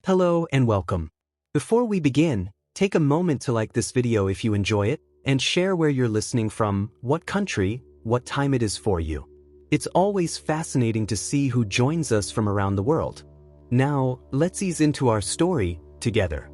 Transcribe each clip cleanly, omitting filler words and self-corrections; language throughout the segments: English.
Hello and welcome. Before we begin, take a moment to like this video if you enjoy it, and share where you're listening from, what country, what time it is for you. It's always fascinating to see who joins us from around the world. Now, let's ease into our story together.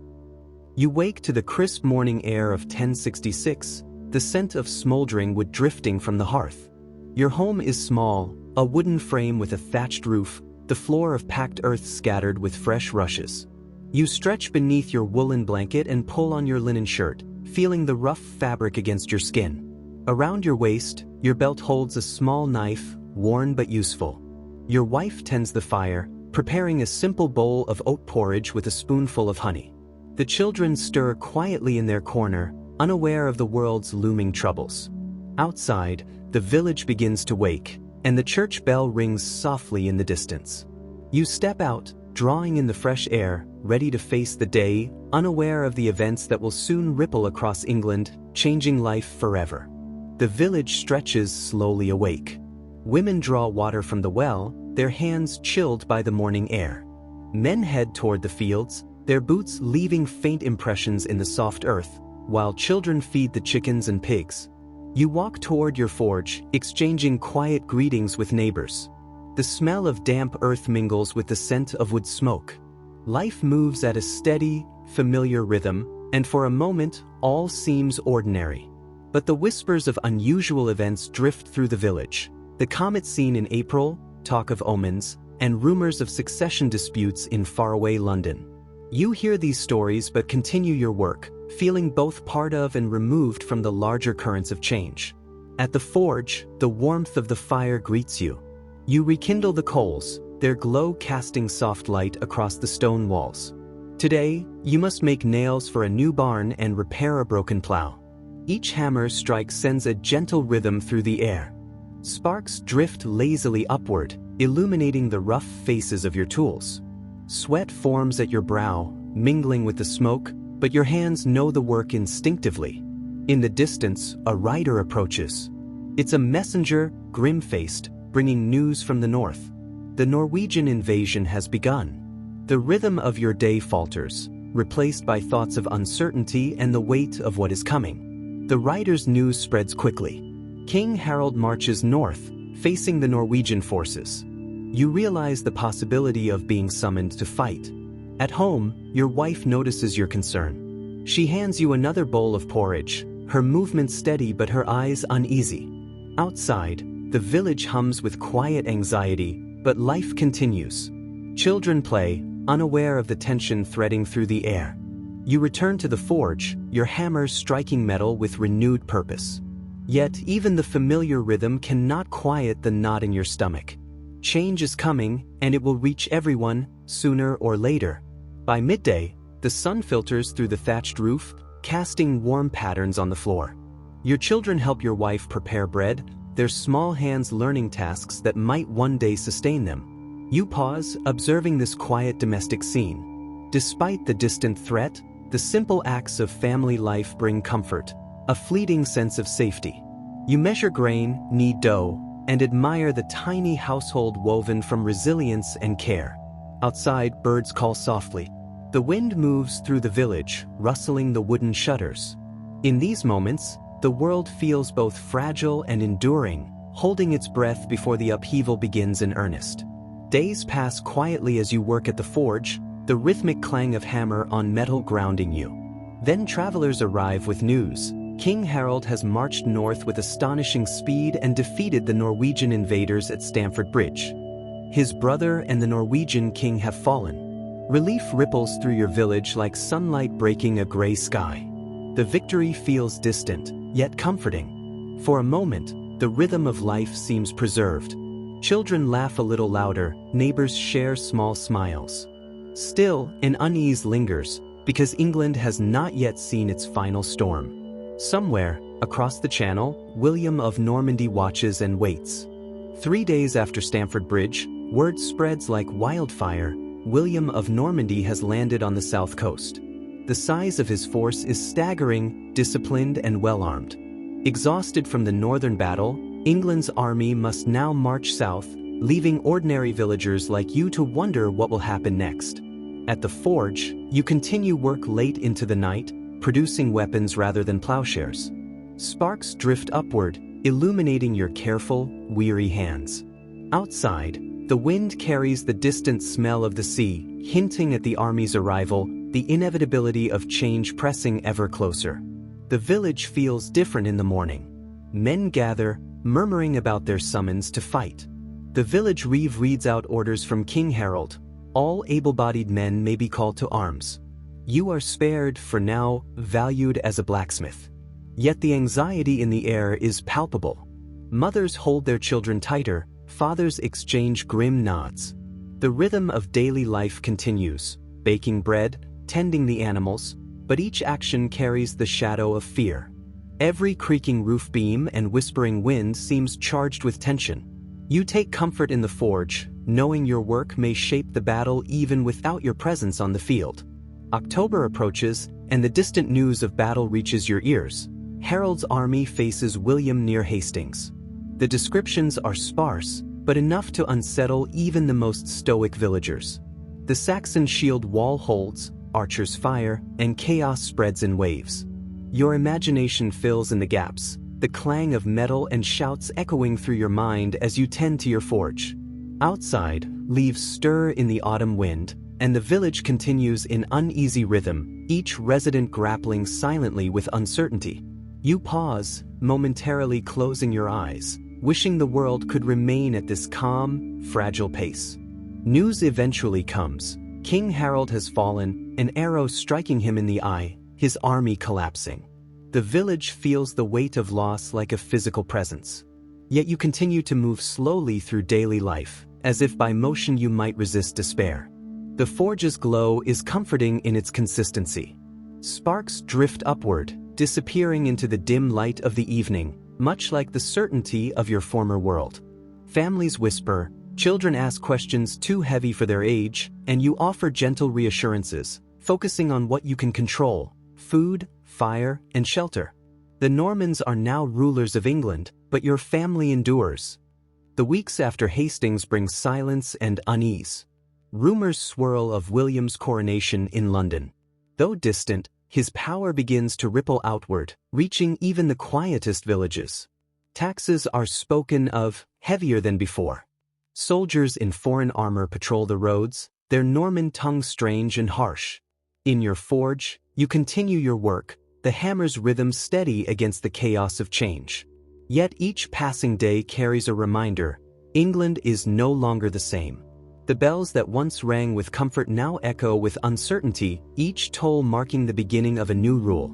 You wake to the crisp morning air of 1066, the scent of smoldering wood drifting from the hearth. Your home is small, a wooden frame with a thatched roof, the floor of packed earth scattered with fresh rushes. You stretch beneath your woolen blanket and pull on your linen shirt, feeling the rough fabric against your skin. Around your waist, your belt holds a small knife, worn but useful. Your wife tends the fire, preparing a simple bowl of oat porridge with a spoonful of honey. The children stir quietly in their corner, unaware of the world's looming troubles. Outside, the village begins to wake, and the church bell rings softly in the distance. You step out, drawing in the fresh air, ready to face the day, unaware of the events that will soon ripple across England, changing life forever. The village stretches slowly awake. Women draw water from the well, their hands chilled by the morning air. Men head toward the fields, their boots leaving faint impressions in the soft earth, while children feed the chickens and pigs. You walk toward your forge, exchanging quiet greetings with neighbors. The smell of damp earth mingles with the scent of wood smoke. Life moves at a steady, familiar rhythm, and for a moment, all seems ordinary. But the whispers of unusual events drift through the village. The comet seen in April, talk of omens, and rumors of succession disputes in faraway London. You hear these stories but continue your work, feeling both part of and removed from the larger currents of change. At the forge, the warmth of the fire greets you. You rekindle the coals, their glow casting soft light across the stone walls. Today, you must make nails for a new barn and repair a broken plow. Each hammer strike sends a gentle rhythm through the air. Sparks drift lazily upward, illuminating the rough faces of your tools. Sweat forms at your brow, mingling with the smoke, but your hands know the work instinctively. In the distance, a rider approaches. It's a messenger, grim-faced, bringing news from the north. The Norwegian invasion has begun. The rhythm of your day falters, replaced by thoughts of uncertainty and the weight of what is coming. The rider's news spreads quickly. King Harald marches north, facing the Norwegian forces. You realize the possibility of being summoned to fight. At home, your wife notices your concern. She hands you another bowl of porridge, her movements steady but her eyes uneasy. Outside, the village hums with quiet anxiety, but life continues. Children play, unaware of the tension threading through the air. You return to the forge, your hammer striking metal with renewed purpose. Yet, even the familiar rhythm cannot quiet the knot in your stomach. Change is coming, and it will reach everyone, sooner or later. By midday, the sun filters through the thatched roof, casting warm patterns on the floor. Your children help your wife prepare bread, their small hands learning tasks that might one day sustain them. You pause, observing this quiet domestic scene. Despite the distant threat, the simple acts of family life bring comfort, a fleeting sense of safety. You measure grain, knead dough, and admire the tiny household woven from resilience and care. Outside, birds call softly. The wind moves through the village, rustling the wooden shutters. In these moments, the world feels both fragile and enduring, holding its breath before the upheaval begins in earnest. Days pass quietly as you work at the forge, the rhythmic clang of hammer on metal grounding you. Then travelers arrive with news. King Harald has marched north with astonishing speed and defeated the Norwegian invaders at Stamford Bridge. His brother and the Norwegian king have fallen. Relief ripples through your village like sunlight breaking a gray sky. The victory feels distant, yet comforting. For a moment, the rhythm of life seems preserved. Children laugh a little louder, neighbors share small smiles. Still, an unease lingers, because England has not yet seen its final storm. Somewhere, across the channel, William of Normandy watches and waits. 3 days after Stamford Bridge, word spreads like wildfire. William of Normandy has landed on the south coast. The size of his force is staggering, disciplined and well-armed. Exhausted from the northern battle, England's army must now march south, leaving ordinary villagers like you to wonder what will happen next. At the forge, you continue work late into the night, producing weapons rather than plowshares. Sparks drift upward, illuminating your careful, weary hands. Outside, the wind carries the distant smell of the sea, hinting at the army's arrival, the inevitability of change pressing ever closer. The village feels different in the morning. Men gather, murmuring about their summons to fight. The village reeve reads out orders from King Harold. All able-bodied men may be called to arms. You are spared, for now, valued as a blacksmith. Yet the anxiety in the air is palpable. Mothers hold their children tighter, fathers exchange grim nods. The rhythm of daily life continues, baking bread, tending the animals, but each action carries the shadow of fear. Every creaking roof beam and whispering wind seems charged with tension. You take comfort in the forge, knowing your work may shape the battle even without your presence on the field. October approaches, and the distant news of battle reaches your ears. Harold's army faces William near Hastings. The descriptions are sparse, but enough to unsettle even the most stoic villagers. The Saxon shield wall holds, archers fire, and chaos spreads in waves. Your imagination fills in the gaps, the clang of metal and shouts echoing through your mind as you tend to your forge. Outside, leaves stir in the autumn wind, and the village continues in uneasy rhythm, each resident grappling silently with uncertainty. You pause, momentarily closing your eyes, wishing the world could remain at this calm, fragile pace. News eventually comes. King Harold has fallen, an arrow striking him in the eye, his army collapsing. The village feels the weight of loss like a physical presence. Yet you continue to move slowly through daily life, as if by motion you might resist despair. The forge's glow is comforting in its consistency. Sparks drift upward, disappearing into the dim light of the evening, much like the certainty of your former world. Families whisper, children ask questions too heavy for their age, and you offer gentle reassurances, focusing on what you can control: food, fire, and shelter. The Normans are now rulers of England, but your family endures. The weeks after Hastings bring silence and unease. Rumors swirl of William's coronation in London. Though distant, his power begins to ripple outward, reaching even the quietest villages. Taxes are spoken of, heavier than before. Soldiers in foreign armor patrol the roads, their Norman tongue strange and harsh. In your forge, you continue your work, the hammer's rhythm steady against the chaos of change. Yet each passing day carries a reminder: England is no longer the same. The bells that once rang with comfort now echo with uncertainty, each toll marking the beginning of a new rule.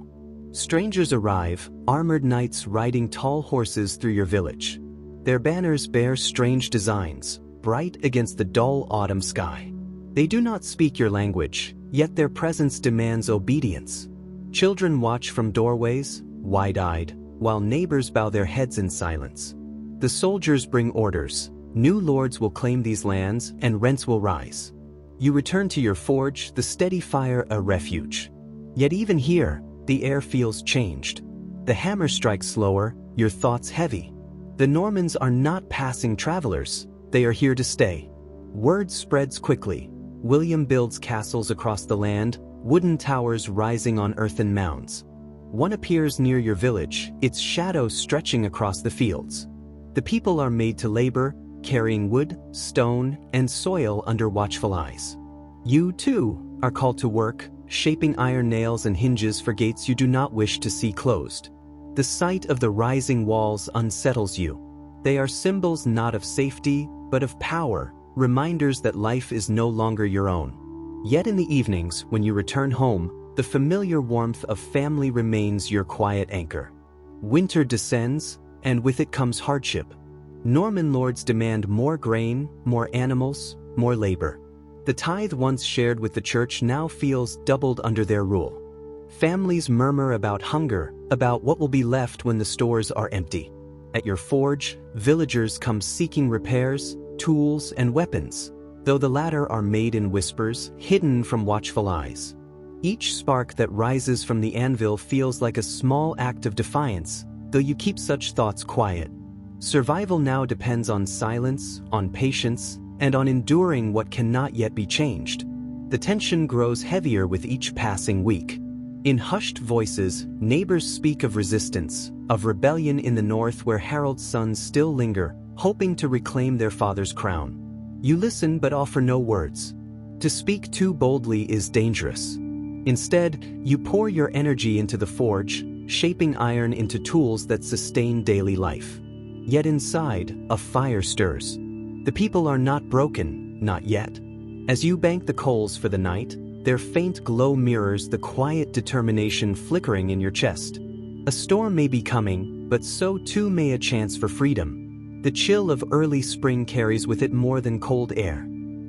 Strangers arrive, armored knights riding tall horses through your village. Their banners bear strange designs, bright against the dull autumn sky. They do not speak your language, yet their presence demands obedience. Children watch from doorways, wide-eyed, while neighbors bow their heads in silence. The soldiers bring orders. New lords will claim these lands, and rents will rise. You return to your forge, the steady fire a refuge. Yet even here, the air feels changed. The hammer strikes slower, your thoughts heavy. The Normans are not passing travelers, they are here to stay. Word spreads quickly. William builds castles across the land, wooden towers rising on earthen mounds. One appears near your village, its shadow stretching across the fields. The people are made to labor, carrying wood, stone, and soil under watchful eyes. You, too, are called to work, shaping iron nails and hinges for gates you do not wish to see closed. The sight of the rising walls unsettles you. They are symbols not of safety, but of power, reminders that life is no longer your own. Yet in the evenings, when you return home, the familiar warmth of family remains your quiet anchor. Winter descends, and with it comes hardship. Norman lords demand more grain, more animals, more labor. The tithe once shared with the church now feels doubled under their rule. Families murmur about hunger, about what will be left when the stores are empty. At your forge, villagers come seeking repairs, tools, and weapons, though the latter are made in whispers, hidden from watchful eyes. Each spark that rises from the anvil feels like a small act of defiance, though you keep such thoughts quiet. Survival now depends on silence, on patience, and on enduring what cannot yet be changed. The tension grows heavier with each passing week. In hushed voices, neighbors speak of resistance, of rebellion in the north where Harold's sons still linger, hoping to reclaim their father's crown. You listen but offer no words. To speak too boldly is dangerous. Instead, you pour your energy into the forge, shaping iron into tools that sustain daily life. Yet inside, a fire stirs. The people are not broken, not yet. As you bank the coals for the night, their faint glow mirrors the quiet determination flickering in your chest. A storm may be coming, but so too may a chance for freedom. The chill of early spring carries with it more than cold air.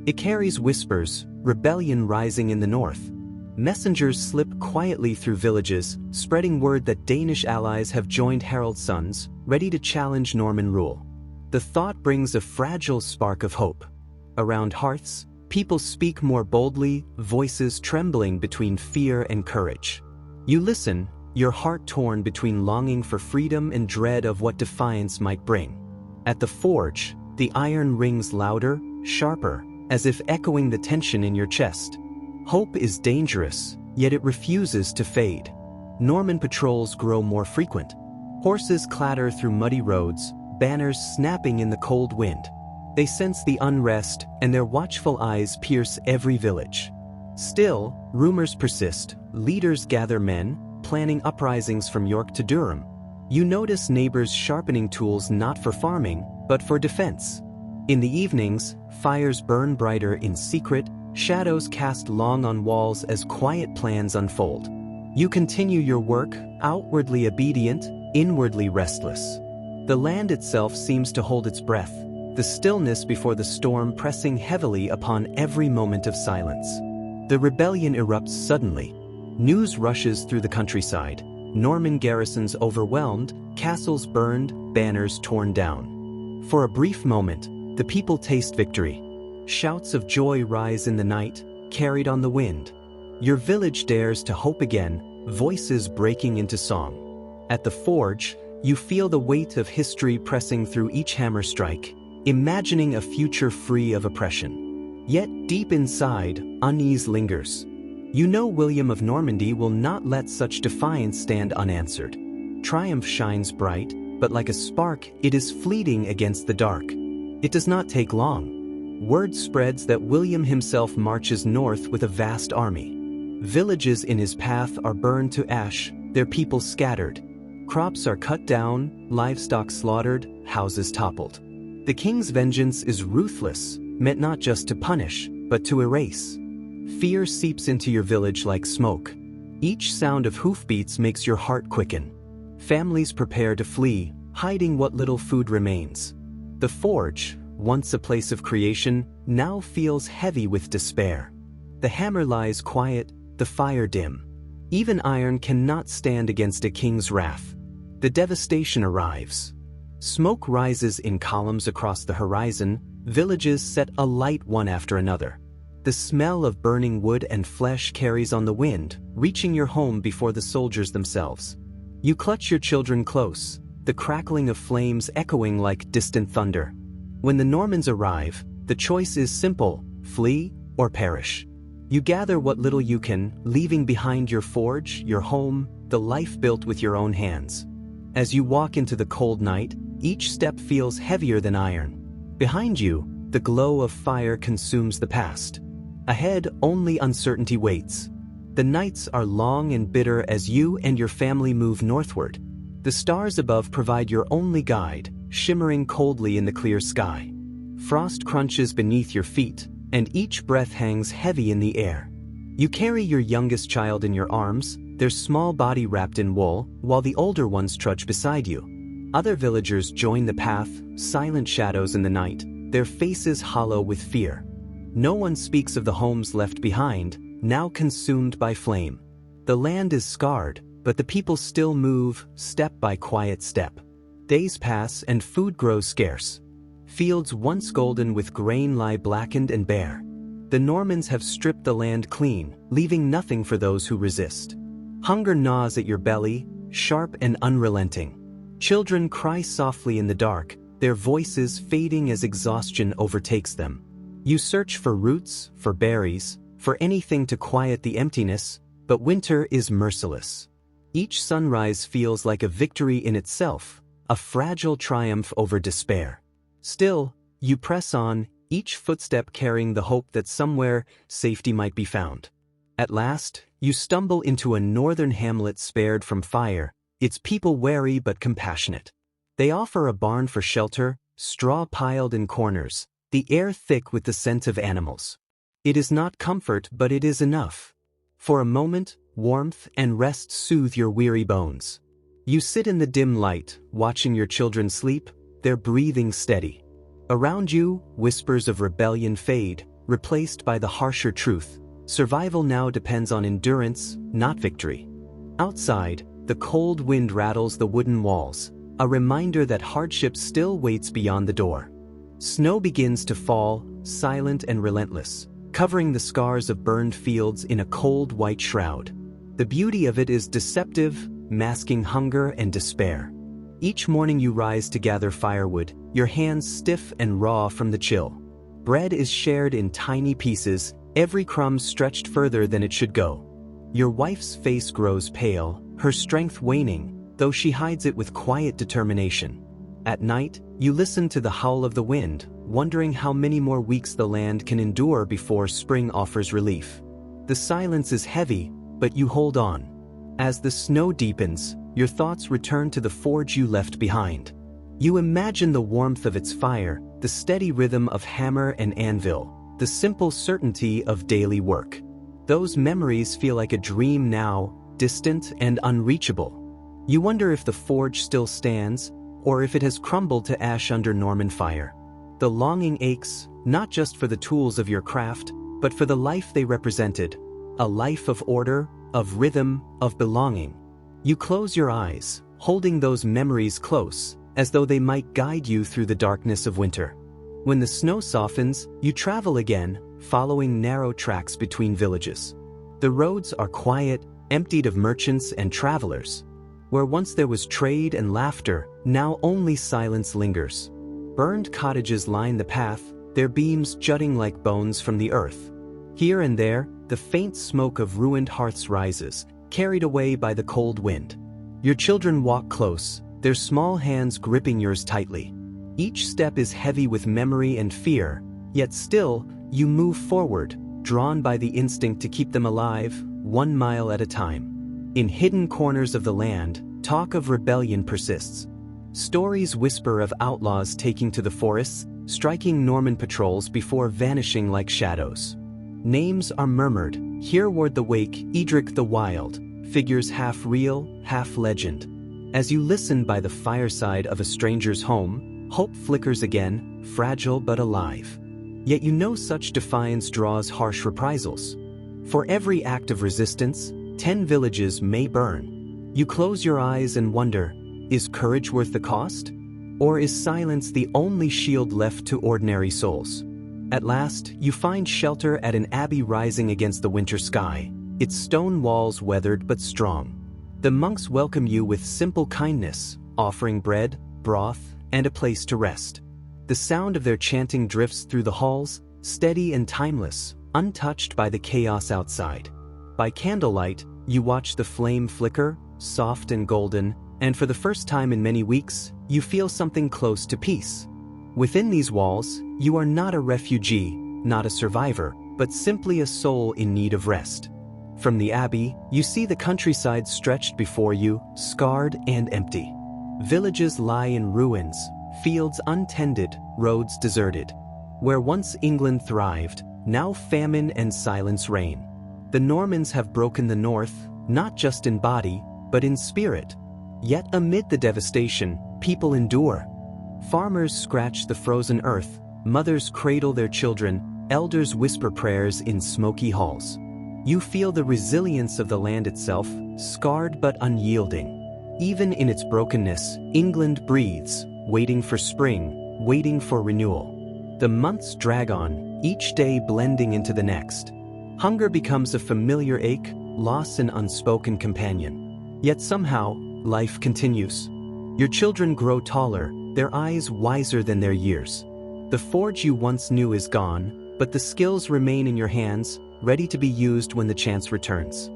It carries whispers, rebellion rising in the north. Messengers slip quietly through villages, spreading word that Danish allies have joined Harold's sons, ready to challenge Norman rule. The thought brings a fragile spark of hope. Around hearths, people speak more boldly, voices trembling between fear and courage. You listen, your heart torn between longing for freedom and dread of what defiance might bring. At the forge, the iron rings louder, sharper, as if echoing the tension in your chest. Hope is dangerous, yet it refuses to fade. Norman patrols grow more frequent. Horses clatter through muddy roads, banners snapping in the cold wind. They sense the unrest, and their watchful eyes pierce every village. Still, rumors persist. Leaders gather men, planning uprisings from York to Durham. You notice neighbors sharpening tools not for farming, but for defense. In the evenings, fires burn brighter in secret, shadows cast long on walls as quiet plans unfold. You continue your work, outwardly obedient, inwardly restless. The land itself seems to hold its breath, the stillness before the storm pressing heavily upon every moment of silence. The rebellion erupts suddenly. News rushes through the countryside. Norman garrisons overwhelmed, castles burned, banners torn down. For a brief moment, the people taste victory. Shouts of joy rise in the night, carried on the wind. Your village dares to hope again, voices breaking into song. At the forge, you feel the weight of history pressing through each hammer strike, imagining a future free of oppression. Yet deep inside, unease lingers. You know William of Normandy will not let such defiance stand unanswered. Triumph shines bright, but like a spark, it is fleeting against the dark. It does not take long. Word spreads that William himself marches north with a vast army. Villages in his path are burned to ash, their people scattered. Crops are cut down, livestock slaughtered, houses toppled. The king's vengeance is ruthless, meant not just to punish, but to erase. Fear seeps into your village like smoke. Each sound of hoofbeats makes your heart quicken. Families prepare to flee, hiding what little food remains. The forge, once a place of creation, now feels heavy with despair. The hammer lies quiet, the fire dim. Even iron cannot stand against a king's wrath. The devastation arrives. Smoke rises in columns across the horizon, villages set alight one after another. The smell of burning wood and flesh carries on the wind, reaching your home before the soldiers themselves. You clutch your children close, the crackling of flames echoing like distant thunder. When the Normans arrive, the choice is simple: flee or perish. You gather what little you can, leaving behind your forge, your home, the life built with your own hands. As you walk into the cold night, each step feels heavier than iron. Behind you, the glow of fire consumes the past. Ahead, only uncertainty waits. The nights are long and bitter as you and your family move northward. The stars above provide your only guide, shimmering coldly in the clear sky. Frost crunches beneath your feet, and each breath hangs heavy in the air. You carry your youngest child in your arms, their small body wrapped in wool, while the older ones trudge beside you. Other villagers join the path, silent shadows in the night, their faces hollow with fear. No one speaks of the homes left behind, now consumed by flame. The land is scarred, but the people still move, step by quiet step. Days pass and food grows scarce. Fields once golden with grain lie blackened and bare. The Normans have stripped the land clean, leaving nothing for those who resist. Hunger gnaws at your belly, sharp and unrelenting. Children cry softly in the dark, their voices fading as exhaustion overtakes them. You search for roots, for berries, for anything to quiet the emptiness, but winter is merciless. Each sunrise feels like a victory in itself, a fragile triumph over despair. Still, you press on, each footstep carrying the hope that somewhere safety might be found. At last, you stumble into a northern hamlet spared from fire, its people wary but compassionate. They offer a barn for shelter, straw piled in corners, the air thick with the scent of animals. It is not comfort, but it is enough. For a moment, warmth and rest soothe your weary bones. You sit in the dim light, watching your children sleep, their breathing steady. Around you, whispers of rebellion fade, replaced by the harsher truth. Survival now depends on endurance, not victory. Outside, the cold wind rattles the wooden walls, a reminder that hardship still waits beyond the door. Snow begins to fall, silent and relentless, covering the scars of burned fields in a cold white shroud. The beauty of it is deceptive, masking hunger and despair. Each morning you rise to gather firewood, your hands stiff and raw from the chill. Bread is shared in tiny pieces, every crumb stretched further than it should go. Your wife's face grows pale, her strength waning, though she hides it with quiet determination. At night, you listen to the howl of the wind, wondering how many more weeks the land can endure before spring offers relief. The silence is heavy, but you hold on. As the snow deepens, your thoughts return to the forge you left behind. You imagine the warmth of its fire, the steady rhythm of hammer and anvil, the simple certainty of daily work. Those memories feel like a dream now, distant and unreachable. You wonder if the forge still stands, or if it has crumbled to ash under Norman fire. The longing aches, not just for the tools of your craft, but for the life they represented, a life of order, of rhythm, of belonging. You close your eyes, holding those memories close, as though they might guide you through the darkness of winter. When the snow softens, you travel again, following narrow tracks between villages. The roads are quiet, emptied of merchants and travelers. Where once there was trade and laughter, now only silence lingers. Burned cottages line the path, their beams jutting like bones from the earth. Here and there, the faint smoke of ruined hearths rises, carried away by the cold wind. Your children walk close, their small hands gripping yours tightly. Each step is heavy with memory and fear, yet still, you move forward, drawn by the instinct to keep them alive, 1 mile at a time. In hidden corners of the land, talk of rebellion persists. Stories whisper of outlaws taking to the forests, striking Norman patrols before vanishing like shadows. Names are murmured, hereward the Wake, Edric the Wild, figures half real, half legend. As you listen by the fireside of a stranger's home, hope flickers again, fragile but alive. Yet you know such defiance draws harsh reprisals. For every act of resistance, 10 villages may burn. You close your eyes and wonder, is courage worth the cost? Or is silence the only shield left to ordinary souls? At last, you find shelter at an abbey rising against the winter sky, its stone walls weathered but strong. The monks welcome you with simple kindness, offering bread, broth, and a place to rest. The sound of their chanting drifts through the halls, steady and timeless, untouched by the chaos outside. By candlelight, you watch the flame flicker, soft and golden, and for the first time in many weeks, you feel something close to peace. Within these walls, you are not a refugee, not a survivor, but simply a soul in need of rest. From the abbey, you see the countryside stretched before you, scarred and empty. Villages lie in ruins, fields untended, roads deserted. Where once England thrived, now famine and silence reign. The Normans have broken the north, not just in body, but in spirit. Yet amid the devastation, people endure. Farmers scratch the frozen earth, mothers cradle their children, elders whisper prayers in smoky halls. You feel the resilience of the land itself, scarred but unyielding. Even in its brokenness, England breathes, waiting for spring, waiting for renewal. The months drag on, each day blending into the next. Hunger becomes a familiar ache, loss an unspoken companion. Yet somehow, life continues. Your children grow taller, their eyes wiser than their years. The forge you once knew is gone, but the skills remain in your hands, ready to be used when the chance returns.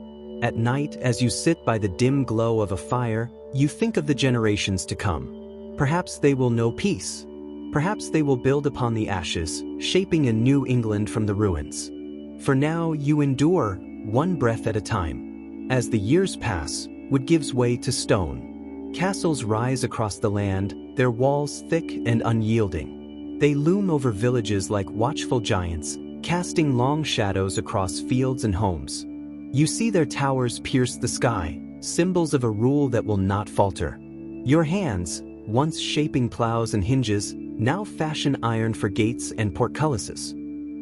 At night, as you sit by the dim glow of a fire, you think of the generations to come. Perhaps they will know peace. Perhaps they will build upon the ashes, shaping a new England from the ruins. For now, you endure, one breath at a time. As the years pass, wood gives way to stone. Castles rise across the land, their walls thick and unyielding. They loom over villages like watchful giants, casting long shadows across fields and homes. You see their towers pierce the sky, symbols of a rule that will not falter. Your hands, once shaping plows and hinges, now fashion iron for gates and portcullises.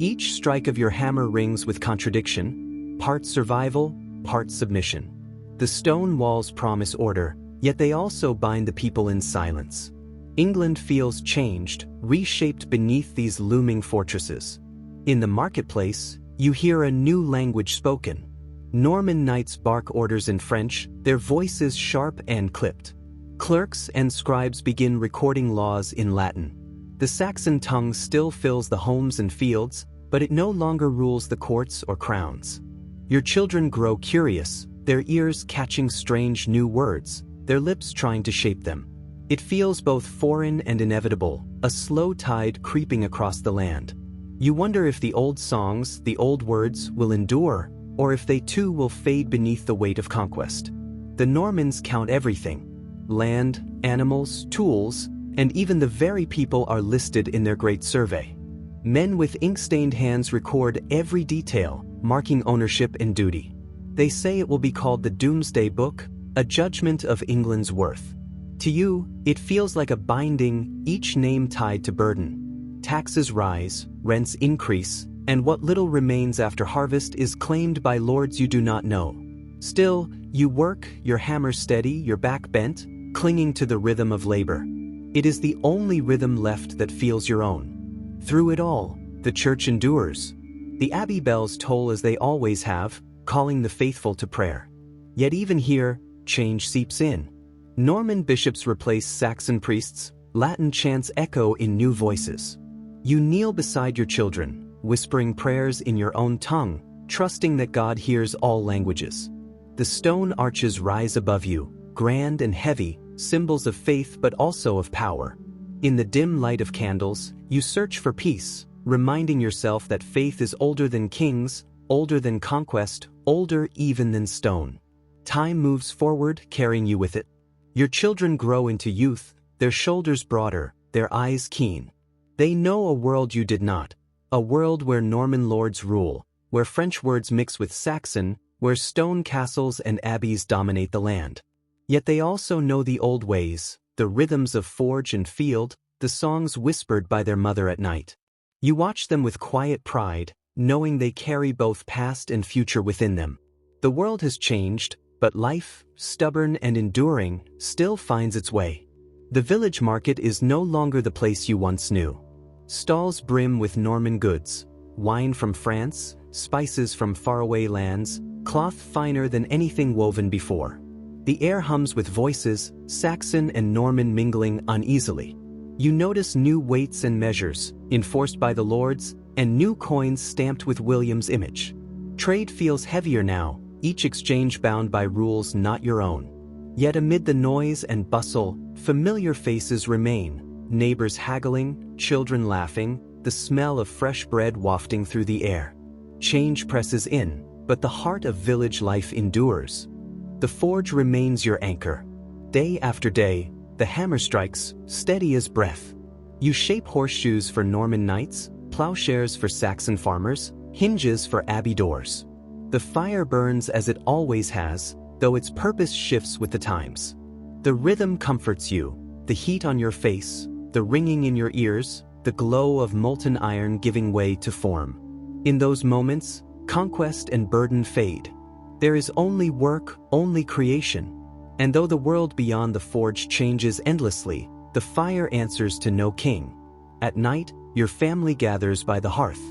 Each strike of your hammer rings with contradiction, part survival, part submission. The stone walls promise order, yet they also bind the people in silence. England feels changed, reshaped beneath these looming fortresses. In the marketplace, you hear a new language spoken. Norman knights bark orders in French, their voices sharp and clipped. Clerks and scribes begin recording laws in Latin. The Saxon tongue still fills the homes and fields, but it no longer rules the courts or crowns. Your children grow curious, their ears catching strange new words, their lips trying to shape them. It feels both foreign and inevitable, a slow tide creeping across the land. You wonder if the old songs, the old words, will endure, or if they too will fade beneath the weight of conquest. The Normans count everything. Land, animals, tools, and even the very people are listed in their great survey. Men with ink-stained hands record every detail, marking ownership and duty. They say it will be called the Doomsday Book, a judgment of England's worth. To you, it feels like a binding, each name tied to burden. Taxes rise, rents increase, and what little remains after harvest is claimed by lords you do not know. Still, you work, your hammer steady, your back bent, clinging to the rhythm of labor. It is the only rhythm left that feels your own. Through it all, the church endures. The abbey bells toll as they always have, calling the faithful to prayer. Yet even here, change seeps in. Norman bishops replace Saxon priests, Latin chants echo in new voices. You kneel beside your children, whispering prayers in your own tongue, trusting that God hears all languages. The stone arches rise above you, grand and heavy, symbols of faith but also of power. In the dim light of candles, you search for peace, reminding yourself that faith is older than kings, older than conquest, older even than stone. Time moves forward, carrying you with it. Your children grow into youth, their shoulders broader, their eyes keen. They know a world you did not, a world where Norman lords rule, where French words mix with Saxon, where stone castles and abbeys dominate the land. Yet they also know the old ways, the rhythms of forge and field, the songs whispered by their mother at night. You watch them with quiet pride, knowing they carry both past and future within them. The world has changed, but life, stubborn and enduring, still finds its way. The village market is no longer the place you once knew. Stalls brim with Norman goods, wine from France, spices from faraway lands, cloth finer than anything woven before. The air hums with voices, Saxon and Norman mingling uneasily. You notice new weights and measures, enforced by the lords, and new coins stamped with William's image. Trade feels heavier now, each exchange bound by rules not your own. Yet amid the noise and bustle, familiar faces remain, neighbors haggling, children laughing, the smell of fresh bread wafting through the air. Change presses in, but the heart of village life endures. The forge remains your anchor. Day after day, the hammer strikes, steady as breath. You shape horseshoes for Norman knights, plowshares for Saxon farmers, hinges for abbey doors. The fire burns as it always has, though its purpose shifts with the times. The rhythm comforts you, the heat on your face, the ringing in your ears, the glow of molten iron giving way to form. In those moments, conquest and burden fade. There is only work, only creation. And though the world beyond the forge changes endlessly, the fire answers to no king. At night, your family gathers by the hearth.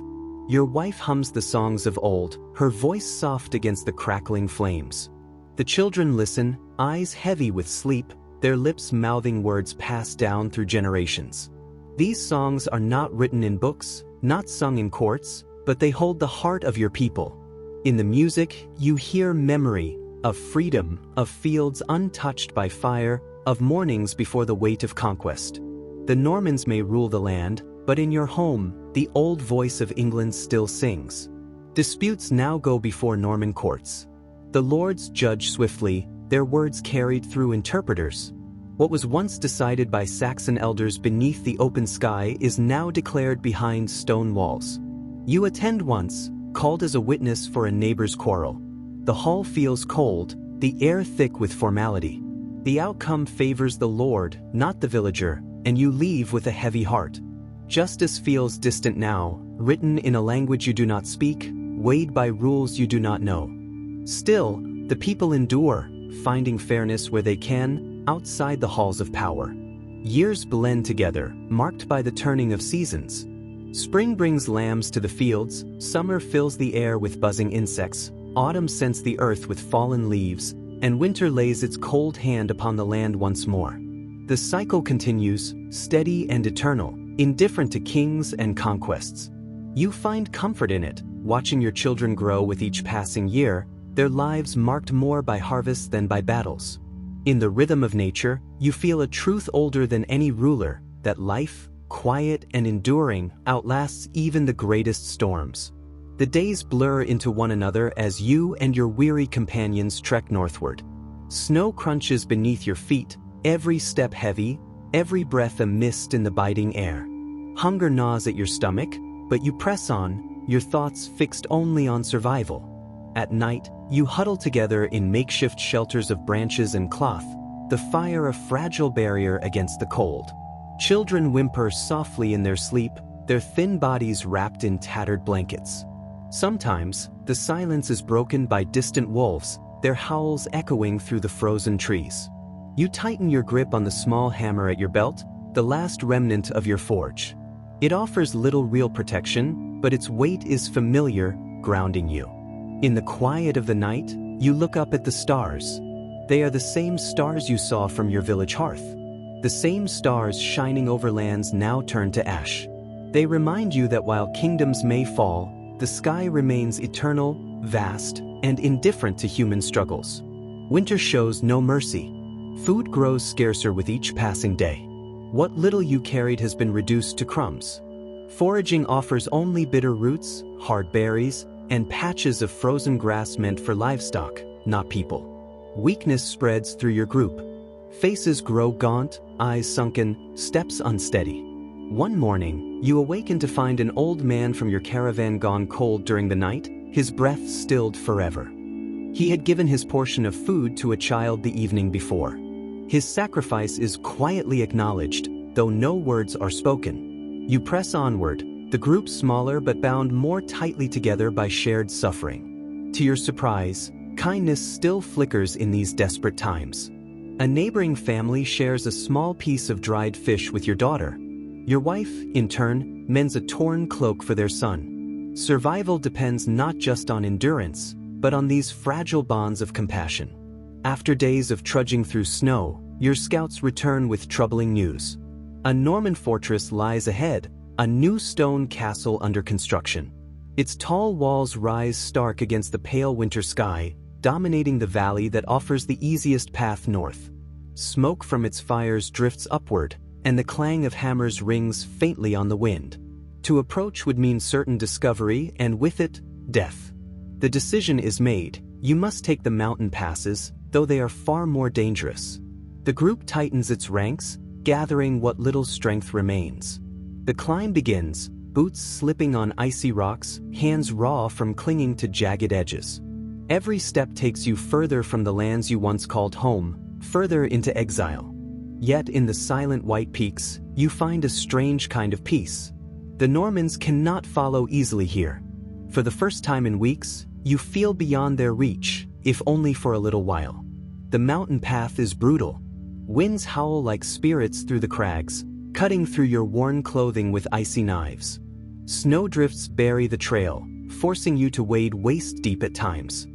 Your wife hums the songs of old, her voice soft against the crackling flames. The children listen, eyes heavy with sleep, their lips mouthing words passed down through generations. These songs are not written in books, not sung in courts, but they hold the heart of your people. In the music, you hear memory of freedom, of fields untouched by fire, of mornings before the weight of conquest. The Normans may rule the land, but in your home, the old voice of England still sings. Disputes now go before Norman courts. The lords judge swiftly, their words carried through interpreters. What was once decided by Saxon elders beneath the open sky is now declared behind stone walls. You attend once, called as a witness for a neighbor's quarrel. The hall feels cold, the air thick with formality. The outcome favors the lord, not the villager, and you leave with a heavy heart. Justice feels distant now, written in a language you do not speak, weighed by rules you do not know. Still, the people endure, finding fairness where they can, outside the halls of power. Years blend together, marked by the turning of seasons. Spring brings lambs to the fields, summer fills the air with buzzing insects, autumn scents the earth with fallen leaves, and winter lays its cold hand upon the land once more. The cycle continues, steady and eternal, indifferent to kings and conquests. You find comfort in it, watching your children grow with each passing year, their lives marked more by harvests than by battles. In the rhythm of nature, you feel a truth older than any ruler, that life, quiet and enduring, outlasts even the greatest storms. The days blur into one another as you and your weary companions trek northward. Snow crunches beneath your feet, every step heavy, every breath a mist in the biting air. Hunger gnaws at your stomach, but you press on, your thoughts fixed only on survival. At night, you huddle together in makeshift shelters of branches and cloth, the fire a fragile barrier against the cold. Children whimper softly in their sleep, their thin bodies wrapped in tattered blankets. Sometimes, the silence is broken by distant wolves, their howls echoing through the frozen trees. You tighten your grip on the small hammer at your belt, the last remnant of your forge. It offers little real protection, but its weight is familiar, grounding you. In the quiet of the night, you look up at the stars. They are the same stars you saw from your village hearth. The same stars shining over lands now turned to ash. They remind you that while kingdoms may fall, the sky remains eternal, vast, and indifferent to human struggles. Winter shows no mercy. Food grows scarcer with each passing day. What little you carried has been reduced to crumbs. Foraging offers only bitter roots, hard berries, and patches of frozen grass meant for livestock, not people. Weakness spreads through your group. Faces grow gaunt, eyes sunken, steps unsteady. One morning, you awaken to find an old man from your caravan gone cold during the night, his breath stilled forever. He had given his portion of food to a child the evening before. His sacrifice is quietly acknowledged, though no words are spoken. You press onward, the group smaller but bound more tightly together by shared suffering. To your surprise, kindness still flickers in these desperate times. A neighboring family shares a small piece of dried fish with your daughter. Your wife, in turn, mends a torn cloak for their son. Survival depends not just on endurance, but on these fragile bonds of compassion. After days of trudging through snow, your scouts return with troubling news. A Norman fortress lies ahead, a new stone castle under construction. Its tall walls rise stark against the pale winter sky, dominating the valley that offers the easiest path north. Smoke from its fires drifts upward, and the clang of hammers rings faintly on the wind. To approach would mean certain discovery, and with it, death. The decision is made. You must take the mountain passes, though they are far more dangerous. The group tightens its ranks, gathering what little strength remains. The climb begins, boots slipping on icy rocks, hands raw from clinging to jagged edges. Every step takes you further from the lands you once called home, further into exile. Yet in the silent white peaks, you find a strange kind of peace. The Normans cannot follow easily here. For the first time in weeks, you feel beyond their reach, if only for a little while. The mountain path is brutal. Winds howl like spirits through the crags, cutting through your worn clothing with icy knives. Snowdrifts bury the trail, forcing you to wade waist-deep at times.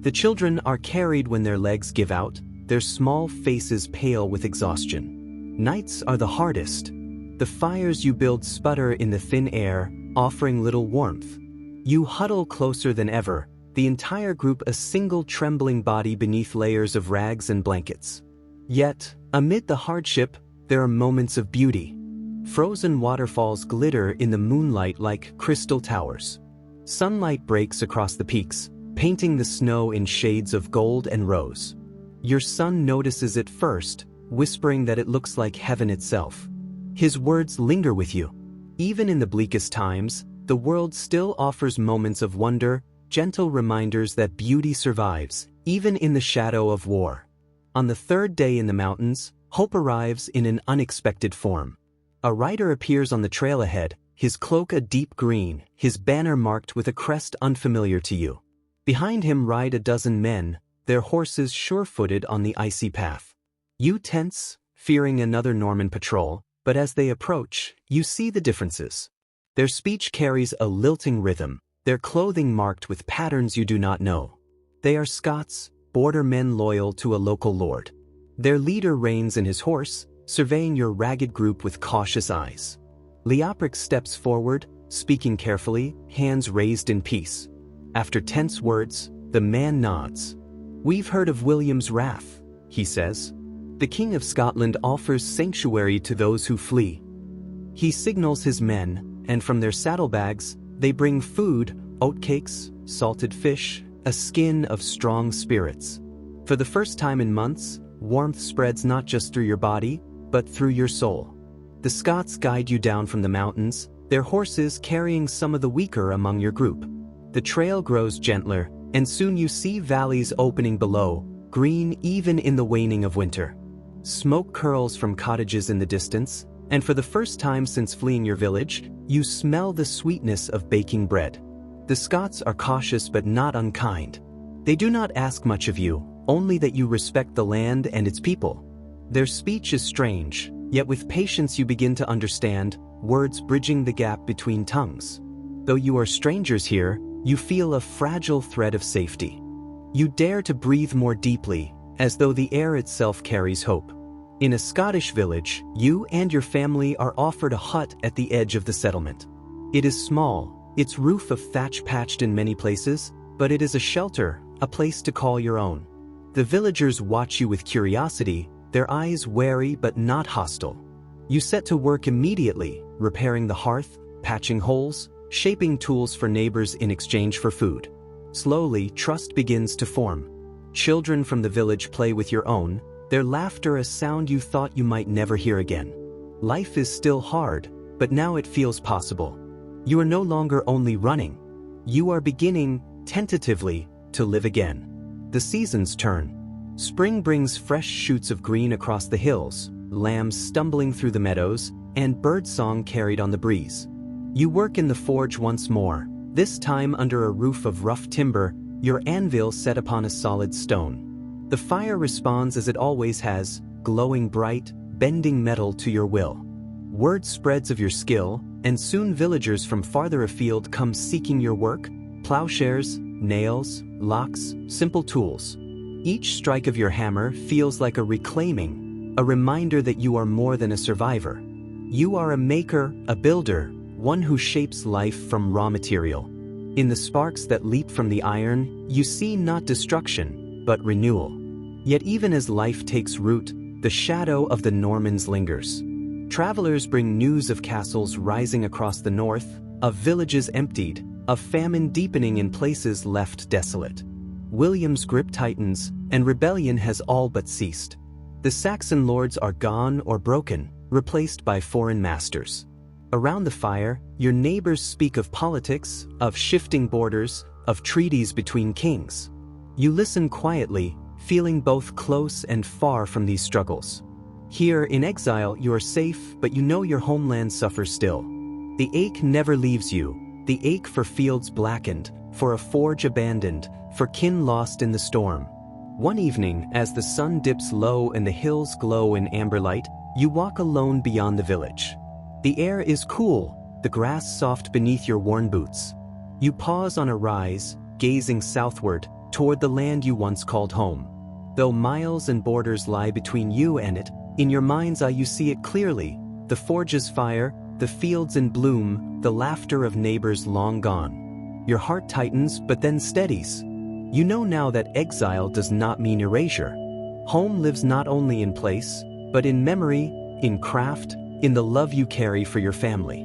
The children are carried when their legs give out, their small faces pale with exhaustion. Nights are the hardest. The fires you build sputter in the thin air, offering little warmth. You huddle closer than ever, the entire group a single trembling body beneath layers of rags and blankets. Yet, amid the hardship, there are moments of beauty. Frozen waterfalls glitter in the moonlight like crystal towers. Sunlight breaks across the peaks, painting the snow in shades of gold and rose. Your son notices it first, whispering that it looks like heaven itself. His words linger with you. Even in the bleakest times, the world still offers moments of wonder, gentle reminders that beauty survives, even in the shadow of war. On the third day in the mountains, hope arrives in an unexpected form. A rider appears on the trail ahead, his cloak a deep green, his banner marked with a crest unfamiliar to you. Behind him ride a dozen men, their horses sure-footed on the icy path. You tense, fearing another Norman patrol, but as they approach, you see the differences. Their speech carries a lilting rhythm, their clothing marked with patterns you do not know. They are Scots, border men loyal to a local lord. Their leader reins in his horse, surveying your ragged group with cautious eyes. Leopric steps forward, speaking carefully, hands raised in peace. After tense words, the man nods. "We've heard of William's wrath," he says. "The King of Scotland offers sanctuary to those who flee." He signals his men, and from their saddlebags, they bring food, oatcakes, salted fish, a skin of strong spirits. For the first time in months, warmth spreads not just through your body, but through your soul. The Scots guide you down from the mountains, their horses carrying some of the weaker among your group. The trail grows gentler, and soon you see valleys opening below, green even in the waning of winter. Smoke curls from cottages in the distance, and for the first time since fleeing your village, you smell the sweetness of baking bread. The Scots are cautious but not unkind. They do not ask much of you, only that you respect the land and its people. Their speech is strange, yet with patience you begin to understand, words bridging the gap between tongues. Though you are strangers here, you feel a fragile thread of safety. You dare to breathe more deeply, as though the air itself carries hope. In a Scottish village, you and your family are offered a hut at the edge of the settlement. It is small, its roof of thatch patched in many places, but it is a shelter, a place to call your own. The villagers watch you with curiosity, their eyes wary but not hostile. You set to work immediately, repairing the hearth, patching holes, shaping tools for neighbors in exchange for food. Slowly, trust begins to form. Children from the village play with your own, their laughter a sound you thought you might never hear again. Life is still hard, but now it feels possible. You are no longer only running. You are beginning, tentatively, to live again. The seasons turn. Spring brings fresh shoots of green across the hills, lambs stumbling through the meadows, and birdsong carried on the breeze. You work in the forge once more, this time under a roof of rough timber, your anvil set upon a solid stone. The fire responds as it always has, glowing bright, bending metal to your will. Word spreads of your skill, and soon villagers from farther afield come seeking your work, plowshares, nails, locks, simple tools. Each strike of your hammer feels like a reclaiming, a reminder that you are more than a survivor. You are a maker, a builder, one who shapes life from raw material. In the sparks that leap from the iron, you see not destruction, but renewal. Yet even as life takes root, the shadow of the Normans lingers. Travelers bring news of castles rising across the north, of villages emptied, of famine deepening in places left desolate. William's grip tightens, and rebellion has all but ceased. The Saxon lords are gone or broken, replaced by foreign masters. Around the fire, your neighbors speak of politics, of shifting borders, of treaties between kings. You listen quietly, feeling both close and far from these struggles. Here, in exile, you are safe, but you know your homeland suffers still. The ache never leaves you, the ache for fields blackened, for a forge abandoned, for kin lost in the storm. One evening, as the sun dips low and the hills glow in amber light, you walk alone beyond the village. The air is cool, the grass soft beneath your worn boots. You pause on a rise, gazing southward, toward the land you once called home. Though miles and borders lie between you and it, in your mind's eye you see it clearly, the forge's fire, the fields in bloom, the laughter of neighbors long gone. Your heart tightens but then steadies. You know now that exile does not mean erasure. Home lives not only in place, but in memory, in craft, in the love you carry for your family.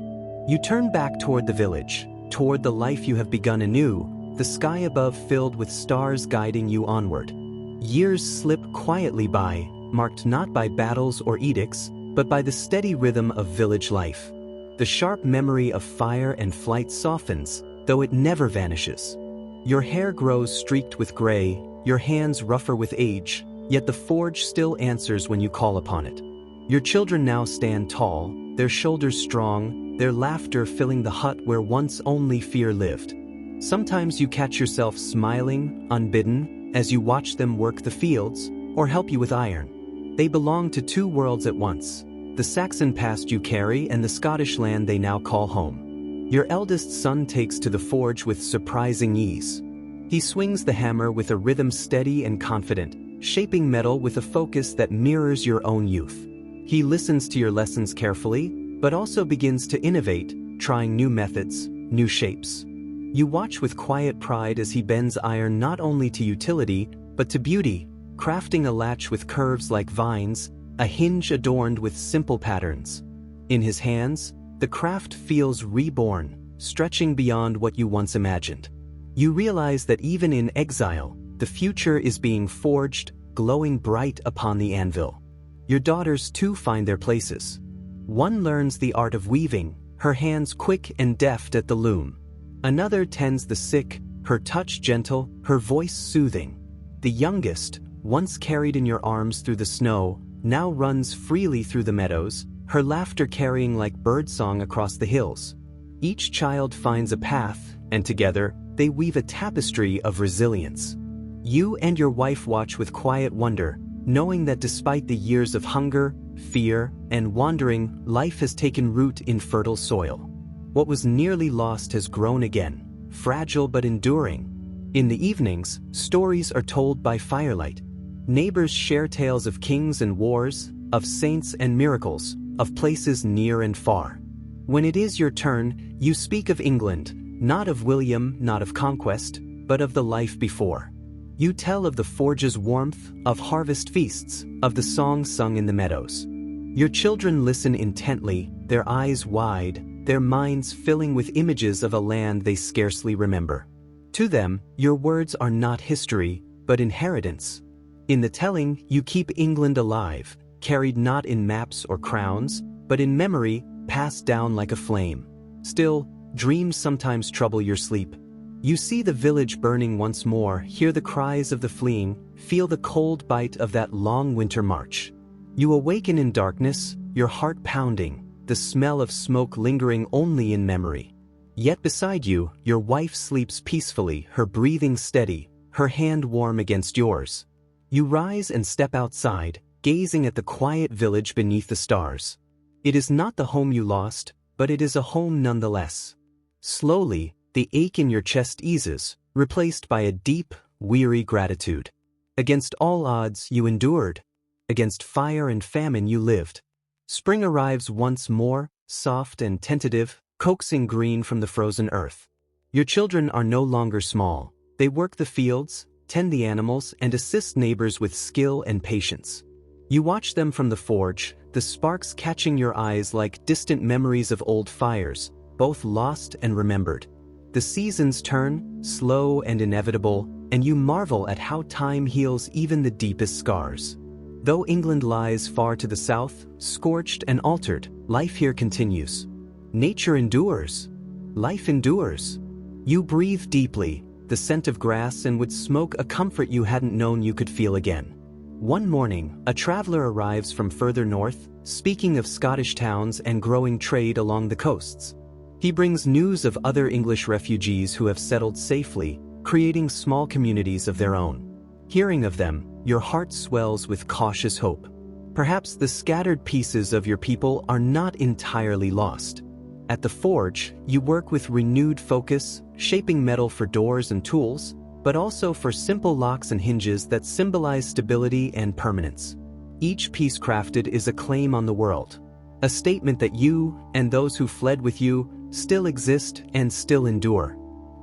You turn back toward the village, toward the life you have begun anew, the sky above filled with stars guiding you onward. Years slip quietly by, marked not by battles or edicts, but by the steady rhythm of village life. The sharp memory of fire and flight softens, though it never vanishes. Your hair grows streaked with gray, your hands rougher with age, yet the forge still answers when you call upon it. Your children now stand tall, their shoulders strong, their laughter filling the hut where once only fear lived. Sometimes you catch yourself smiling, unbidden, as you watch them work the fields, or help you with iron. They belong to two worlds at once, the Saxon past you carry and the Scottish land they now call home. Your eldest son takes to the forge with surprising ease. He swings the hammer with a rhythm steady and confident, shaping metal with a focus that mirrors your own youth. He listens to your lessons carefully, but also begins to innovate, trying new methods, new shapes. You watch with quiet pride as he bends iron not only to utility, but to beauty, crafting a latch with curves like vines, a hinge adorned with simple patterns. In his hands, the craft feels reborn, stretching beyond what you once imagined. You realize that even in exile, the future is being forged, glowing bright upon the anvil. Your daughters too find their places. One learns the art of weaving, her hands quick and deft at the loom. Another tends the sick, her touch gentle, her voice soothing. The youngest, once carried in your arms through the snow, now runs freely through the meadows, her laughter carrying like birdsong across the hills. Each child finds a path, and together, they weave a tapestry of resilience. You and your wife watch with quiet wonder, knowing that despite the years of hunger, fear, and wandering, life has taken root in fertile soil. What was nearly lost has grown again, fragile but enduring. In the evenings, stories are told by firelight. Neighbors share tales of kings and wars, of saints and miracles, of places near and far. When it is your turn, you speak of England, not of William, not of conquest, but of the life before. You tell of the forge's warmth, of harvest feasts, of the songs sung in the meadows. Your children listen intently, their eyes wide, their minds filling with images of a land they scarcely remember. To them, your words are not history, but inheritance. In the telling, you keep England alive, carried not in maps or crowns, but in memory, passed down like a flame. Still, dreams sometimes trouble your sleep. You see the village burning once more, hear the cries of the fleeing, feel the cold bite of that long winter march. You awaken in darkness, your heart pounding, the smell of smoke lingering only in memory. Yet beside you, your wife sleeps peacefully, her breathing steady, her hand warm against yours. You rise and step outside, gazing at the quiet village beneath the stars. It is not the home you lost, but it is a home nonetheless. Slowly, the ache in your chest eases, replaced by a deep, weary gratitude. Against all odds, you endured. Against fire and famine, you lived. Spring arrives once more, soft and tentative, coaxing green from the frozen earth. Your children are no longer small. They work the fields, tend the animals, and assist neighbors with skill and patience. You watch them from the forge, the sparks catching your eyes like distant memories of old fires, both lost and remembered. The seasons turn, slow and inevitable, and you marvel at how time heals even the deepest scars. Though England lies far to the south, scorched and altered, life here continues. Nature endures. Life endures. You breathe deeply, the scent of grass and wood smoke a comfort you hadn't known you could feel again. One morning, a traveler arrives from further north, speaking of Scottish towns and growing trade along the coasts. He brings news of other English refugees who have settled safely, creating small communities of their own. Hearing of them, your heart swells with cautious hope. Perhaps the scattered pieces of your people are not entirely lost. At the forge, you work with renewed focus, shaping metal for doors and tools, but also for simple locks and hinges that symbolize stability and permanence. Each piece crafted is a claim on the world, a statement that you, and those who fled with you, still exist and still endure.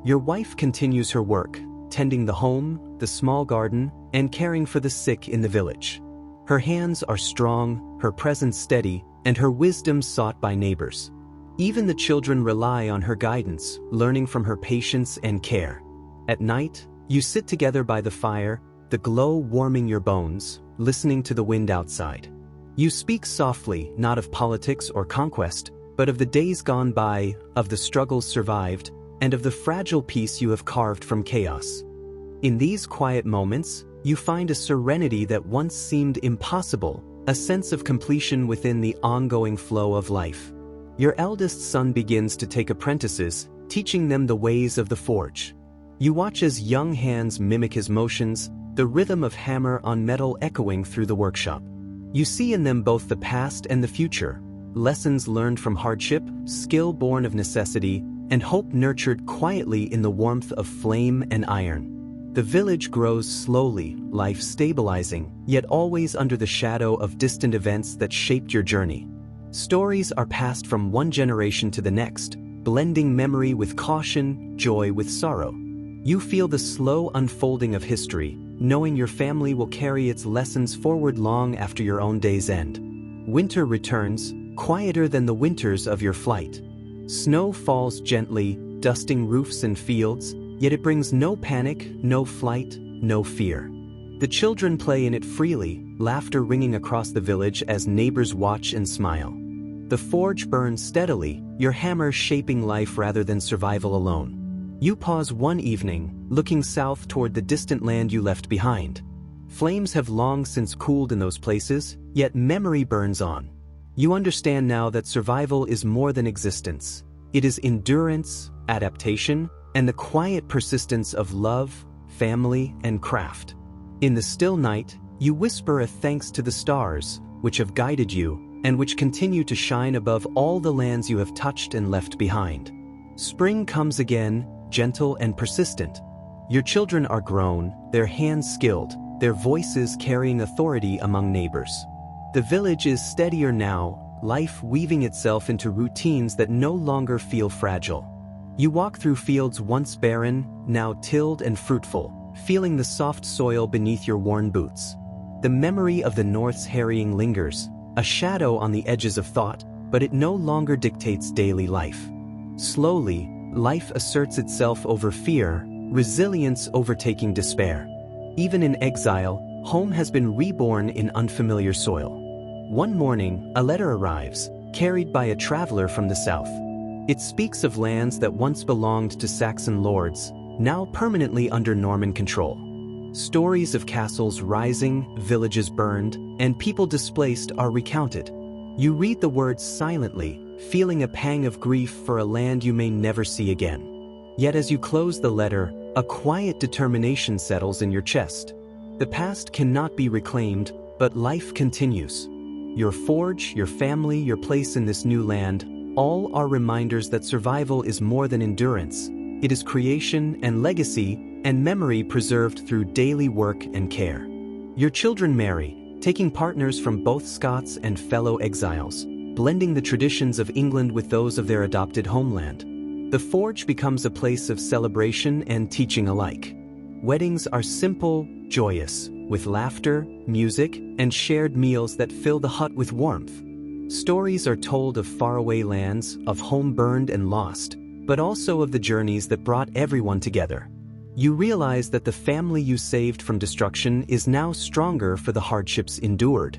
Your wife continues her work, tending the home, the small garden, and caring for the sick in the village. Her hands are strong, her presence steady, and her wisdom sought by neighbors. Even the children rely on her guidance, learning from her patience and care. At night, you sit together by the fire, the glow warming your bones, listening to the wind outside. You speak softly, not of politics or conquest, but of the days gone by, of the struggles survived, and of the fragile peace you have carved from chaos. In these quiet moments, you find a serenity that once seemed impossible, a sense of completion within the ongoing flow of life. Your eldest son begins to take apprentices, teaching them the ways of the forge. You watch as young hands mimic his motions, the rhythm of hammer on metal echoing through the workshop. You see in them both the past and the future, lessons learned from hardship, skill born of necessity, and hope nurtured quietly in the warmth of flame and iron. The village grows slowly, life stabilizing, yet always under the shadow of distant events that shaped your journey. Stories are passed from one generation to the next, blending memory with caution, joy with sorrow. You feel the slow unfolding of history, knowing your family will carry its lessons forward long after your own day's end. Winter returns, quieter than the winters of your flight. Snow falls gently, dusting roofs and fields, yet it brings no panic, no flight, no fear. The children play in it freely, laughter ringing across the village as neighbors watch and smile. The forge burns steadily, your hammer shaping life rather than survival alone. You pause one evening, looking south toward the distant land you left behind. Flames have long since cooled in those places, yet memory burns on. You understand now that survival is more than existence. It is endurance, adaptation, and the quiet persistence of love, family, and craft. In the still night, you whisper a thanks to the stars, which have guided you, and which continue to shine above all the lands you have touched and left behind. Spring comes again, gentle and persistent. Your children are grown, their hands skilled, their voices carrying authority among neighbors. The village is steadier now, life weaving itself into routines that no longer feel fragile. You walk through fields once barren, now tilled and fruitful, feeling the soft soil beneath your worn boots. The memory of the North's harrying lingers, a shadow on the edges of thought, but it no longer dictates daily life. Slowly, life asserts itself over fear, resilience overtaking despair. Even in exile, home has been reborn in unfamiliar soil. One morning, a letter arrives, carried by a traveler from the south. It speaks of lands that once belonged to Saxon lords, now permanently under Norman control. Stories of castles rising, villages burned, and people displaced are recounted. You read the words silently, feeling a pang of grief for a land you may never see again. Yet as you close the letter, a quiet determination settles in your chest. The past cannot be reclaimed, but life continues. Your forge, your family, your place in this new land, all are reminders that survival is more than endurance. It is creation and legacy and memory preserved through daily work and care. Your children marry, taking partners from both Scots and fellow exiles, blending the traditions of England with those of their adopted homeland. The forge becomes a place of celebration and teaching alike. Weddings are simple, joyous, with laughter, music, and shared meals that fill the hut with warmth. Stories are told of faraway lands, of home burned and lost, but also of the journeys that brought everyone together. You realize that the family you saved from destruction is now stronger for the hardships endured.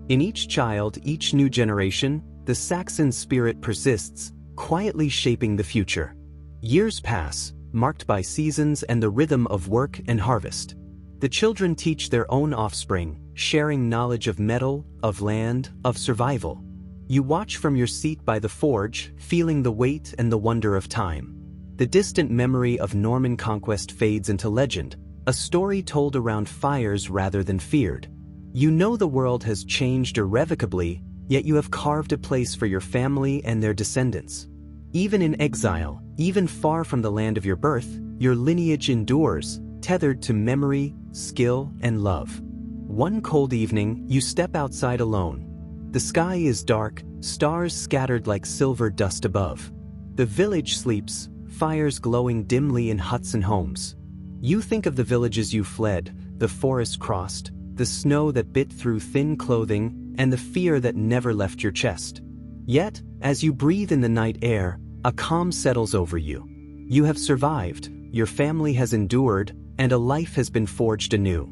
In each child, each new generation, the Saxon spirit persists, quietly shaping the future. Years pass, marked by seasons and the rhythm of work and harvest. The children teach their own offspring, sharing knowledge of metal, of land, of survival. You watch from your seat by the forge, feeling the weight and the wonder of time. The distant memory of Norman Conquest fades into legend, a story told around fires rather than feared. You know the world has changed irrevocably, yet you have carved a place for your family and their descendants. Even in exile, even far from the land of your birth, your lineage endures, tethered to memory, skill, and love. One cold evening, you step outside alone. The sky is dark, stars scattered like silver dust above. The village sleeps, fires glowing dimly in huts and homes. You think of the villages you fled, the forests crossed, the snow that bit through thin clothing, and the fear that never left your chest. Yet, as you breathe in the night air, a calm settles over you. You have survived, your family has endured, and a life has been forged anew.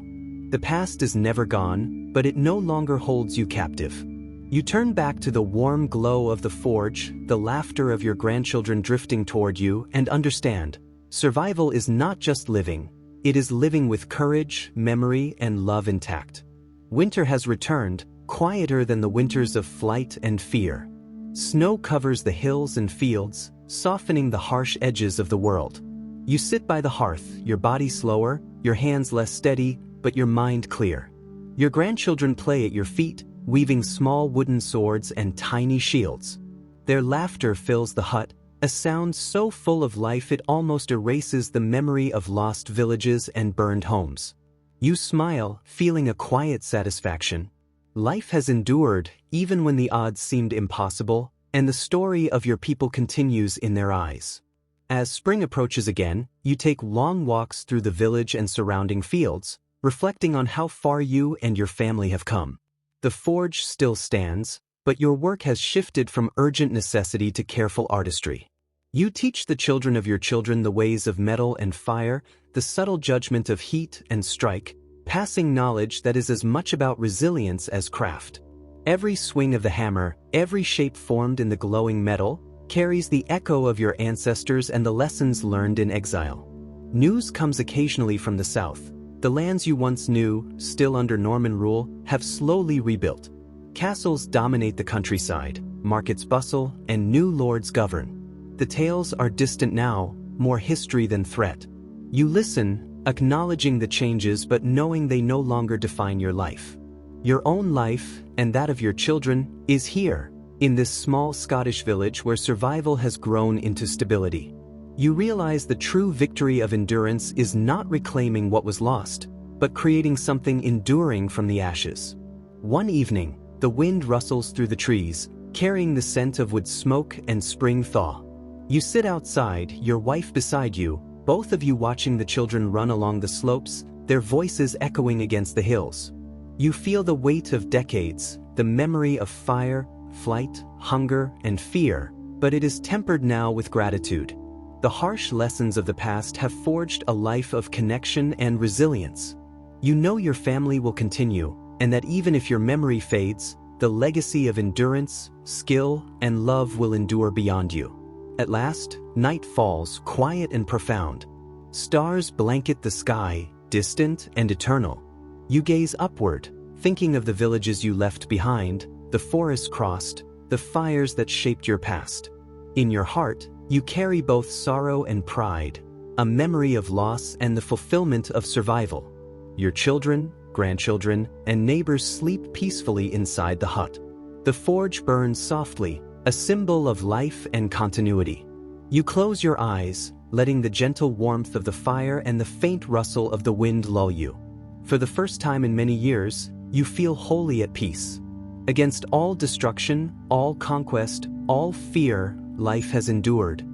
The past is never gone, but it no longer holds you captive. You turn back to the warm glow of the forge, the laughter of your grandchildren drifting toward you, and understand, survival is not just living, it is living with courage, memory, and love intact. Winter has returned, quieter than the winters of flight and fear. Snow covers the hills and fields, softening the harsh edges of the world. You sit by the hearth, your body slower, your hands less steady, but your mind clear. Your grandchildren play at your feet, weaving small wooden swords and tiny shields. Their laughter fills the hut, a sound so full of life it almost erases the memory of lost villages and burned homes. You smile, feeling a quiet satisfaction. Life has endured, even when the odds seemed impossible, and the story of your people continues in their eyes. As spring approaches again, you take long walks through the village and surrounding fields, reflecting on how far you and your family have come. The forge still stands, but your work has shifted from urgent necessity to careful artistry. You teach the children of your children the ways of metal and fire, the subtle judgment of heat and strike, passing knowledge that is as much about resilience as craft. Every swing of the hammer, every shape formed in the glowing metal, carries the echo of your ancestors and the lessons learned in exile. News comes occasionally from the south. The lands you once knew, still under Norman rule, have slowly rebuilt. Castles dominate the countryside, markets bustle, and new lords govern. The tales are distant now, more history than threat. You listen, acknowledging the changes but knowing they no longer define your life. Your own life, and that of your children, is here, in this small Scottish village where survival has grown into stability. You realize the true victory of endurance is not reclaiming what was lost, but creating something enduring from the ashes. One evening, the wind rustles through the trees, carrying the scent of wood smoke and spring thaw. You sit outside, your wife beside you, both of you watching the children run along the slopes, their voices echoing against the hills. You feel the weight of decades, the memory of fire, flight, hunger, and fear, but it is tempered now with gratitude. The harsh lessons of the past have forged a life of connection and resilience. You know your family will continue, and that even if your memory fades, the legacy of endurance, skill, and love will endure beyond you. At last, night falls, quiet and profound. Stars blanket the sky, distant and eternal. You gaze upward, thinking of the villages you left behind, the forests crossed, the fires that shaped your past. In your heart, you carry both sorrow and pride, a memory of loss and the fulfillment of survival. Your children, grandchildren, and neighbors sleep peacefully inside the hut. The forge burns softly, a symbol of life and continuity. You close your eyes, letting the gentle warmth of the fire and the faint rustle of the wind lull you. For the first time in many years, you feel wholly at peace. Against all destruction, all conquest, all fear, life has endured.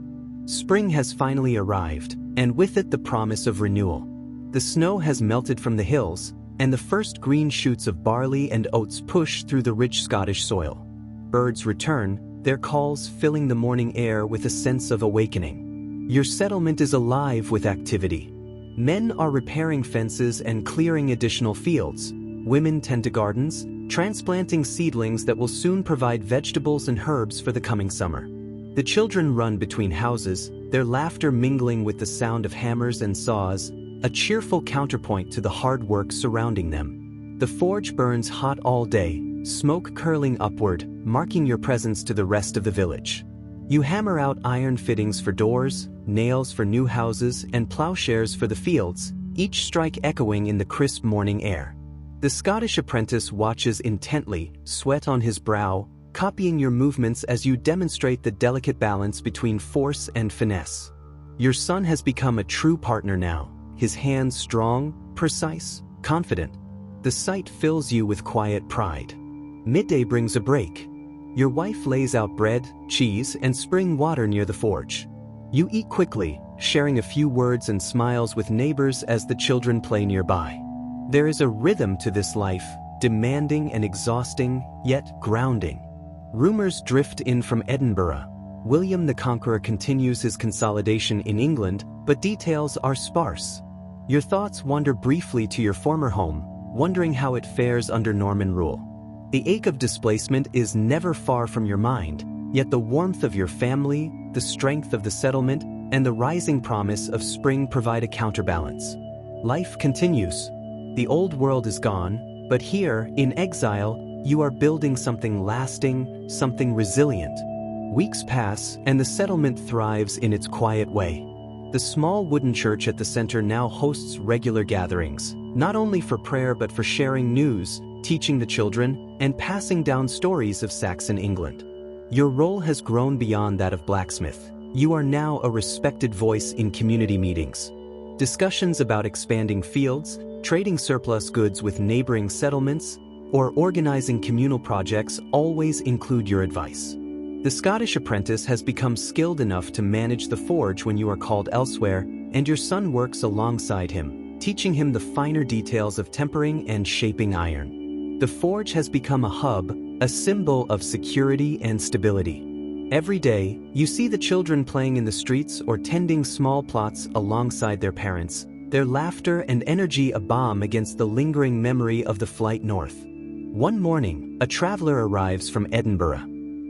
Spring has finally arrived, and with it the promise of renewal. The snow has melted from the hills, and the first green shoots of barley and oats push through the rich Scottish soil. Birds return, their calls filling the morning air with a sense of awakening. Your settlement is alive with activity. Men are repairing fences and clearing additional fields. Women tend to gardens, transplanting seedlings that will soon provide vegetables and herbs for the coming summer. The children run between houses, their laughter mingling with the sound of hammers and saws, a cheerful counterpoint to the hard work surrounding them. The forge burns hot all day, smoke curling upward, marking your presence to the rest of the village. You hammer out iron fittings for doors, nails for new houses, and plowshares for the fields, each strike echoing in the crisp morning air. The Scottish apprentice watches intently, sweat on his brow, copying your movements as you demonstrate the delicate balance between force and finesse. Your son has become a true partner now, his hands strong, precise, confident. The sight fills you with quiet pride. Midday brings a break. Your wife lays out bread, cheese, and spring water near the forge. You eat quickly, sharing a few words and smiles with neighbors as the children play nearby. There is a rhythm to this life, demanding and exhausting, yet grounding. Rumors drift in from Edinburgh. William the Conqueror continues his consolidation in England, but details are sparse. Your thoughts wander briefly to your former home, wondering how it fares under Norman rule. The ache of displacement is never far from your mind, yet the warmth of your family, the strength of the settlement, and the rising promise of spring provide a counterbalance. Life continues. The old world is gone, but here, in exile, you are building something lasting, something resilient. Weeks pass, and the settlement thrives in its quiet way. The small wooden church at the center now hosts regular gatherings, not only for prayer but for sharing news, teaching the children, and passing down stories of Saxon England. Your role has grown beyond that of blacksmith. You are now a respected voice in community meetings. Discussions about expanding fields, trading surplus goods with neighboring settlements, or organizing communal projects always include your advice. The Scottish apprentice has become skilled enough to manage the forge when you are called elsewhere, and your son works alongside him, teaching him the finer details of tempering and shaping iron. The forge has become a hub, a symbol of security and stability. Every day, you see the children playing in the streets or tending small plots alongside their parents, their laughter and energy a balm against the lingering memory of the flight north. One morning, a traveler arrives from Edinburgh.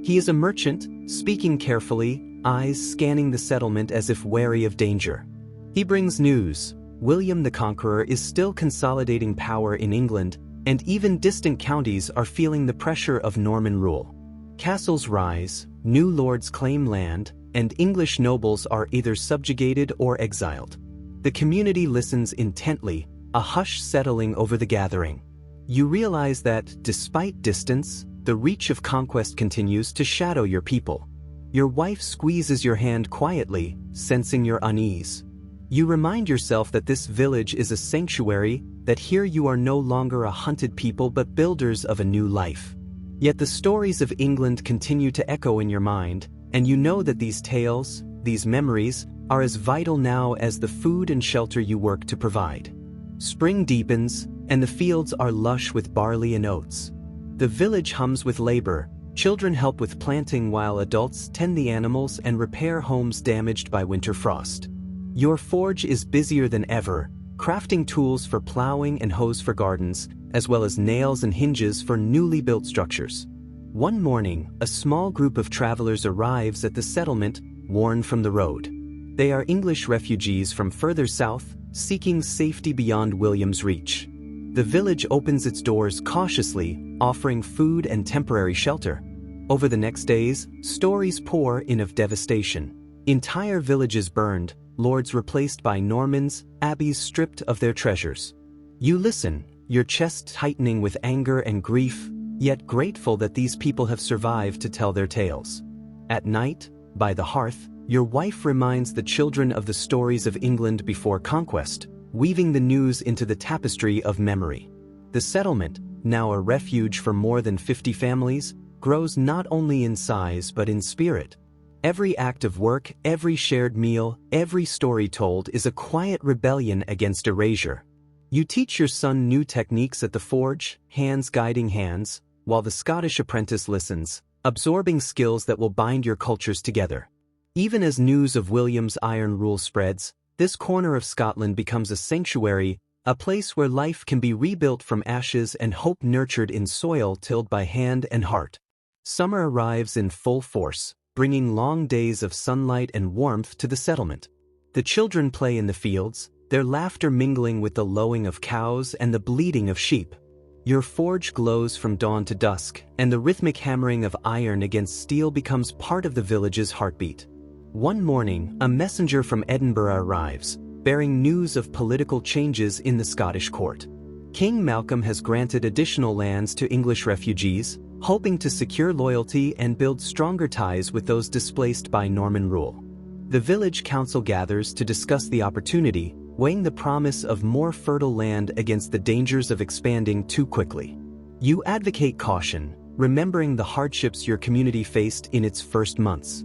He is a merchant, speaking carefully, eyes scanning the settlement as if wary of danger. He brings news. William the Conqueror is still consolidating power in England, and even distant counties are feeling the pressure of Norman rule. Castles rise, new lords claim land, and English nobles are either subjugated or exiled. The community listens intently, a hush settling over the gathering. You realize that, despite distance, the reach of conquest continues to shadow your people. Your wife squeezes your hand quietly, sensing your unease. You remind yourself that this village is a sanctuary, that here you are no longer a hunted people but builders of a new life. Yet the stories of England continue to echo in your mind, and you know that these tales, these memories, are as vital now as the food and shelter you work to provide. Spring deepens, and the fields are lush with barley and oats. The village hums with labor, children help with planting while adults tend the animals and repair homes damaged by winter frost. Your forge is busier than ever, crafting tools for plowing and hoes for gardens, as well as nails and hinges for newly built structures. One morning, a small group of travelers arrives at the settlement, worn from the road. They are English refugees from further south, seeking safety beyond William's reach. The village opens its doors cautiously, offering food and temporary shelter. Over the next days, stories pour in of devastation. Entire villages burned, lords replaced by Normans, abbeys stripped of their treasures. You listen, your chest tightening with anger and grief, yet grateful that these people have survived to tell their tales. At night, by the hearth, your wife reminds the children of the stories of England before conquest, weaving the news into the tapestry of memory. The settlement, now a refuge for more than 50 families, grows not only in size but in spirit. Every act of work, every shared meal, every story told is a quiet rebellion against erasure. You teach your son new techniques at the forge, hands guiding hands, while the Scottish apprentice listens, absorbing skills that will bind your cultures together. Even as news of William's iron rule spreads, this corner of Scotland becomes a sanctuary, a place where life can be rebuilt from ashes and hope nurtured in soil tilled by hand and heart. Summer arrives in full force, bringing long days of sunlight and warmth to the settlement. The children play in the fields, their laughter mingling with the lowing of cows and the bleating of sheep. Your forge glows from dawn to dusk, and the rhythmic hammering of iron against steel becomes part of the village's heartbeat. One morning, a messenger from Edinburgh arrives, bearing news of political changes in the Scottish court. King Malcolm has granted additional lands to English refugees, hoping to secure loyalty and build stronger ties with those displaced by Norman rule. The village council gathers to discuss the opportunity, weighing the promise of more fertile land against the dangers of expanding too quickly. You advocate caution, remembering the hardships your community faced in its first months.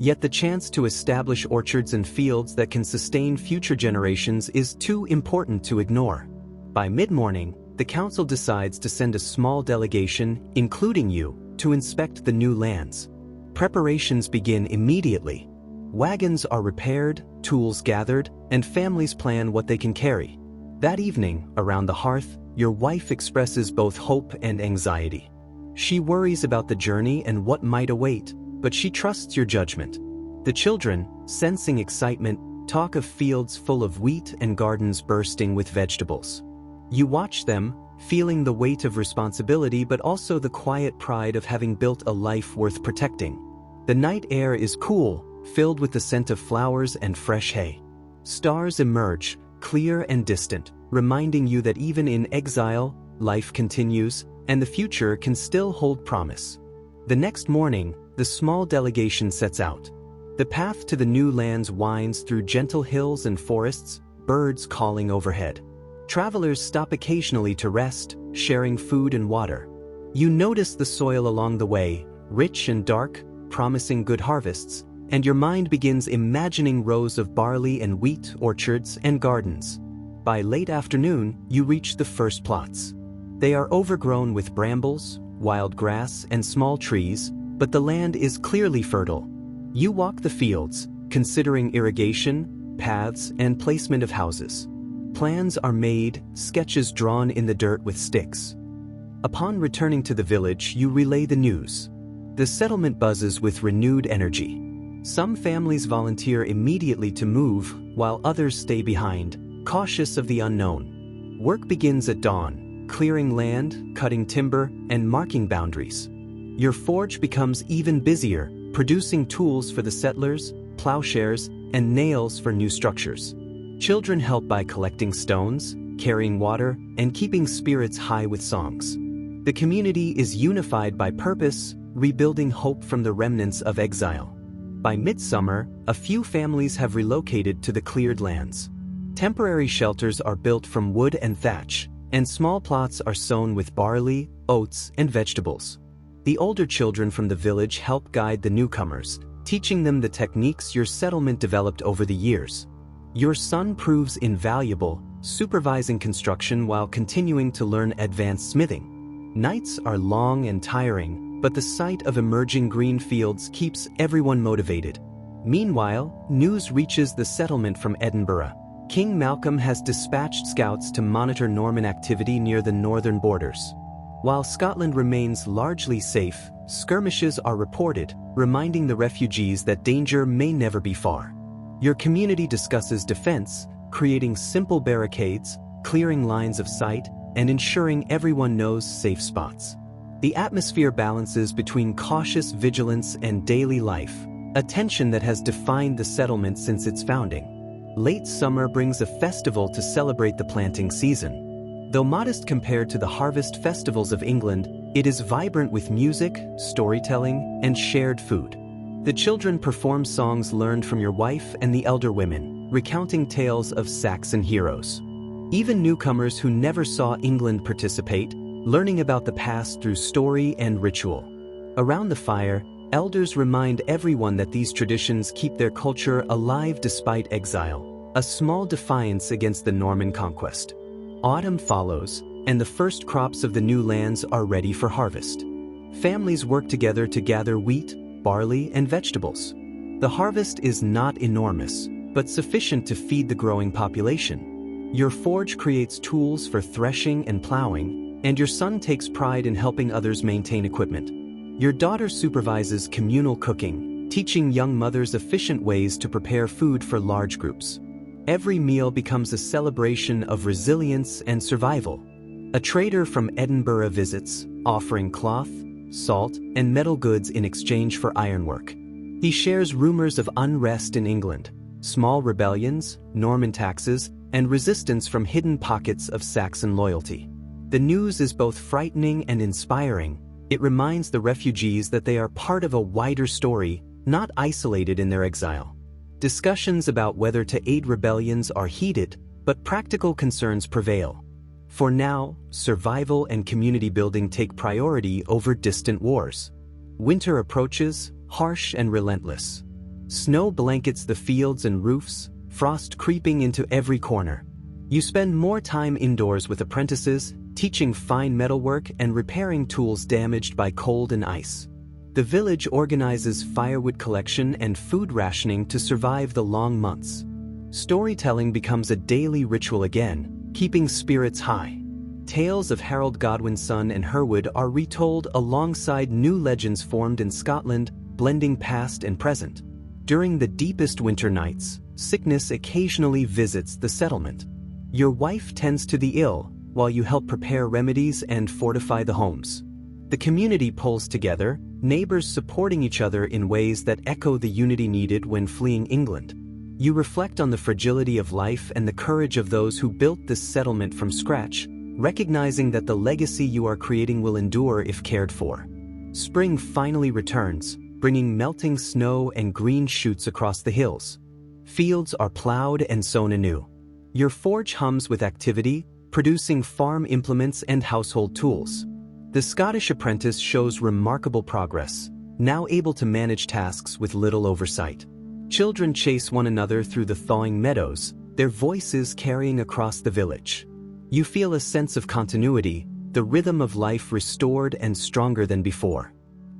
Yet the chance to establish orchards and fields that can sustain future generations is too important to ignore. By mid-morning, the council decides to send a small delegation, including you, to inspect the new lands. Preparations begin immediately. Wagons are repaired, tools gathered, and families plan what they can carry. That evening, around the hearth, your wife expresses both hope and anxiety. She worries about the journey and what might await, but she trusts your judgment. The children, sensing excitement, talk of fields full of wheat and gardens bursting with vegetables. You watch them, feeling the weight of responsibility but also the quiet pride of having built a life worth protecting. The night air is cool, filled with the scent of flowers and fresh hay. Stars emerge, clear and distant, reminding you that even in exile, life continues, and the future can still hold promise. The next morning, the small delegation sets out. The path to the new lands winds through gentle hills and forests, birds calling overhead. Travelers stop occasionally to rest, sharing food and water. You notice the soil along the way, rich and dark, promising good harvests, and your mind begins imagining rows of barley and wheat orchards and gardens. By late afternoon, you reach the first plots. They are overgrown with brambles, wild grass, and small trees, but the land is clearly fertile. You walk the fields, considering irrigation, paths, and placement of houses. Plans are made, sketches drawn in the dirt with sticks. Upon returning to the village, you relay the news. The settlement buzzes with renewed energy. Some families volunteer immediately to move, while others stay behind, cautious of the unknown. Work begins at dawn, clearing land, cutting timber, and marking boundaries. Your forge becomes even busier, producing tools for the settlers, plowshares, and nails for new structures. Children help by collecting stones, carrying water, and keeping spirits high with songs. The community is unified by purpose, rebuilding hope from the remnants of exile. By midsummer, a few families have relocated to the cleared lands. Temporary shelters are built from wood and thatch, and small plots are sown with barley, oats, and vegetables. The older children from the village help guide the newcomers, teaching them the techniques your settlement developed over the years. Your son proves invaluable, supervising construction while continuing to learn advanced smithing. Nights are long and tiring, but the sight of emerging green fields keeps everyone motivated. Meanwhile, news reaches the settlement from Edinburgh. King Malcolm has dispatched scouts to monitor Norman activity near the northern borders. While Scotland remains largely safe, skirmishes are reported, reminding the refugees that danger may never be far. Your community discusses defense, creating simple barricades, clearing lines of sight, and ensuring everyone knows safe spots. The atmosphere balances between cautious vigilance and daily life, a tension that has defined the settlement since its founding. Late summer brings a festival to celebrate the planting season. Though modest compared to the harvest festivals of England, it is vibrant with music, storytelling, and shared food. The children perform songs learned from your wife and the elder women, recounting tales of Saxon heroes. Even newcomers who never saw England participate, learning about the past through story and ritual. Around the fire, elders remind everyone that these traditions keep their culture alive despite exile, a small defiance against the Norman Conquest. Autumn follows, and the first crops of the new lands are ready for harvest. Families work together to gather wheat, barley, and vegetables. The harvest is not enormous, but sufficient to feed the growing population. Your forge creates tools for threshing and plowing, and your son takes pride in helping others maintain equipment. Your daughter supervises communal cooking, teaching young mothers efficient ways to prepare food for large groups. Every meal becomes a celebration of resilience and survival. A trader from Edinburgh visits, offering cloth, salt, and metal goods in exchange for ironwork. He shares rumors of unrest in England, small rebellions, Norman taxes, and resistance from hidden pockets of Saxon loyalty. The news is both frightening and inspiring. It reminds the refugees that they are part of a wider story, not isolated in their exile. Discussions about whether to aid rebellions are heated, but practical concerns prevail. For now, survival and community building take priority over distant wars. Winter approaches, harsh and relentless. Snow blankets the fields and roofs, frost creeping into every corner. You spend more time indoors with apprentices, teaching fine metalwork and repairing tools damaged by cold and ice. The village organizes firewood collection and food rationing to survive the long months. Storytelling becomes a daily ritual again, keeping spirits high. Tales of Harold Godwin's son and Herwood are retold alongside new legends formed in Scotland, blending past and present. During the deepest winter nights, sickness occasionally visits the settlement. Your wife tends to the ill, while you help prepare remedies and fortify the homes. The community pulls together, neighbors supporting each other in ways that echo the unity needed when fleeing England. You reflect on the fragility of life and the courage of those who built this settlement from scratch, recognizing that the legacy you are creating will endure if cared for. Spring finally returns, bringing melting snow and green shoots across the hills. Fields are plowed and sown anew. Your forge hums with activity, producing farm implements and household tools. The Scottish apprentice shows remarkable progress, now able to manage tasks with little oversight. Children chase one another through the thawing meadows, their voices carrying across the village. You feel a sense of continuity, the rhythm of life restored and stronger than before.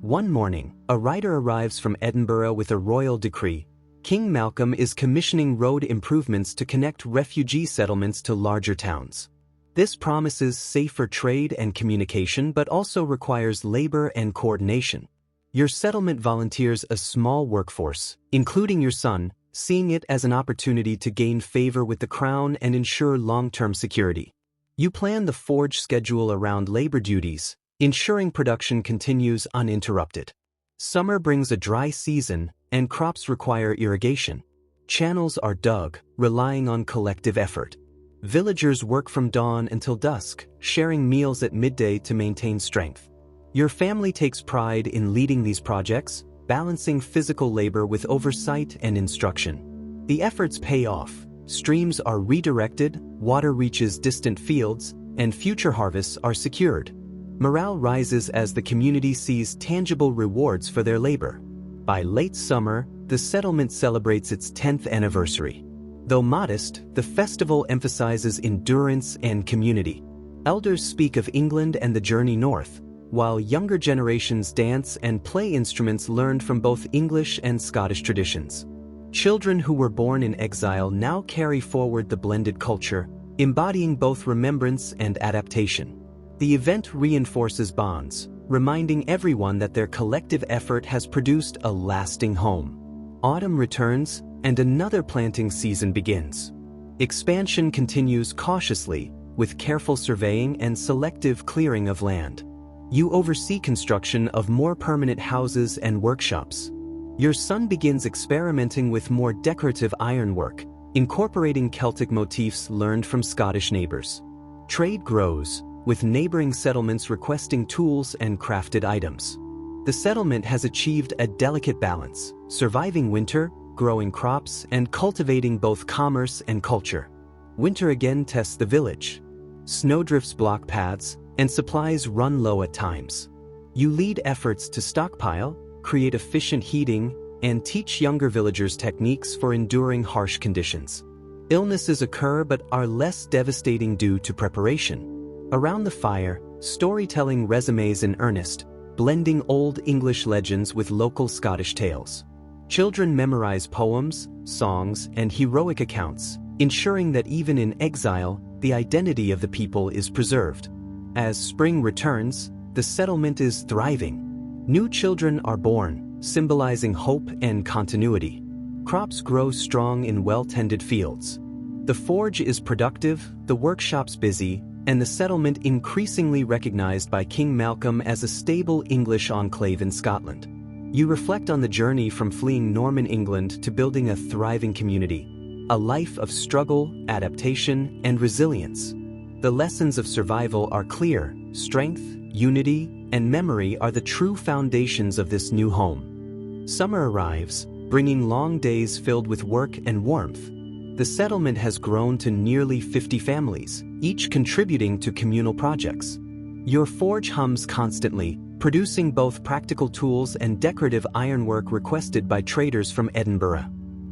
One morning, a rider arrives from Edinburgh with a royal decree. King Malcolm is commissioning road improvements to connect refugee settlements to larger towns. This promises safer trade and communication but also requires labor and coordination. Your settlement volunteers a small workforce, including your son, seeing it as an opportunity to gain favor with the crown and ensure long-term security. You plan the forge schedule around labor duties, ensuring production continues uninterrupted. Summer brings a dry season, and crops require irrigation. Channels are dug, relying on collective effort. Villagers work from dawn until dusk, sharing meals at midday to maintain strength. Your family takes pride in leading these projects, balancing physical labor with oversight and instruction. The efforts pay off. Streams are redirected, water reaches distant fields, and future harvests are secured. Morale rises as the community sees tangible rewards for their labor. By late summer, the settlement celebrates its 10th anniversary. Though modest, the festival emphasizes endurance and community. Elders speak of England and the journey north, while younger generations dance and play instruments learned from both English and Scottish traditions. Children who were born in exile now carry forward the blended culture, embodying both remembrance and adaptation. The event reinforces bonds, reminding everyone that their collective effort has produced a lasting home. Autumn returns, and another planting season begins. Expansion continues cautiously, with careful surveying and selective clearing of land. You oversee construction of more permanent houses and workshops. Your son begins experimenting with more decorative ironwork, incorporating Celtic motifs learned from Scottish neighbors. Trade grows, with neighboring settlements requesting tools and crafted items. The settlement has achieved a delicate balance, surviving winter, growing crops, and cultivating both commerce and culture. Winter again tests the village. Snowdrifts block paths, and supplies run low at times. You lead efforts to stockpile, create efficient heating, and teach younger villagers techniques for enduring harsh conditions. Illnesses occur but are less devastating due to preparation. Around the fire, storytelling resumes in earnest, blending Old English legends with local Scottish tales. Children memorize poems, songs, and heroic accounts, ensuring that even in exile, the identity of the people is preserved. As spring returns, the settlement is thriving. New children are born, symbolizing hope and continuity. Crops grow strong in well-tended fields. The forge is productive, the workshops busy, and the settlement increasingly recognized by King Malcolm as a stable English enclave in Scotland. You reflect on the journey from fleeing Norman England to building a thriving community, a life of struggle, adaptation, and resilience. The lessons of survival are clear. Strength, unity, and memory are the true foundations of this new home. Summer arrives, bringing long days filled with work and warmth. The settlement has grown to nearly 50 families, each contributing to communal projects. Your forge hums constantly, producing both practical tools and decorative ironwork requested by traders from Edinburgh.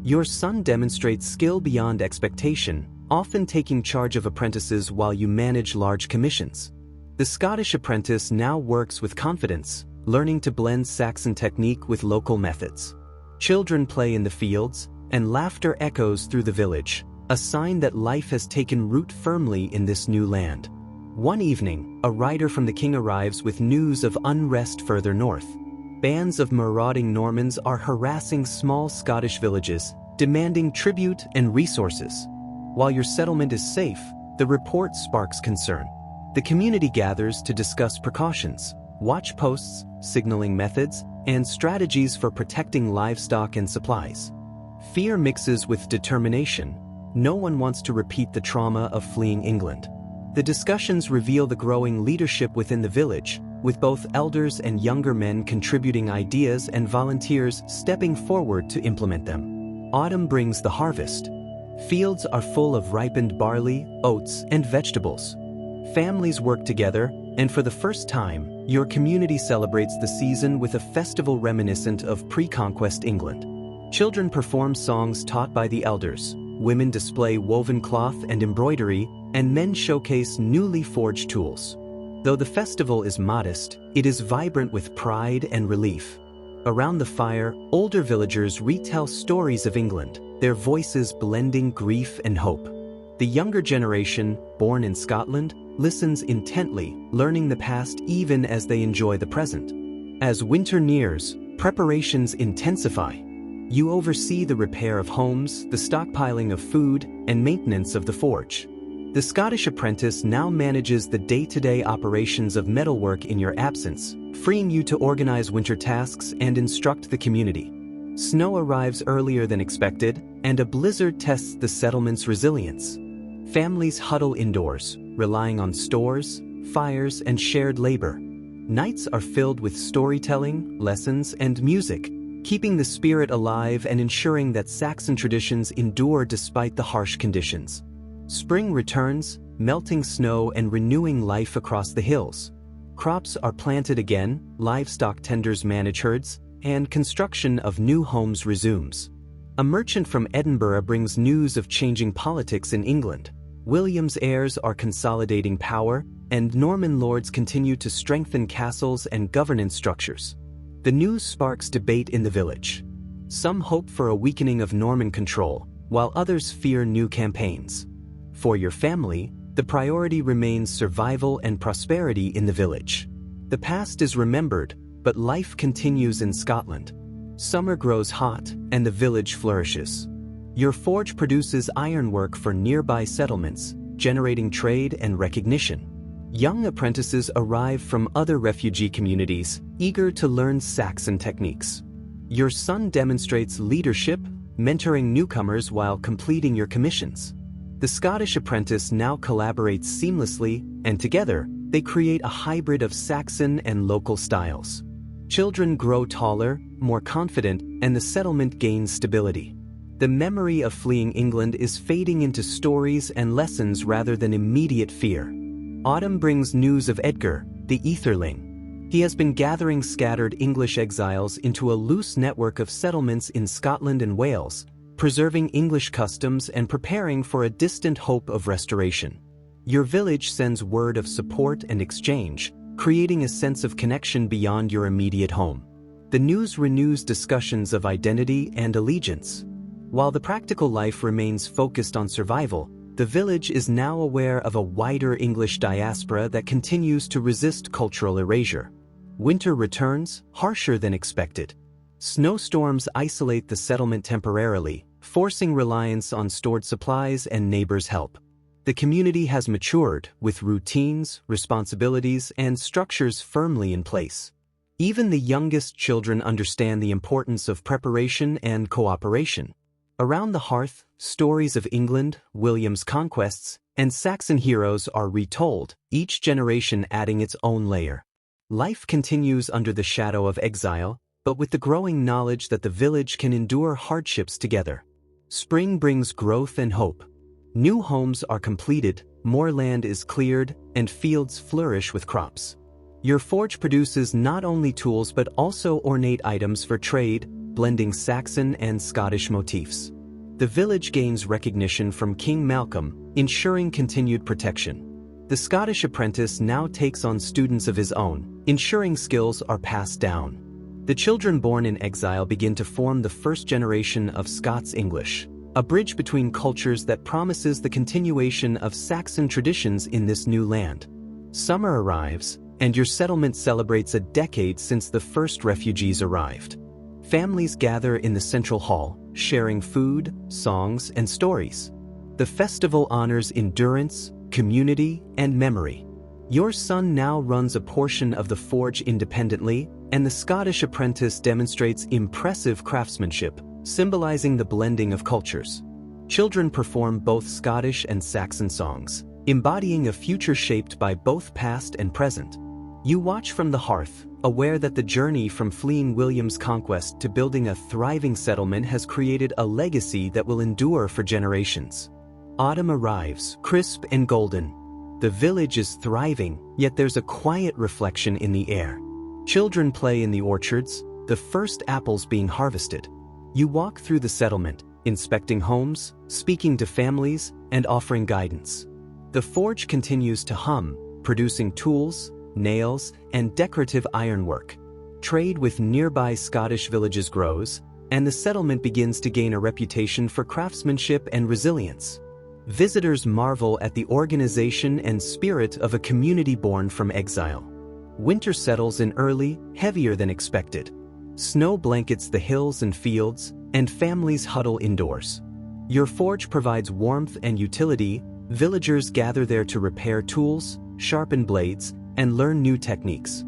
Your son demonstrates skill beyond expectation, often taking charge of apprentices while you manage large commissions. The Scottish apprentice now works with confidence, learning to blend Saxon technique with local methods. Children play in the fields, and laughter echoes through the village, a sign that life has taken root firmly in this new land. One evening, a rider from the king arrives with news of unrest further north. Bands of marauding Normans are harassing small Scottish villages, demanding tribute and resources. While your settlement is safe, the report sparks concern. The community gathers to discuss precautions, watch posts, signaling methods, and strategies for protecting livestock and supplies. Fear mixes with determination. No one wants to repeat the trauma of fleeing England. The discussions reveal the growing leadership within the village, with both elders and younger men contributing ideas and volunteers stepping forward to implement them. Autumn brings the harvest. Fields are full of ripened barley, oats, and vegetables. Families work together, and for the first time, your community celebrates the season with a festival reminiscent of pre-conquest England. Children perform songs taught by the elders, women display woven cloth and embroidery, and men showcase newly forged tools. Though the festival is modest, it is vibrant with pride and relief. Around the fire, older villagers retell stories of England, their voices blending grief and hope. The younger generation, born in Scotland, listens intently, learning the past even as they enjoy the present. As winter nears, preparations intensify. You oversee the repair of homes, the stockpiling of food, and maintenance of the forge. The Scottish apprentice now manages the day-to-day operations of metalwork in your absence, freeing you to organize winter tasks and instruct the community. Snow arrives earlier than expected, and a blizzard tests the settlement's resilience. Families huddle indoors, relying on stores, fires, and shared labor. Nights are filled with storytelling, lessons, and music, keeping the spirit alive and ensuring that Saxon traditions endure despite the harsh conditions. Spring returns, melting snow and renewing life across the hills. Crops are planted again, livestock tenders manage herds, and construction of new homes resumes. A merchant from Edinburgh brings news of changing politics in England. William's heirs are consolidating power, and Norman lords continue to strengthen castles and governance structures. The news sparks debate in the village. Some hope for a weakening of Norman control, while others fear new campaigns. For your family, the priority remains survival and prosperity in the village. The past is remembered, but life continues in Scotland. Summer grows hot, and the village flourishes. Your forge produces ironwork for nearby settlements, generating trade and recognition. Young apprentices arrive from other refugee communities, eager to learn Saxon techniques. Your son demonstrates leadership, mentoring newcomers while completing your commissions. The Scottish apprentice now collaborates seamlessly, and together, they create a hybrid of Saxon and local styles. Children grow taller, more confident, and the settlement gains stability. The memory of fleeing England is fading into stories and lessons rather than immediate fear. Autumn brings news of Edgar, the Etherling. He has been gathering scattered English exiles into a loose network of settlements in Scotland and Wales, preserving English customs and preparing for a distant hope of restoration. Your village sends word of support and exchange, creating a sense of connection beyond your immediate home. The news renews discussions of identity and allegiance. While the practical life remains focused on survival, the village is now aware of a wider English diaspora that continues to resist cultural erasure. Winter returns, harsher than expected. Snowstorms isolate the settlement temporarily, forcing reliance on stored supplies and neighbors' help. The community has matured, with routines, responsibilities, and structures firmly in place. Even the youngest children understand the importance of preparation and cooperation. Around the hearth, stories of England, William's conquests, and Saxon heroes are retold, each generation adding its own layer. Life continues under the shadow of exile, but with the growing knowledge that the village can endure hardships together. Spring brings growth and hope. New homes are completed, more land is cleared, and fields flourish with crops. Your forge produces not only tools but also ornate items for trade, blending Saxon and Scottish motifs. The village gains recognition from King Malcolm, ensuring continued protection. The Scottish apprentice now takes on students of his own, ensuring skills are passed down. The children born in exile begin to form the first generation of Scots English, a bridge between cultures that promises the continuation of Saxon traditions in this new land. Summer arrives, and your settlement celebrates a decade since the first refugees arrived. Families gather in the central hall, sharing food, songs, and stories. The festival honors endurance, community, and memory. Your son now runs a portion of the forge independently, and the Scottish apprentice demonstrates impressive craftsmanship, symbolizing the blending of cultures. Children perform both Scottish and Saxon songs, embodying a future shaped by both past and present. You watch from the hearth, aware that the journey from fleeing William's conquest to building a thriving settlement has created a legacy that will endure for generations. Autumn arrives, crisp and golden. The village is thriving, yet there's a quiet reflection in the air. Children play in the orchards, the first apples being harvested. You walk through the settlement, inspecting homes, speaking to families, and offering guidance. The forge continues to hum, producing tools, nails, and decorative ironwork. Trade with nearby Scottish villages grows, and the settlement begins to gain a reputation for craftsmanship and resilience. Visitors marvel at the organization and spirit of a community born from exile. Winter settles in early, heavier than expected. Snow blankets the hills and fields, and families huddle indoors. Your forge provides warmth and utility. Villagers gather there to repair tools, sharpen blades, and learn new techniques.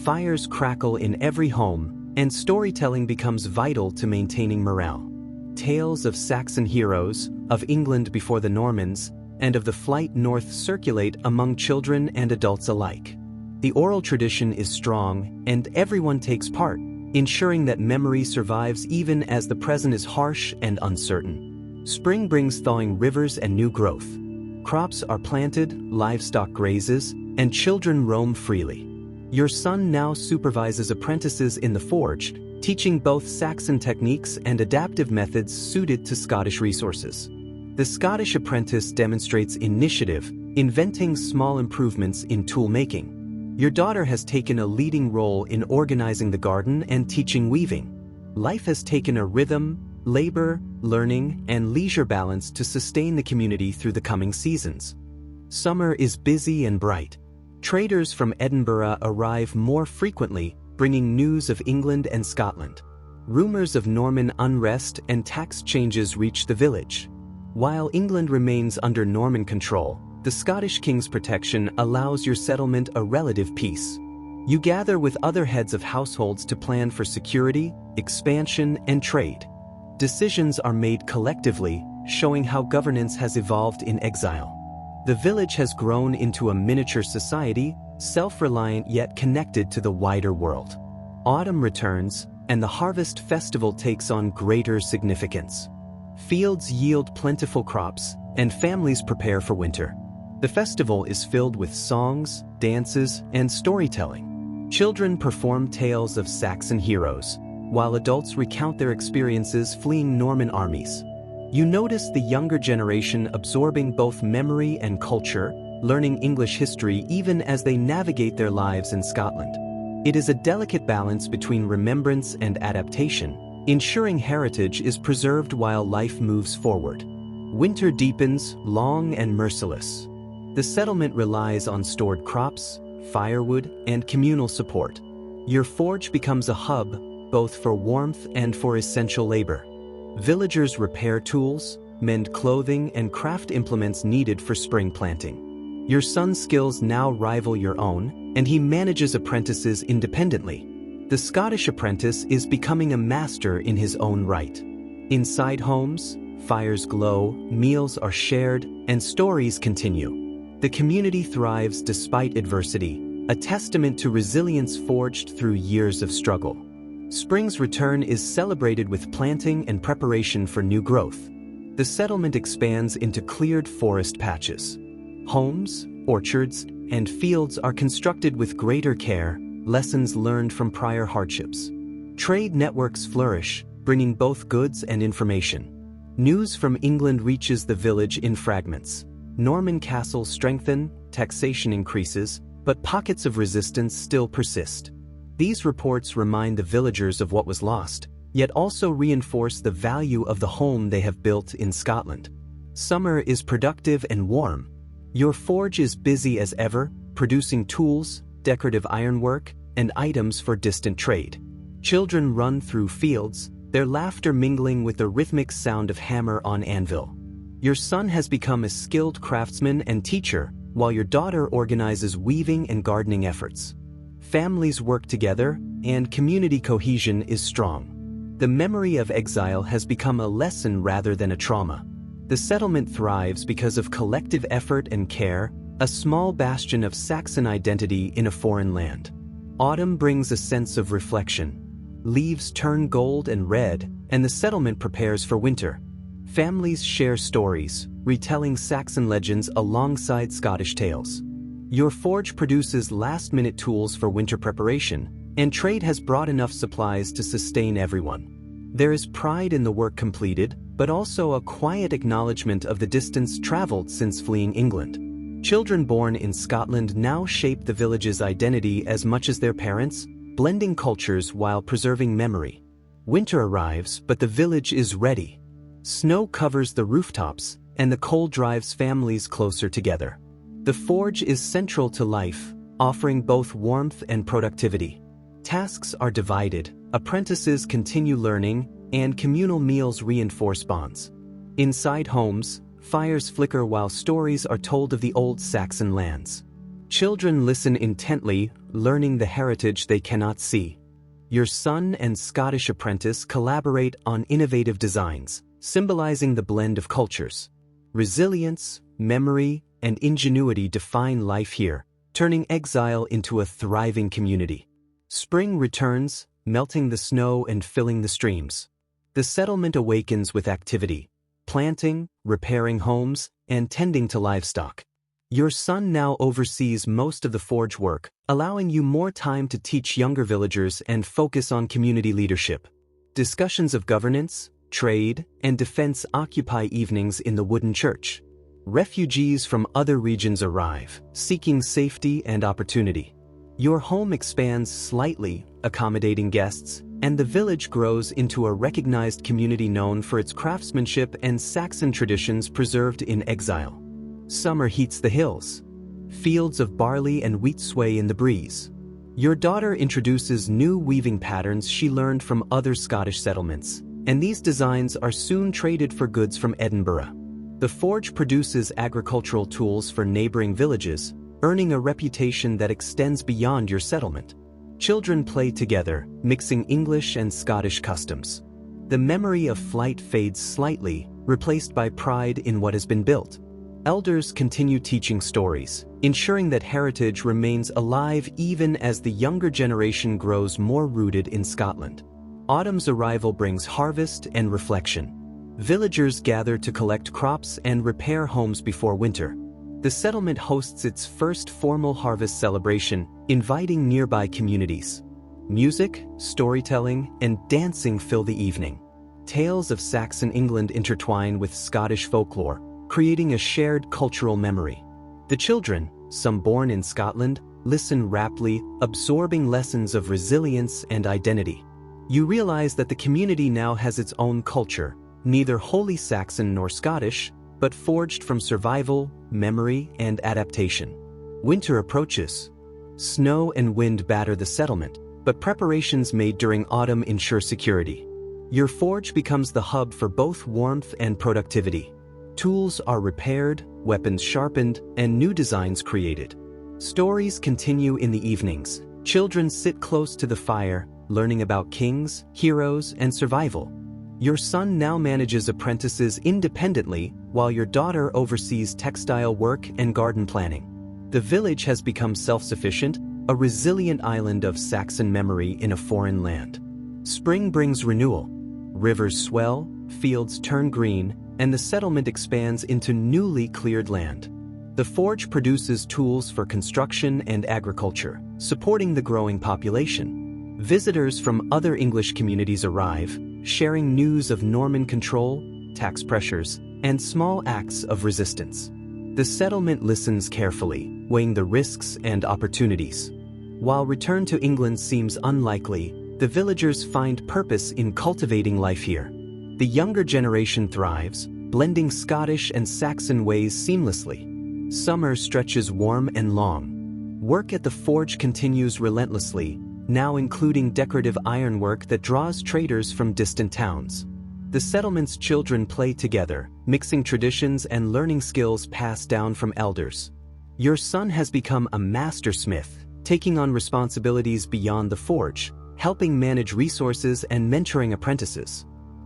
Fires crackle in every home, and storytelling becomes vital to maintaining morale. Tales of Saxon heroes, of England before the Normans, and of the flight north circulate among children and adults alike. The oral tradition is strong, and everyone takes part, ensuring that memory survives even as the present is harsh and uncertain. Spring brings thawing rivers and new growth. Crops are planted, livestock grazes, and children roam freely. Your son now supervises apprentices in the forge, teaching both Saxon techniques and adaptive methods suited to Scottish resources. The Scottish apprentice demonstrates initiative, inventing small improvements in tool making. Your daughter has taken a leading role in organizing the garden and teaching weaving. Life has taken a rhythm, labor, learning, and leisure balance to sustain the community through the coming seasons. Summer is busy and bright. Traders from Edinburgh arrive more frequently, bringing news of England and Scotland. Rumors of Norman unrest and tax changes reach the village. While England remains under Norman control, the Scottish king's protection allows your settlement a relative peace. You gather with other heads of households to plan for security, expansion, and trade. Decisions are made collectively, showing how governance has evolved in exile. The village has grown into a miniature society, self-reliant yet connected to the wider world. Autumn returns, and the harvest festival takes on greater significance. Fields yield plentiful crops, and families prepare for winter. The festival is filled with songs, dances, and storytelling. Children perform tales of Saxon heroes, while adults recount their experiences fleeing Norman armies. You notice the younger generation absorbing both memory and culture, learning English history even as they navigate their lives in Scotland. It is a delicate balance between remembrance and adaptation, ensuring heritage is preserved while life moves forward. Winter deepens, long and merciless. The settlement relies on stored crops, firewood, and communal support. Your forge becomes a hub, both for warmth and for essential labor. Villagers repair tools, mend clothing, and craft implements needed for spring planting. Your son's skills now rival your own, and he manages apprentices independently. The Scottish apprentice is becoming a master in his own right. Inside homes, fires glow, meals are shared, and stories continue. The community thrives despite adversity, a testament to resilience forged through years of struggle. Spring's return is celebrated with planting and preparation for new growth. The settlement expands into cleared forest patches. Homes, orchards, and fields are constructed with greater care, lessons learned from prior hardships. Trade networks flourish, bringing both goods and information. News from England reaches the village in fragments. Norman castles strengthen, taxation increases, but pockets of resistance still persist. These reports remind the villagers of what was lost, yet also reinforce the value of the home they have built in Scotland. Summer is productive and warm. Your forge is busy as ever, producing tools, decorative ironwork, and items for distant trade. Children run through fields, their laughter mingling with the rhythmic sound of hammer on anvil. Your son has become a skilled craftsman and teacher, while your daughter organizes weaving and gardening efforts. Families work together, and community cohesion is strong. The memory of exile has become a lesson rather than a trauma. The settlement thrives because of collective effort and care, a small bastion of Saxon identity in a foreign land. Autumn brings a sense of reflection. Leaves turn gold and red, and the settlement prepares for winter. Families share stories, retelling Saxon legends alongside Scottish tales. Your forge produces last-minute tools for winter preparation, and trade has brought enough supplies to sustain everyone. There is pride in the work completed, but also a quiet acknowledgement of the distance traveled since fleeing England. Children born in Scotland now shape the village's identity as much as their parents, blending cultures while preserving memory. Winter arrives, but the village is ready. Snow covers the rooftops, and the cold drives families closer together. The forge is central to life, offering both warmth and productivity. Tasks are divided, apprentices continue learning, and communal meals reinforce bonds. Inside homes, fires flicker while stories are told of the old Saxon lands. Children listen intently, learning the heritage they cannot see. Your son and Scottish apprentice collaborate on innovative designs, symbolizing the blend of cultures. Resilience, memory, and ingenuity define life here, turning exile into a thriving community. Spring returns, melting the snow and filling the streams. The settlement awakens with activity, planting, repairing homes, and tending to livestock. Your son now oversees most of the forge work, allowing you more time to teach younger villagers and focus on community leadership. Discussions of governance, trade, and defense occupy evenings in the wooden church. Refugees from other regions arrive, seeking safety and opportunity. Your home expands slightly, accommodating guests, and the village grows into a recognized community known for its craftsmanship and Saxon traditions preserved in exile. Summer heats the hills. Fields of barley and wheat sway in the breeze. Your daughter introduces new weaving patterns she learned from other Scottish settlements, and these designs are soon traded for goods from Edinburgh. The forge produces agricultural tools for neighboring villages, earning a reputation that extends beyond your settlement. Children play together, mixing English and Scottish customs. The memory of flight fades slightly, replaced by pride in what has been built. Elders continue teaching stories, ensuring that heritage remains alive even as the younger generation grows more rooted in Scotland. Autumn's arrival brings harvest and reflection. Villagers gather to collect crops and repair homes before winter. The settlement hosts its first formal harvest celebration, inviting nearby communities. Music, storytelling, and dancing fill the evening. Tales of Saxon England intertwine with Scottish folklore, creating a shared cultural memory. The children, some born in Scotland, listen raptly, absorbing lessons of resilience and identity. You realize that the community now has its own culture, neither wholly Saxon nor Scottish, but forged from survival, memory, and adaptation. Winter approaches. Snow and wind batter the settlement, but preparations made during autumn ensure security. Your forge becomes the hub for both warmth and productivity. Tools are repaired, weapons sharpened, and new designs created. Stories continue in the evenings. Children sit close to the fire, learning about kings, heroes, and survival. Your son now manages apprentices independently, while your daughter oversees textile work and garden planning. The village has become self-sufficient, a resilient island of Saxon memory in a foreign land. Spring brings renewal. Rivers swell, fields turn green, and the settlement expands into newly cleared land. The forge produces tools for construction and agriculture, supporting the growing population. Visitors from other English communities arrive, sharing news of Norman control, tax pressures, and small acts of resistance. The settlement listens carefully, weighing the risks and opportunities. While return to England seems unlikely, the villagers find purpose in cultivating life here. The younger generation thrives, blending Scottish and Saxon ways seamlessly. Summer stretches warm and long. Work at the forge continues relentlessly, now including decorative ironwork that draws traders from distant towns. The settlement's children play together, mixing traditions and learning skills passed down from elders. Your son has become a mastersmith, taking on responsibilities beyond the forge, helping manage resources and mentoring apprentices.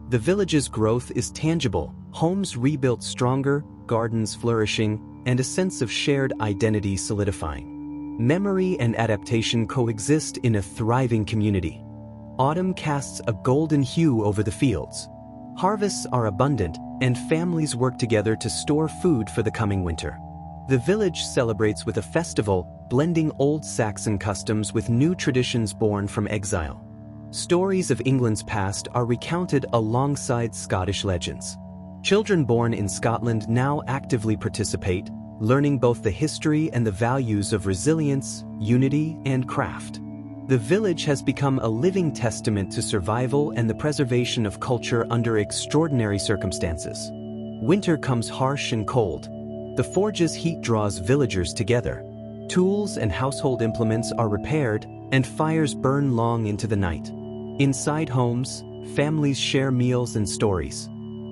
The village's growth is tangible, homes rebuilt stronger, gardens flourishing, and a sense of shared identity solidifying. Memory and adaptation coexist in a thriving community. Autumn casts a golden hue over the fields. Harvests are abundant, and families work together to store food for the coming winter. The village celebrates with a festival, blending old Saxon customs with new traditions born from exile. Stories of England's past are recounted alongside Scottish legends. Children born in Scotland now actively participate, learning both the history and the values of resilience, unity, and craft. The village has become a living testament to survival and the preservation of culture under extraordinary circumstances. Winter comes harsh and cold. The forge's heat draws villagers together. Tools and household implements are repaired, and fires burn long into the night. Inside homes, families share meals and stories.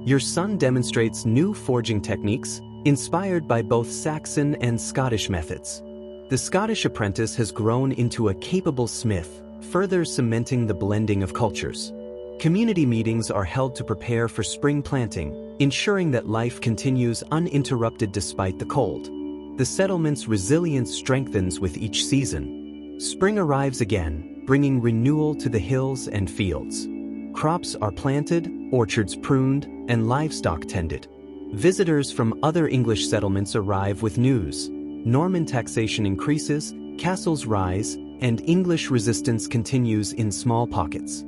Your son demonstrates new forging techniques, inspired by both Saxon and Scottish methods. The Scottish apprentice has grown into a capable smith, further cementing the blending of cultures. Community meetings are held to prepare for spring planting, ensuring that life continues uninterrupted despite the cold. The settlement's resilience strengthens with each season. Spring arrives again, bringing renewal to the hills and fields. Crops are planted, orchards pruned, and livestock tended. Visitors from other English settlements arrive with news. Norman taxation increases, castles rise, and English resistance continues in small pockets.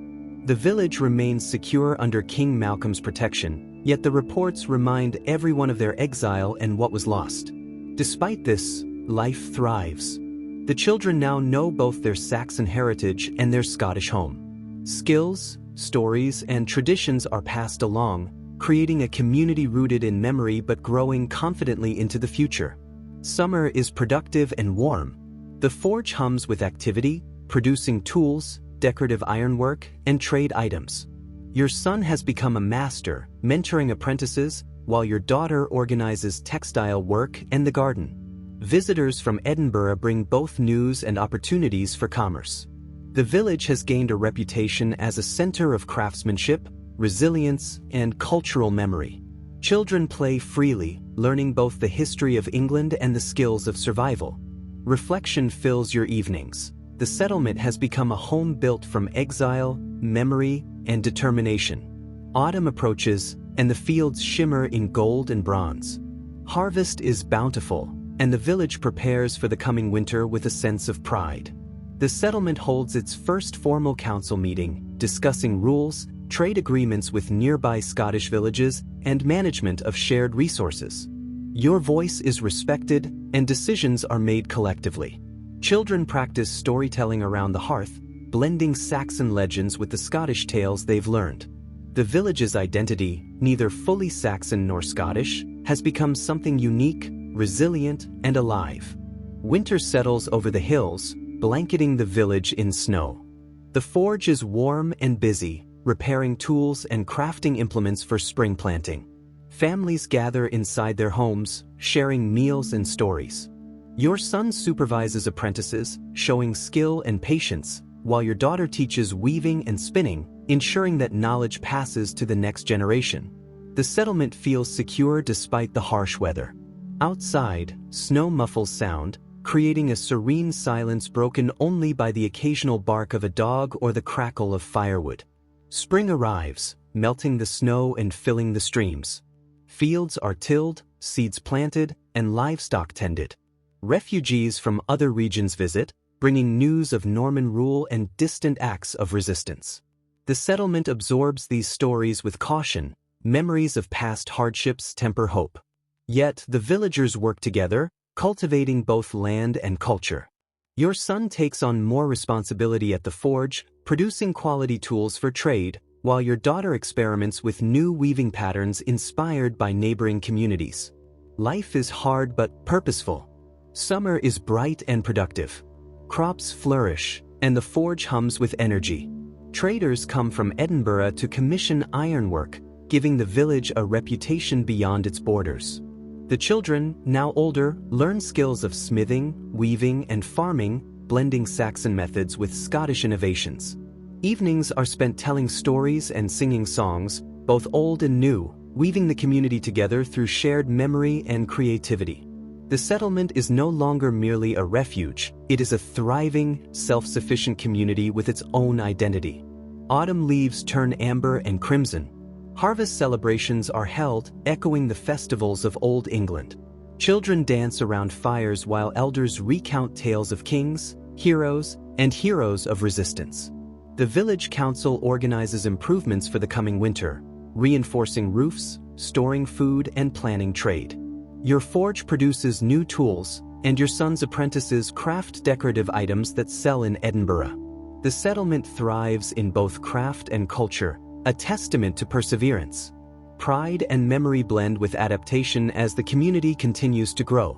The village remains secure under King Malcolm's protection, yet the reports remind everyone of their exile and what was lost. Despite this, life thrives. The children now know both their Saxon heritage and their Scottish home. Skills, stories, and traditions are passed along, creating a community rooted in memory but growing confidently into the future. Summer is productive and warm. The forge hums with activity, producing tools, decorative ironwork, and trade items. Your son has become a master, mentoring apprentices, while your daughter organizes textile work and the garden. Visitors from Edinburgh bring both news and opportunities for commerce. The village has gained a reputation as a center of craftsmanship, resilience, and cultural memory. Children play freely, learning both the history of England and the skills of survival. Reflection fills your evenings. The settlement has become a home built from exile, memory, and determination. Autumn approaches, and the fields shimmer in gold and bronze. Harvest is bountiful, and the village prepares for the coming winter with a sense of pride. The settlement holds its first formal council meeting, discussing rules, trade agreements with nearby Scottish villages, and management of shared resources. Your voice is respected, and decisions are made collectively. Children practice storytelling around the hearth, blending Saxon legends with the Scottish tales they've learned. The village's identity, neither fully Saxon nor Scottish, has become something unique, resilient, and alive. Winter settles over the hills, blanketing the village in snow. The forge is warm and busy, repairing tools and crafting implements for spring planting. Families gather inside their homes, sharing meals and stories. Your son supervises apprentices, showing skill and patience, while your daughter teaches weaving and spinning, ensuring that knowledge passes to the next generation. The settlement feels secure despite the harsh weather. Outside, snow muffles sound, creating a serene silence broken only by the occasional bark of a dog or the crackle of firewood. Spring arrives, melting the snow and filling the streams. Fields are tilled, seeds planted, and livestock tended. Refugees from other regions visit, bringing news of Norman rule and distant acts of resistance. The settlement absorbs these stories with caution. Memories of past hardships temper hope. Yet the villagers work together, cultivating both land and culture. Your son takes on more responsibility at the forge, producing quality tools for trade, while your daughter experiments with new weaving patterns inspired by neighboring communities. Life is hard but purposeful. Summer is bright and productive. Crops flourish, and the forge hums with energy. Traders come from Edinburgh to commission ironwork, giving the village a reputation beyond its borders. The children, now older, learn skills of smithing, weaving, and farming, blending Saxon methods with Scottish innovations. Evenings are spent telling stories and singing songs, both old and new, weaving the community together through shared memory and creativity. The settlement is no longer merely a refuge, it is a thriving, self-sufficient community with its own identity. Autumn leaves turn amber and crimson. Harvest celebrations are held, echoing the festivals of Old England. Children dance around fires while elders recount tales of kings, heroes, and heroes of resistance. The village council organizes improvements for the coming winter, reinforcing roofs, storing food, and planning trade. Your forge produces new tools, and your son's apprentices craft decorative items that sell in Edinburgh. The settlement thrives in both craft and culture, a testament to perseverance. Pride and memory blend with adaptation as the community continues to grow.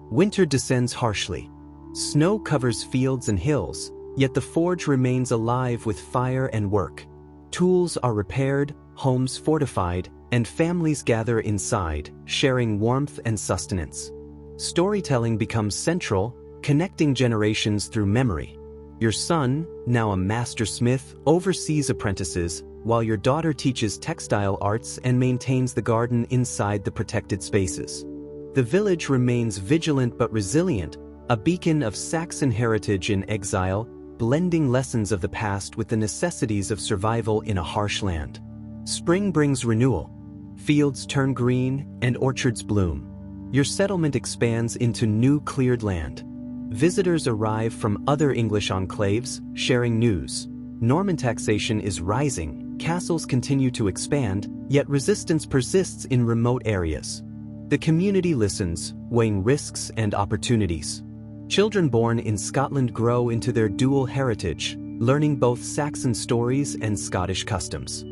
Winter descends harshly. Snow covers fields and hills, yet the forge remains alive with fire and work. Tools are repaired, homes fortified, and families gather inside, sharing warmth and sustenance. Storytelling becomes central, connecting generations through memory. Your son, now a master smith, oversees apprentices, while your daughter teaches textile arts and maintains the garden inside the protected spaces. The village remains vigilant but resilient, a beacon of Saxon heritage in exile, blending lessons of the past with the necessities of survival in a harsh land. Spring brings renewal. Fields turn green and orchards bloom. Your settlement expands into new cleared land. Visitors arrive from other English enclaves, sharing news. Norman taxation is rising, castles continue to expand, yet resistance persists in remote areas. The community listens, weighing risks and opportunities. Children born in Scotland grow into their dual heritage, learning both Saxon stories and Scottish customs.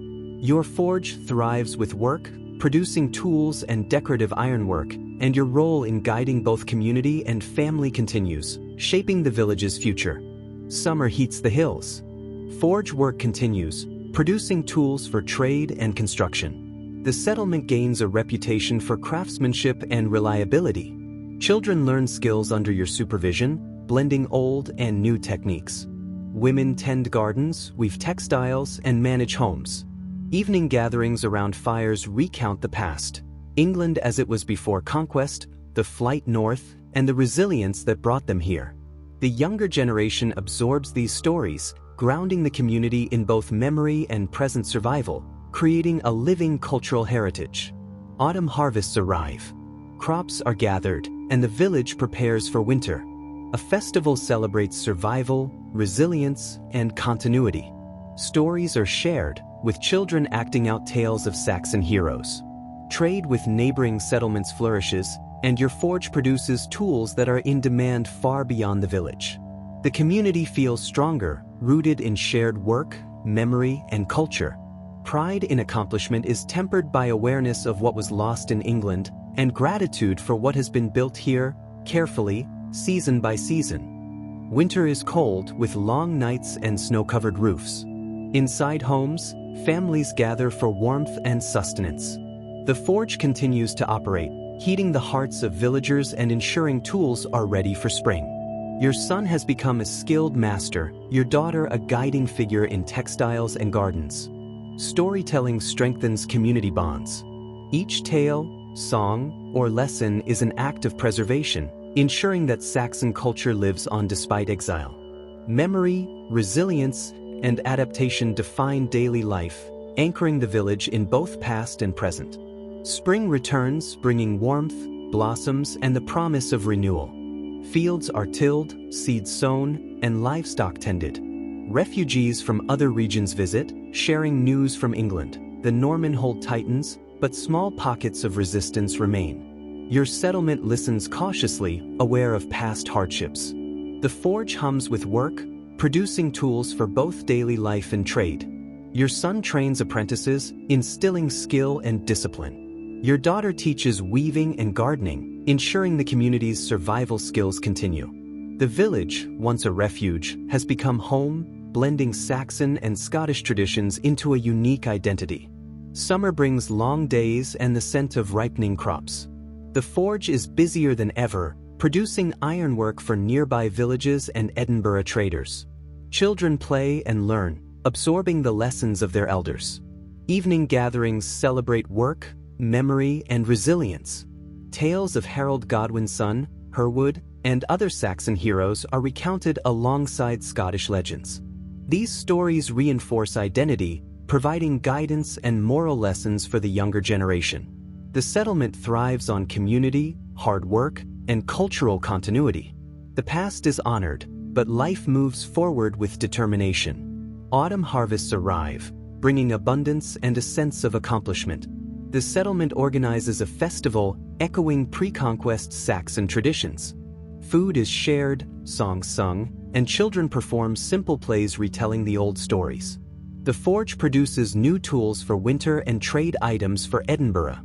Your forge thrives with work, producing tools and decorative ironwork, and your role in guiding both community and family continues, shaping the village's future. Summer heats the hills. Forge work continues, producing tools for trade and construction. The settlement gains a reputation for craftsmanship and reliability. Children learn skills under your supervision, blending old and new techniques. Women tend gardens, weave textiles, and manage homes. Evening gatherings around fires recount the past, England as it was before conquest, the flight north, and the resilience that brought them here. The younger generation absorbs these stories, grounding the community in both memory and present survival, creating a living cultural heritage. Autumn harvests arrive. Crops are gathered, and the village prepares for winter. A festival celebrates survival, resilience, and continuity. Stories are shared, with children acting out tales of Saxon heroes. Trade with neighboring settlements flourishes, and your forge produces tools that are in demand far beyond the village. The community feels stronger, rooted in shared work, memory, and culture. Pride in accomplishment is tempered by awareness of what was lost in England and gratitude for what has been built here, carefully, season by season. Winter is cold, with long nights and snow-covered roofs. Inside homes, families gather for warmth and sustenance. The forge continues to operate, heating the hearts of villagers and ensuring tools are ready for spring. Your son has become a skilled master, your daughter a guiding figure in textiles and gardens. Storytelling strengthens community bonds. Each tale, song, or lesson is an act of preservation, ensuring that Saxon culture lives on despite exile. Memory, resilience, and adaptation define daily life, anchoring the village in both past and present. Spring returns, bringing warmth, blossoms, and the promise of renewal. Fields are tilled, seeds sown, and livestock tended. Refugees from other regions visit, sharing news from England. The Norman hold tightens, but small pockets of resistance remain. Your settlement listens cautiously, aware of past hardships. The forge hums with work, producing tools for both daily life and trade. Your son trains apprentices, instilling skill and discipline. Your daughter teaches weaving and gardening, ensuring the community's survival skills continue. The village, once a refuge, has become home, blending Saxon and Scottish traditions into a unique identity. Summer brings long days and the scent of ripening crops. The forge is busier than ever, producing ironwork for nearby villages and Edinburgh traders. Children play and learn, absorbing the lessons of their elders. Evening gatherings celebrate work, memory, and resilience. Tales of Harold Godwin's son, Herwood, and other Saxon heroes are recounted alongside Scottish legends. These stories reinforce identity, providing guidance and moral lessons for the younger generation. The settlement thrives on community, hard work, and cultural continuity. The past is honored, but life moves forward with determination. Autumn harvests arrive, bringing abundance and a sense of accomplishment. The settlement organizes a festival echoing pre-conquest Saxon traditions. Food is shared, songs sung, and children perform simple plays retelling the old stories. The forge produces new tools for winter and trade items for Edinburgh.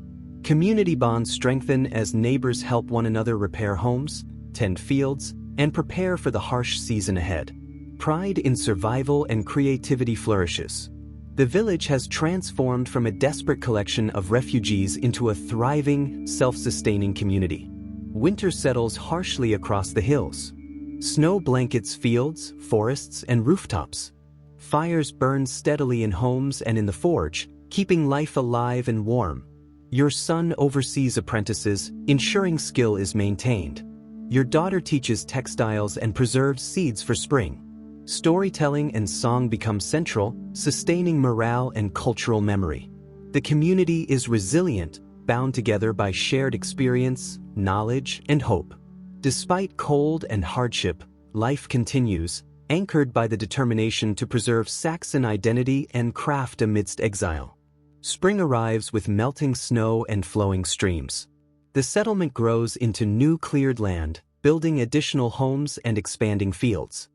Community bonds strengthen as neighbors help one another repair homes, tend fields, and prepare for the harsh season ahead. Pride in survival and creativity flourishes. The village has transformed from a desperate collection of refugees into a thriving, self-sustaining community. Winter settles harshly across the hills. Snow blankets fields, forests, and rooftops. Fires burn steadily in homes and in the forge, keeping life alive and warm. Your son oversees apprentices, ensuring skill is maintained. Your daughter teaches textiles and preserves seeds for spring. Storytelling and song become central, sustaining morale and cultural memory. The community is resilient, bound together by shared experience, knowledge, and hope. Despite cold and hardship, life continues, anchored by the determination to preserve Saxon identity and craft amidst exile. Spring arrives with melting snow and flowing streams. The settlement grows into new cleared land, building additional homes and expanding fields.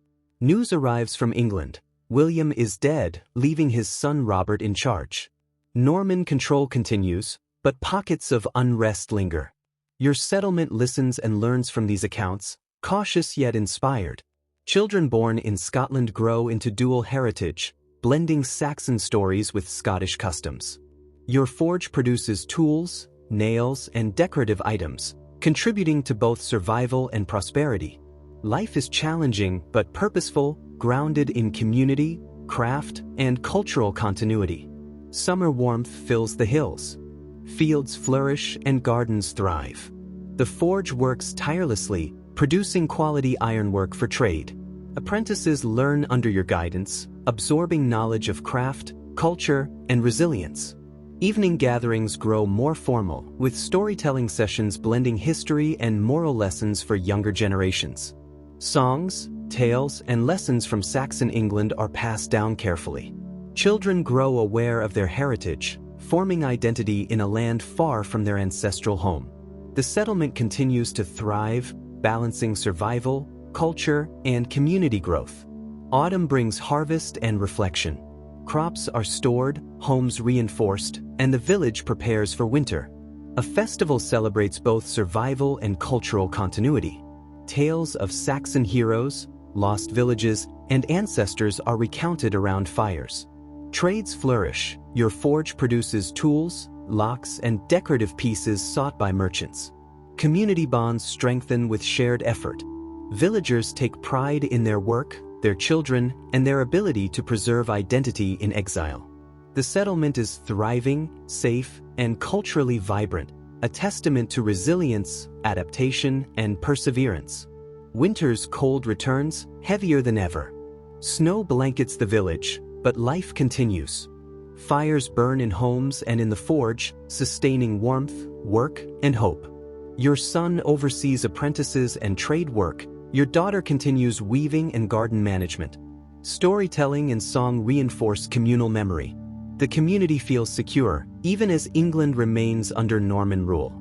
News arrives from England. William is dead, leaving his son Robert in charge. Norman control continues, but pockets of unrest linger. Your settlement listens and learns from these accounts, cautious yet inspired. Children born in Scotland grow into dual heritage, blending Saxon stories with Scottish customs. Your forge produces tools, nails, and decorative items, contributing to both survival and prosperity. Life is challenging but purposeful, grounded in community, craft, and cultural continuity. Summer warmth fills the hills. Fields flourish and gardens thrive. The forge works tirelessly, producing quality ironwork for trade. Apprentices learn under your guidance, absorbing knowledge of craft, culture, and resilience. Evening gatherings grow more formal, with storytelling sessions blending history and moral lessons for younger generations. Songs, tales, and lessons from Saxon England are passed down carefully. Children grow aware of their heritage, forming identity in a land far from their ancestral home. The settlement continues to thrive, balancing survival, culture, and community growth. Autumn brings harvest and reflection. Crops are stored, homes reinforced, and the village prepares for winter. A festival celebrates both survival and cultural continuity. Tales of Saxon heroes, lost villages, and ancestors are recounted around fires. Trades flourish. Your forge produces tools, locks, and decorative pieces sought by merchants. Community bonds strengthen with shared effort. Villagers take pride in their work, their children, and their ability to preserve identity in exile. The settlement is thriving, safe, and culturally vibrant, a testament to resilience, adaptation, and perseverance. Winter's cold returns, heavier than ever. Snow blankets the village, but life continues. Fires burn in homes and in the forge, sustaining warmth, work, and hope. Your son oversees apprentices and trade work. Your daughter continues weaving and garden management. Storytelling and song reinforce communal memory. The community feels secure, even as England remains under Norman rule.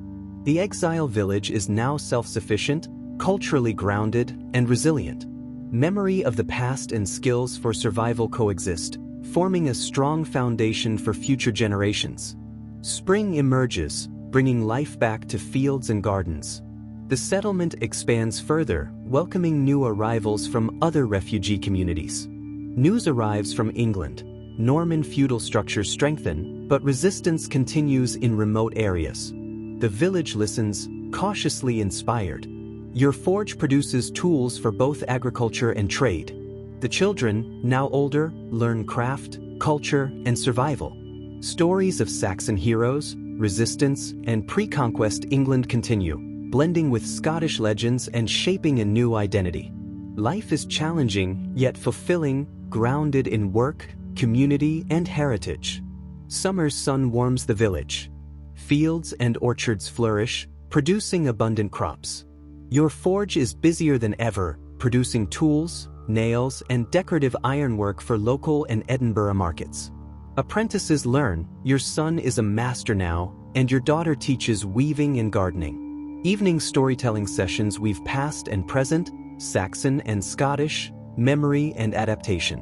The exile village is now self-sufficient, culturally grounded, and resilient. Memory of the past and skills for survival coexist, forming a strong foundation for future generations. Spring emerges, bringing life back to fields and gardens. The settlement expands further, welcoming new arrivals from other refugee communities. News arrives from England. Norman feudal structures strengthen, but resistance continues in remote areas. The village listens, cautiously inspired. Your forge produces tools for both agriculture and trade. The children, now older, learn craft, culture, and survival. Stories of Saxon heroes, resistance, and pre-conquest England continue, blending with Scottish legends and shaping a new identity. Life is challenging, yet fulfilling, grounded in work, community, and heritage. Summer's sun warms the village. Fields and orchards flourish, producing abundant crops. Your forge is busier than ever, producing tools, nails, and decorative ironwork for local and Edinburgh markets. Apprentices learn, your son is a master now, and your daughter teaches weaving and gardening. Evening storytelling sessions weave past and present, Saxon and Scottish, memory and adaptation.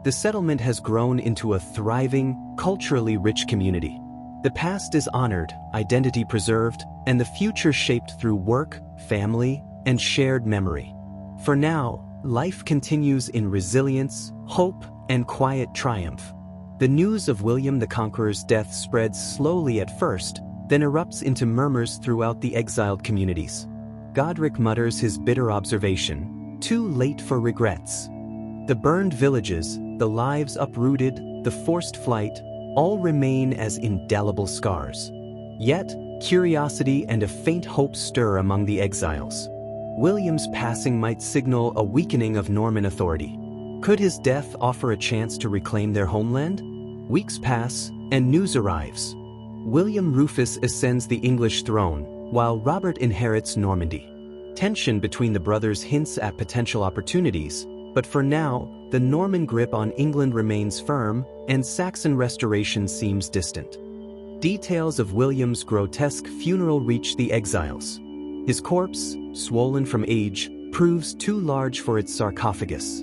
The settlement has grown into a thriving, culturally rich community. The past is honored, identity preserved, and the future shaped through work, family, and shared memory. For now, life continues in resilience, hope, and quiet triumph. The news of William the Conqueror's death spreads slowly at first, then erupts into murmurs throughout the exiled communities. Godric mutters his bitter observation, "Too late for regrets." The burned villages, the lives uprooted, the forced flight, all remain as indelible scars. Yet, curiosity and a faint hope stir among the exiles. William's passing might signal a weakening of Norman authority. Could his death offer a chance to reclaim their homeland? Weeks pass, and news arrives. William Rufus ascends the English throne, while Robert inherits Normandy. Tension between the brothers hints at potential opportunities, but for now, the Norman grip on England remains firm, and Saxon restoration seems distant. Details of William's grotesque funeral reach the exiles. His corpse, swollen from age, proves too large for its sarcophagus.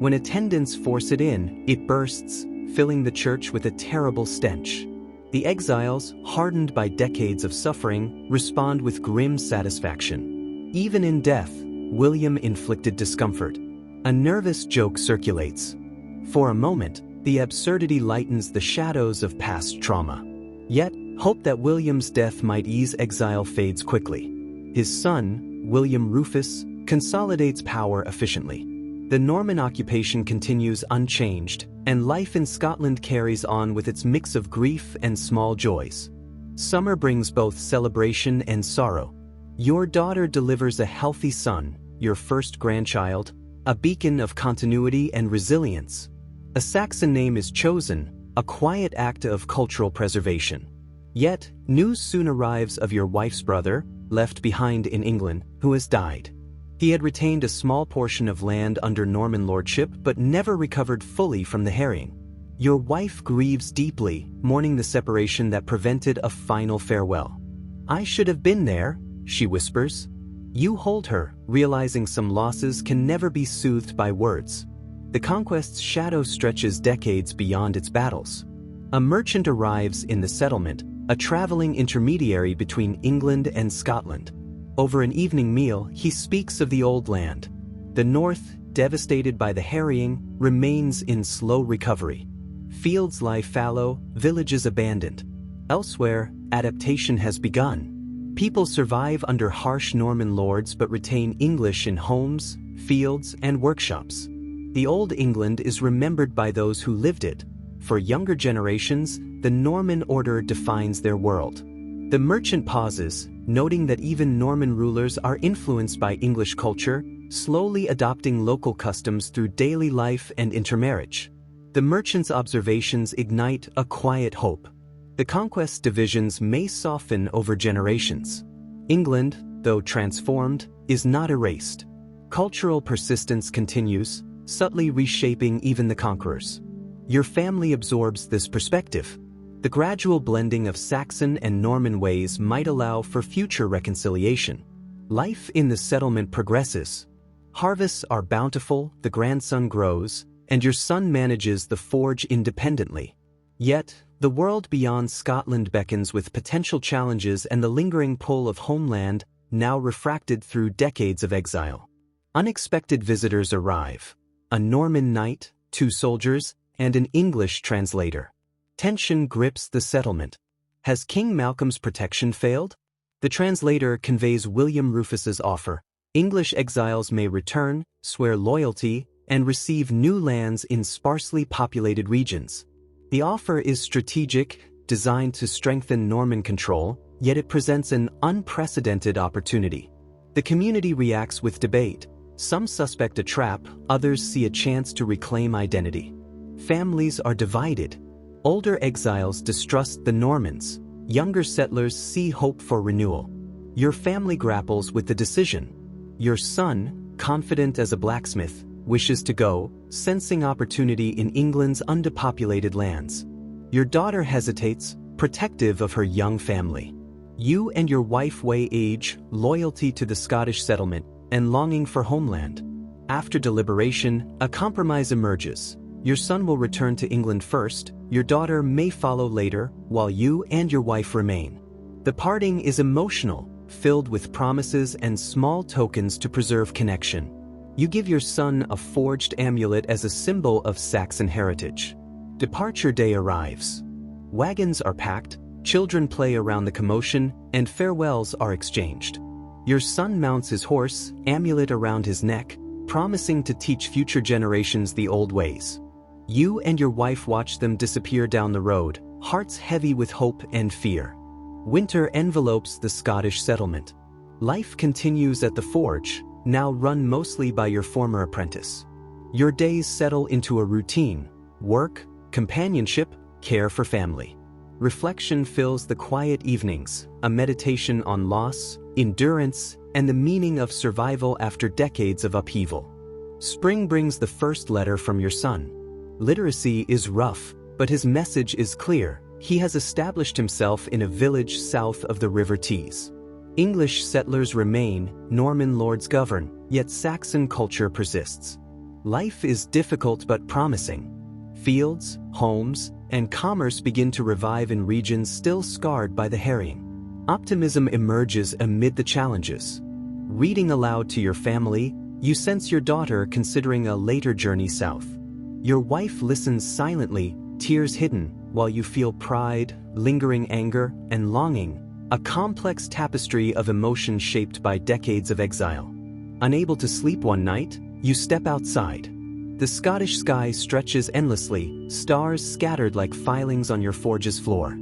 When attendants force it in, it bursts, filling the church with a terrible stench. The exiles, hardened by decades of suffering, respond with grim satisfaction. Even in death, William inflicted discomfort. A nervous joke circulates. For a moment, the absurdity lightens the shadows of past trauma. Yet, hope that William's death might ease exile fades quickly. His son, William Rufus, consolidates power efficiently. The Norman occupation continues unchanged, and life in Scotland carries on with its mix of grief and small joys. Summer brings both celebration and sorrow. Your daughter delivers a healthy son, your first grandchild, a beacon of continuity and resilience. A Saxon name is chosen, a quiet act of cultural preservation. Yet, news soon arrives of your wife's brother, left behind in England, who has died. He had retained a small portion of land under Norman lordship but never recovered fully from the harrying. Your wife grieves deeply, mourning the separation that prevented a final farewell. "I should have been there," she whispers. You hold her, realizing some losses can never be soothed by words. The conquest's shadow stretches decades beyond its battles. A merchant arrives in the settlement, a traveling intermediary between England and Scotland. Over an evening meal, he speaks of the old land. The north, devastated by the harrying, remains in slow recovery. Fields lie fallow, villages abandoned. Elsewhere, adaptation has begun. People survive under harsh Norman lords but retain English in homes, fields, and workshops. The Old England is remembered by those who lived it. For younger generations, the Norman order defines their world. The merchant pauses, noting that even Norman rulers are influenced by English culture, slowly adopting local customs through daily life and intermarriage. The merchant's observations ignite a quiet hope. The conquest divisions may soften over generations. England, though transformed, is not erased. Cultural persistence continues, subtly reshaping even the conquerors. Your family absorbs this perspective. The gradual blending of Saxon and Norman ways might allow for future reconciliation. Life in the settlement progresses. Harvests are bountiful, the grandson grows, and your son manages the forge independently. Yet, the world beyond Scotland beckons with potential challenges and the lingering pull of homeland, now refracted through decades of exile. Unexpected visitors arrive. A Norman knight, 2 soldiers, and an English translator. Tension grips the settlement. Has King Malcolm's protection failed? The translator conveys William Rufus's offer. English exiles may return, swear loyalty, and receive new lands in sparsely populated regions. The offer is strategic, designed to strengthen Norman control, yet it presents an unprecedented opportunity. The community reacts with debate. Some suspect a trap, others see a chance to reclaim identity. Families are divided. Older exiles distrust the Normans. Younger settlers see hope for renewal. Your family grapples with the decision. Your son, confident as a blacksmith, wishes to go, sensing opportunity in England's underpopulated lands. Your daughter hesitates, protective of her young family. You and your wife weigh age, loyalty to the Scottish settlement, and longing for homeland. After deliberation, a compromise emerges. Your son will return to England first, your daughter may follow later, while you and your wife remain. The parting is emotional, filled with promises and small tokens to preserve connection. You give your son a forged amulet as a symbol of Saxon heritage. Departure day arrives. Wagons are packed, children play around the commotion, and farewells are exchanged. Your son mounts his horse, amulet around his neck, promising to teach future generations the old ways. You and your wife watch them disappear down the road, hearts heavy with hope and fear. Winter envelopes the Scottish settlement. Life continues at the forge, now run mostly by your former apprentice. Your days settle into a routine: work, companionship, care for family. Reflection fills the quiet evenings, a meditation on loss, endurance, and the meaning of survival after decades of upheaval. Spring brings the first letter from your son. Literacy is rough, but his message is clear. He has established himself in a village south of the River Tees. English settlers remain, Norman lords govern, yet Saxon culture persists. Life is difficult but promising. Fields, homes, and commerce begin to revive in regions still scarred by the harrying. Optimism emerges amid the challenges. Reading aloud to your family, you sense your daughter considering a later journey south. Your wife listens silently, tears hidden, while you feel pride, lingering anger, and longing, a complex tapestry of emotion shaped by decades of exile. Unable to sleep one night, you step outside. The Scottish sky stretches endlessly, stars scattered like filings on your forge's floor.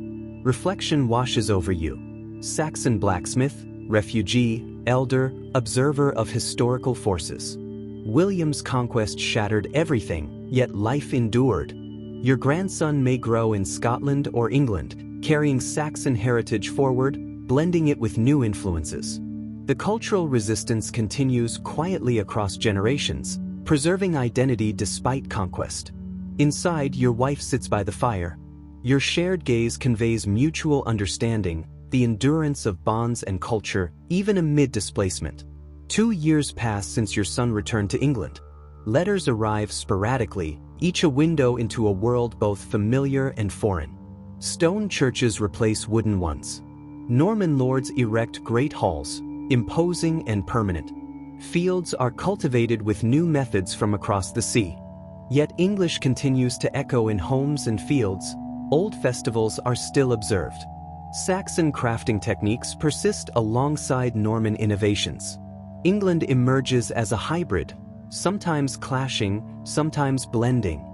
Reflection washes over you. Saxon blacksmith, refugee, elder, observer of historical forces. William's conquest shattered everything, yet life endured. Your grandson may grow in Scotland or England, carrying Saxon heritage forward, blending it with new influences. The cultural resistance continues quietly across generations, preserving identity despite conquest. Inside, your wife sits by the fire. Your shared gaze conveys mutual understanding, the endurance of bonds and culture, even amid displacement. 2 years pass since your son returned to England. Letters arrive sporadically, each a window into a world both familiar and foreign. Stone churches replace wooden ones. Norman lords erect great halls, imposing and permanent. Fields are cultivated with new methods from across the sea. Yet English continues to echo in homes and fields. Old festivals are still observed. Saxon crafting techniques persist alongside Norman innovations. England emerges as a hybrid, sometimes clashing, sometimes blending.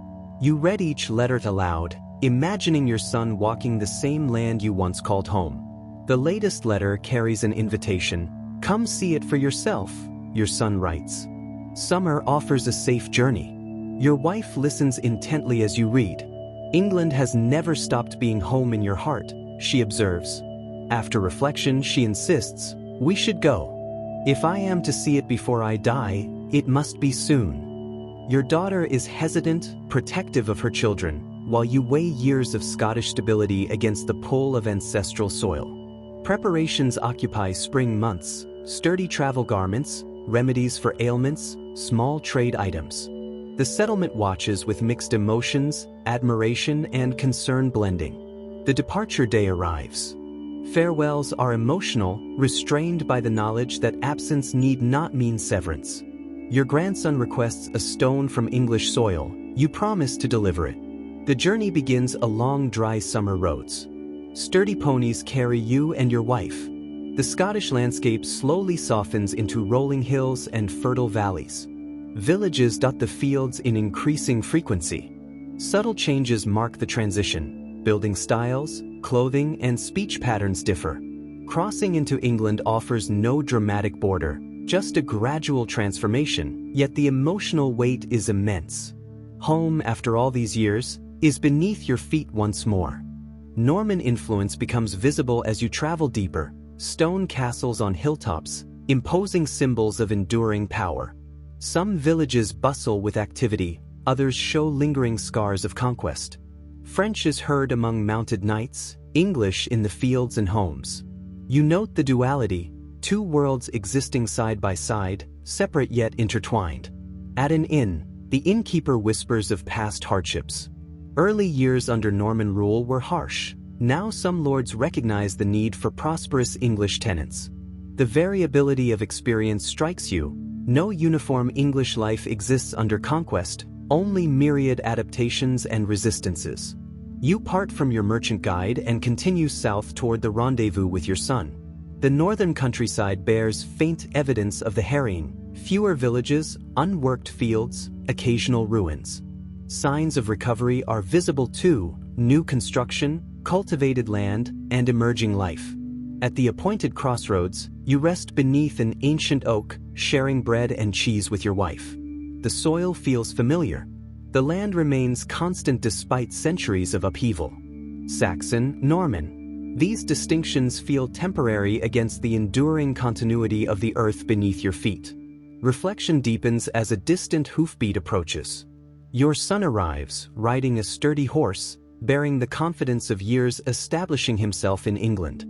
You read each letter aloud, imagining your son walking the same land you once called home. The latest letter carries an invitation. "Come see it for yourself," your son writes. Summer offers a safe journey. Your wife listens intently as you read. England has never stopped being home in your heart, she observes. After reflection, she insists, we should go. If I am to see it before I die, it must be soon. Your daughter is hesitant, protective of her children, while you weigh years of Scottish stability against the pull of ancestral soil. Preparations occupy spring months, sturdy travel garments, remedies for ailments, small trade items. The settlement watches with mixed emotions, admiration, and concern blending. The departure day arrives. Farewells are emotional, restrained by the knowledge that absence need not mean severance. Your grandson requests a stone from English soil. You promise to deliver it. The journey begins along dry summer roads. Sturdy ponies carry you and your wife. The Scottish landscape slowly softens into rolling hills and fertile valleys. Villages dot the fields in increasing frequency. Subtle changes mark the transition. Building styles, clothing, and speech patterns differ. Crossing into England offers no dramatic border, just a gradual transformation, yet the emotional weight is immense. Home, after all these years, is beneath your feet once more. Norman influence becomes visible as you travel deeper. Stone castles on hilltops, imposing symbols of enduring power. Some villages bustle with activity, others show lingering scars of conquest. French is heard among mounted knights, English in the fields and homes. You note the duality, two worlds existing side by side, separate yet intertwined. At an inn, the innkeeper whispers of past hardships. Early years under Norman rule were harsh. Now some lords recognize the need for prosperous English tenants. The variability of experience strikes you. No uniform English life exists under conquest, only myriad adaptations and resistances. You part from your merchant guide and continue south toward the rendezvous with your son. The northern countryside bears faint evidence of the harrying, fewer villages, unworked fields, occasional ruins. Signs of recovery are visible too, new construction, cultivated land, and emerging life. At the appointed crossroads, you rest beneath an ancient oak, sharing bread and cheese with your wife. The soil feels familiar. The land remains constant despite centuries of upheaval. Saxon, Norman. These distinctions feel temporary against the enduring continuity of the earth beneath your feet. Reflection deepens as a distant hoofbeat approaches. Your son arrives, riding a sturdy horse, bearing the confidence of years establishing himself in England.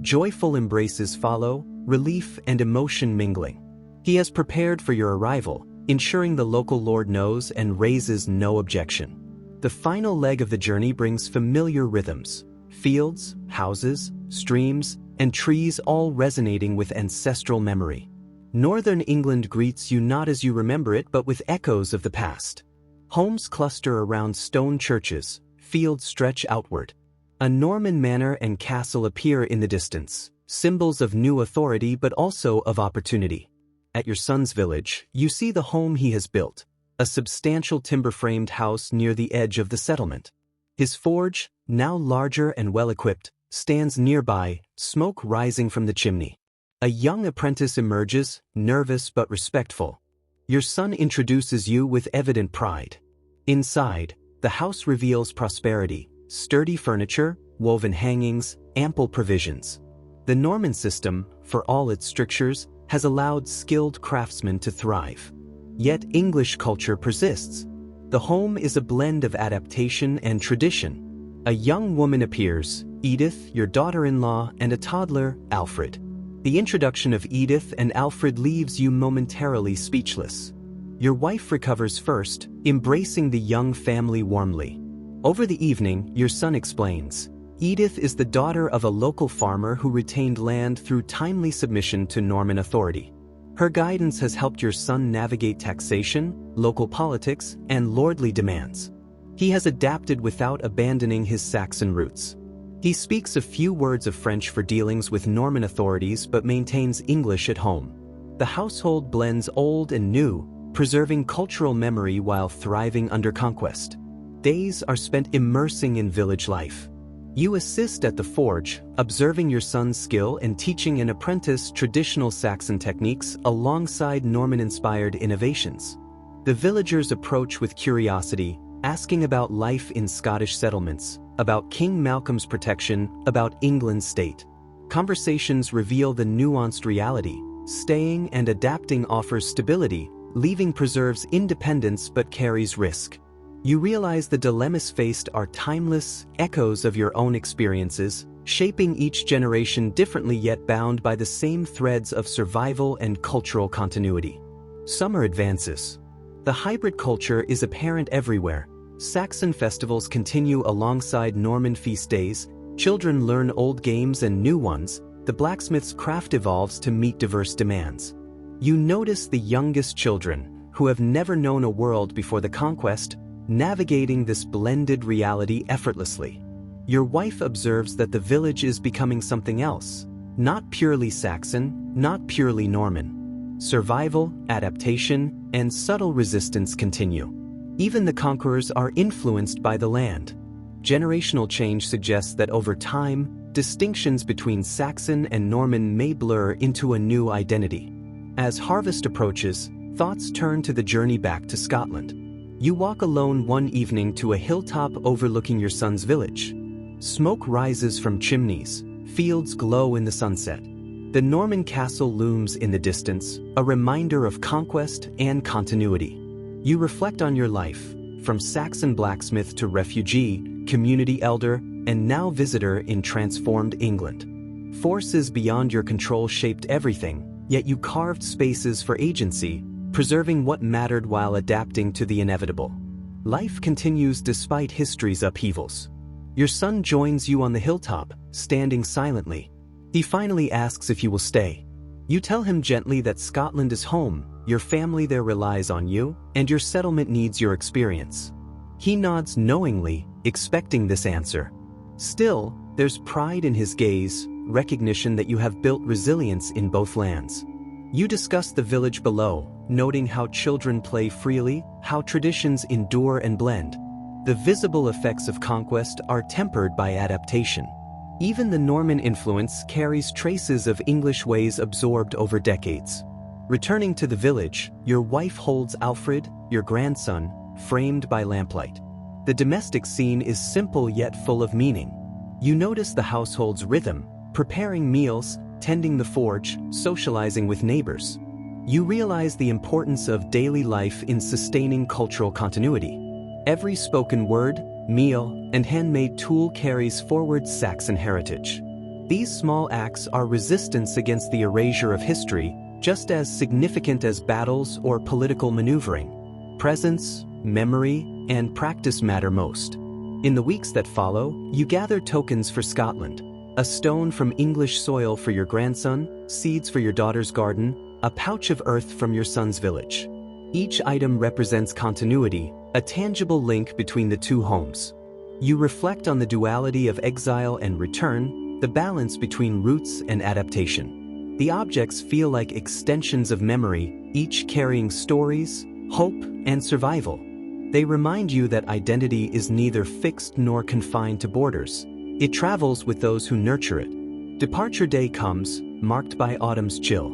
Joyful embraces follow, relief and emotion mingling. He has prepared for your arrival, ensuring the local lord knows and raises no objection. The final leg of the journey brings familiar rhythms. Fields, houses, streams, and trees all resonating with ancestral memory. Northern England greets you not as you remember it but with echoes of the past. Homes cluster around stone churches, fields stretch outward. A Norman manor and castle appear in the distance, symbols of new authority but also of opportunity. At your son's village, you see the home he has built, a substantial timber-framed house near the edge of the settlement. His forge, now larger and well-equipped, stands nearby, smoke rising from the chimney. A young apprentice emerges, nervous but respectful. Your son introduces you with evident pride. Inside, the house reveals prosperity. Sturdy furniture, woven hangings, ample provisions. The Norman system, for all its strictures, has allowed skilled craftsmen to thrive. Yet English culture persists. The home is a blend of adaptation and tradition. A young woman appears, Edith, your daughter-in-law, and a toddler, Alfred. The introduction of Edith and Alfred leaves you momentarily speechless. Your wife recovers first, embracing the young family warmly. Over the evening, your son explains. Edith is the daughter of a local farmer who retained land through timely submission to Norman authority. Her guidance has helped your son navigate taxation, local politics, and lordly demands. He has adapted without abandoning his Saxon roots. He speaks a few words of French for dealings with Norman authorities but maintains English at home. The household blends old and new, preserving cultural memory while thriving under conquest. Days are spent immersing in village life. You assist at the forge, observing your son's skill and teaching an apprentice traditional Saxon techniques alongside Norman-inspired innovations. The villagers approach with curiosity, asking about life in Scottish settlements, about King Malcolm's protection, about England's state. Conversations reveal the nuanced reality. Staying and adapting offers stability, leaving preserves independence but carries risk. You realize the dilemmas faced are timeless echoes of your own experiences, shaping each generation differently yet bound by the same threads of survival and cultural continuity. Summer advances. The hybrid culture is apparent everywhere. Saxon festivals continue alongside Norman feast days, children learn old games and new ones, the blacksmith's craft evolves to meet diverse demands. You notice the youngest children, who have never known a world before the conquest, navigating this blended reality effortlessly. Your wife observes that the village is becoming something else, not purely Saxon, not purely Norman. Survival, adaptation, and subtle resistance continue. Even the conquerors are influenced by the land. Generational change suggests that over time, distinctions between Saxon and Norman may blur into a new identity. As harvest approaches, thoughts turn to the journey back to Scotland. You walk alone one evening to a hilltop overlooking your son's village. Smoke rises from chimneys, fields glow in the sunset. The Norman castle looms in the distance, a reminder of conquest and continuity. You reflect on your life, from Saxon blacksmith to refugee, community elder, and now visitor in transformed England. Forces beyond your control shaped everything, yet you carved spaces for agency, preserving what mattered while adapting to the inevitable. Life continues despite history's upheavals. Your son joins you on the hilltop, standing silently. He finally asks if you will stay. You tell him gently that Scotland is home, your family there relies on you, and your settlement needs your experience. He nods knowingly, expecting this answer. Still, there's pride in his gaze, recognition that you have built resilience in both lands. You discuss the village below, noting how children play freely, how traditions endure and blend. The visible effects of conquest are tempered by adaptation. Even the Norman influence carries traces of English ways absorbed over decades. Returning to the village, your wife holds Alfred, your grandson, framed by lamplight. The domestic scene is simple yet full of meaning. You notice the household's rhythm, preparing meals, tending the forge, socializing with neighbors. You realize the importance of daily life in sustaining cultural continuity. Every spoken word, meal, and handmade tool carries forward Saxon heritage. These small acts are resistance against the erasure of history, just as significant as battles or political maneuvering. Presence, memory, and practice matter most. In the weeks that follow, you gather tokens for Scotland. A stone from English soil for your grandson, seeds for your daughter's garden, a pouch of earth from your son's village. Each item represents continuity, a tangible link between the two homes. You reflect on the duality of exile and return, the balance between roots and adaptation. The objects feel like extensions of memory, each carrying stories, hope, and survival. They remind you that identity is neither fixed nor confined to borders. It travels with those who nurture it. Departure day comes, marked by autumn's chill.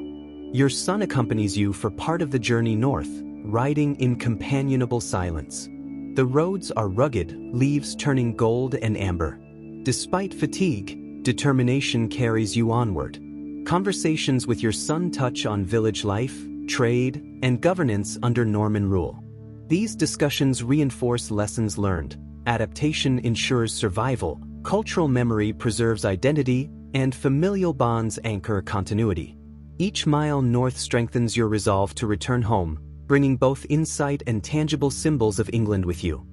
Your son accompanies you for part of the journey north, riding in companionable silence. The roads are rugged, leaves turning gold and amber. Despite fatigue, determination carries you onward. Conversations with your son touch on village life, trade, and governance under Norman rule. These discussions reinforce lessons learned. Adaptation ensures survival, cultural memory preserves identity, and familial bonds anchor continuity. Each mile north strengthens your resolve to return home, bringing both insight and tangible symbols of England with you.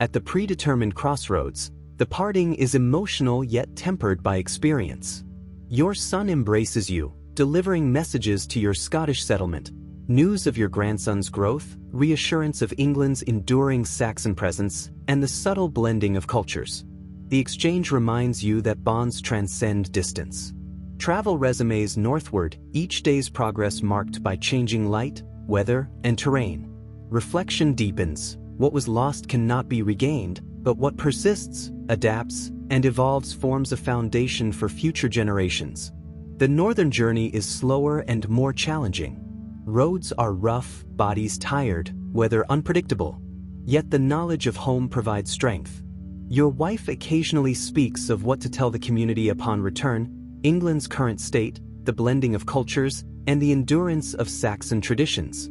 At the predetermined crossroads, the parting is emotional yet tempered by experience. Your son embraces you, delivering messages to your Scottish settlement, news of your grandson's growth, reassurance of England's enduring Saxon presence, and the subtle blending of cultures. The exchange reminds you that bonds transcend distance. Travel resumes northward, each day's progress marked by changing light, weather, and terrain. Reflection deepens. What was lost cannot be regained, but what persists, adapts, and evolves forms a foundation for future generations. The northern journey is slower and more challenging. Roads are rough, bodies tired, weather unpredictable. Yet the knowledge of home provides strength. Your wife occasionally speaks of what to tell the community upon return, England's current state, the blending of cultures, and the endurance of Saxon traditions.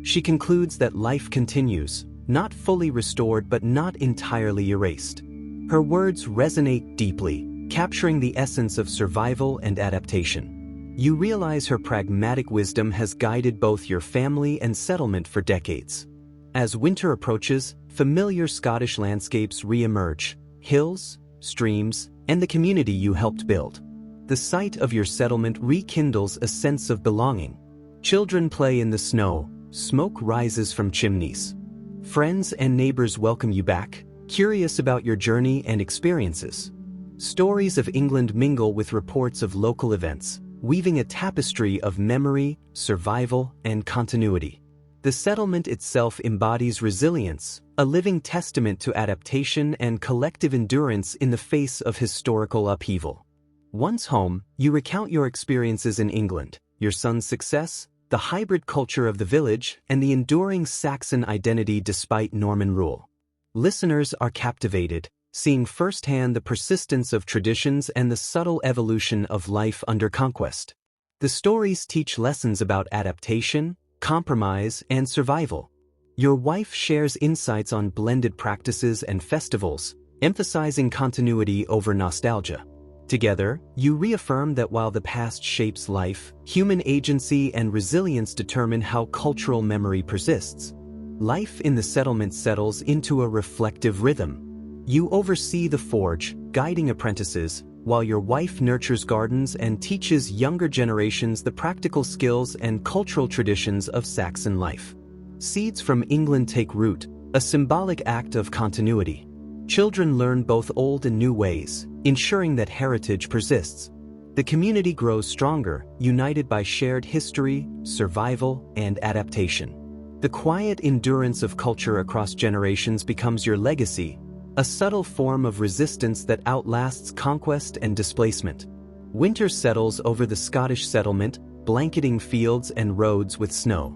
She concludes that life continues, not fully restored but not entirely erased. Her words resonate deeply, capturing the essence of survival and adaptation. You realize her pragmatic wisdom has guided both your family and settlement for decades. As winter approaches, familiar Scottish landscapes re-emerge: hills, streams, and the community you helped build. The sight of your settlement rekindles a sense of belonging. Children play in the snow, smoke rises from chimneys. Friends and neighbors welcome you back, curious about your journey and experiences. Stories of England mingle with reports of local events, weaving a tapestry of memory, survival, and continuity. The settlement itself embodies resilience, a living testament to adaptation and collective endurance in the face of historical upheaval. Once home, you recount your experiences in England, your son's success, the hybrid culture of the village, and the enduring Saxon identity despite Norman rule. Listeners are captivated, seeing firsthand the persistence of traditions and the subtle evolution of life under conquest. The stories teach lessons about adaptation, compromise, and survival. Your wife shares insights on blended practices and festivals, emphasizing continuity over nostalgia. Together, you reaffirm that while the past shapes life, human agency and resilience determine how cultural memory persists. Life in the settlement settles into a reflective rhythm. You oversee the forge, guiding apprentices, while your wife nurtures gardens and teaches younger generations the practical skills and cultural traditions of Saxon life. Seeds from England take root, a symbolic act of continuity. Children learn both old and new ways, ensuring that heritage persists. The community grows stronger, united by shared history, survival, and adaptation. The quiet endurance of culture across generations becomes your legacy, a subtle form of resistance that outlasts conquest and displacement. Winter settles over the Scottish settlement, blanketing fields and roads with snow.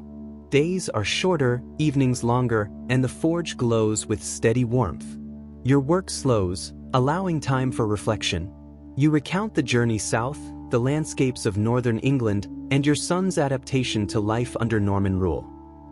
Days are shorter, evenings longer, and the forge glows with steady warmth. Your work slows, allowing time for reflection. You recount the journey south, the landscapes of northern England, and your son's adaptation to life under Norman rule.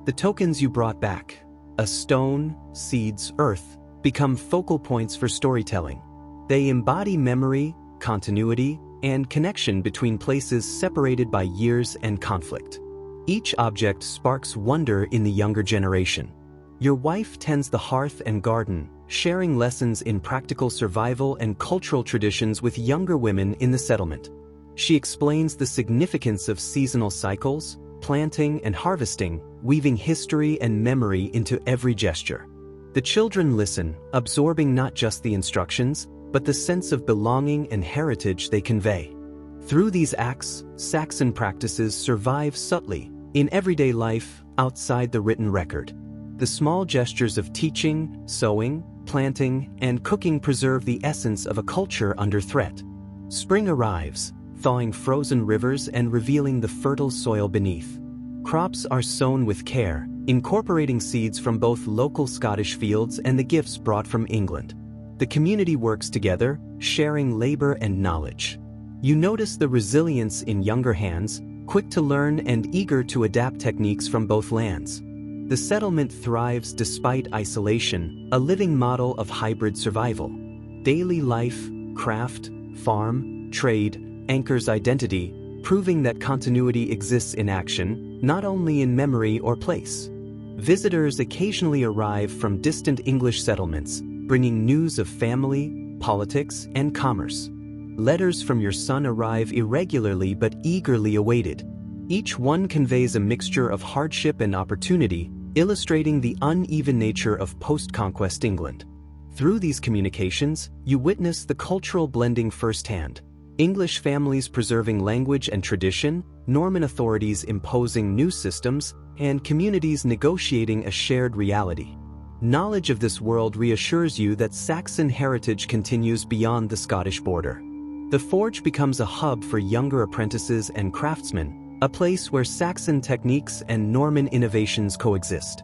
The tokens you brought back, a stone, seeds, earth, become focal points for storytelling. They embody memory, continuity, and connection between places separated by years and conflict. Each object sparks wonder in the younger generation. Your wife tends the hearth and garden, sharing lessons in practical survival and cultural traditions with younger women in the settlement. She explains the significance of seasonal cycles, planting and harvesting, weaving history and memory into every gesture. The children listen, absorbing not just the instructions, but the sense of belonging and heritage they convey. Through these acts, Saxon practices survive subtly, in everyday life, outside the written record. The small gestures of teaching, sewing, planting, and cooking preserve the essence of a culture under threat. Spring arrives, thawing frozen rivers and revealing the fertile soil beneath. Crops are sown with care, incorporating seeds from both local Scottish fields and the gifts brought from England. The community works together, sharing labor and knowledge. You notice the resilience in younger hands, quick to learn and eager to adapt techniques from both lands. The settlement thrives despite isolation, a living model of hybrid survival. Daily life, craft, farm, trade, anchors identity, proving that continuity exists in action, not only in memory or place. Visitors occasionally arrive from distant English settlements, bringing news of family, politics, and commerce. Letters from your son arrive irregularly but eagerly awaited. Each one conveys a mixture of hardship and opportunity, illustrating the uneven nature of post-conquest England. Through these communications, you witness the cultural blending firsthand. English families preserving language and tradition, Norman authorities imposing new systems, and communities negotiating a shared reality. Knowledge of this world reassures you that Saxon heritage continues beyond the Scottish border. The forge becomes a hub for younger apprentices and craftsmen, a place where Saxon techniques and Norman innovations coexist.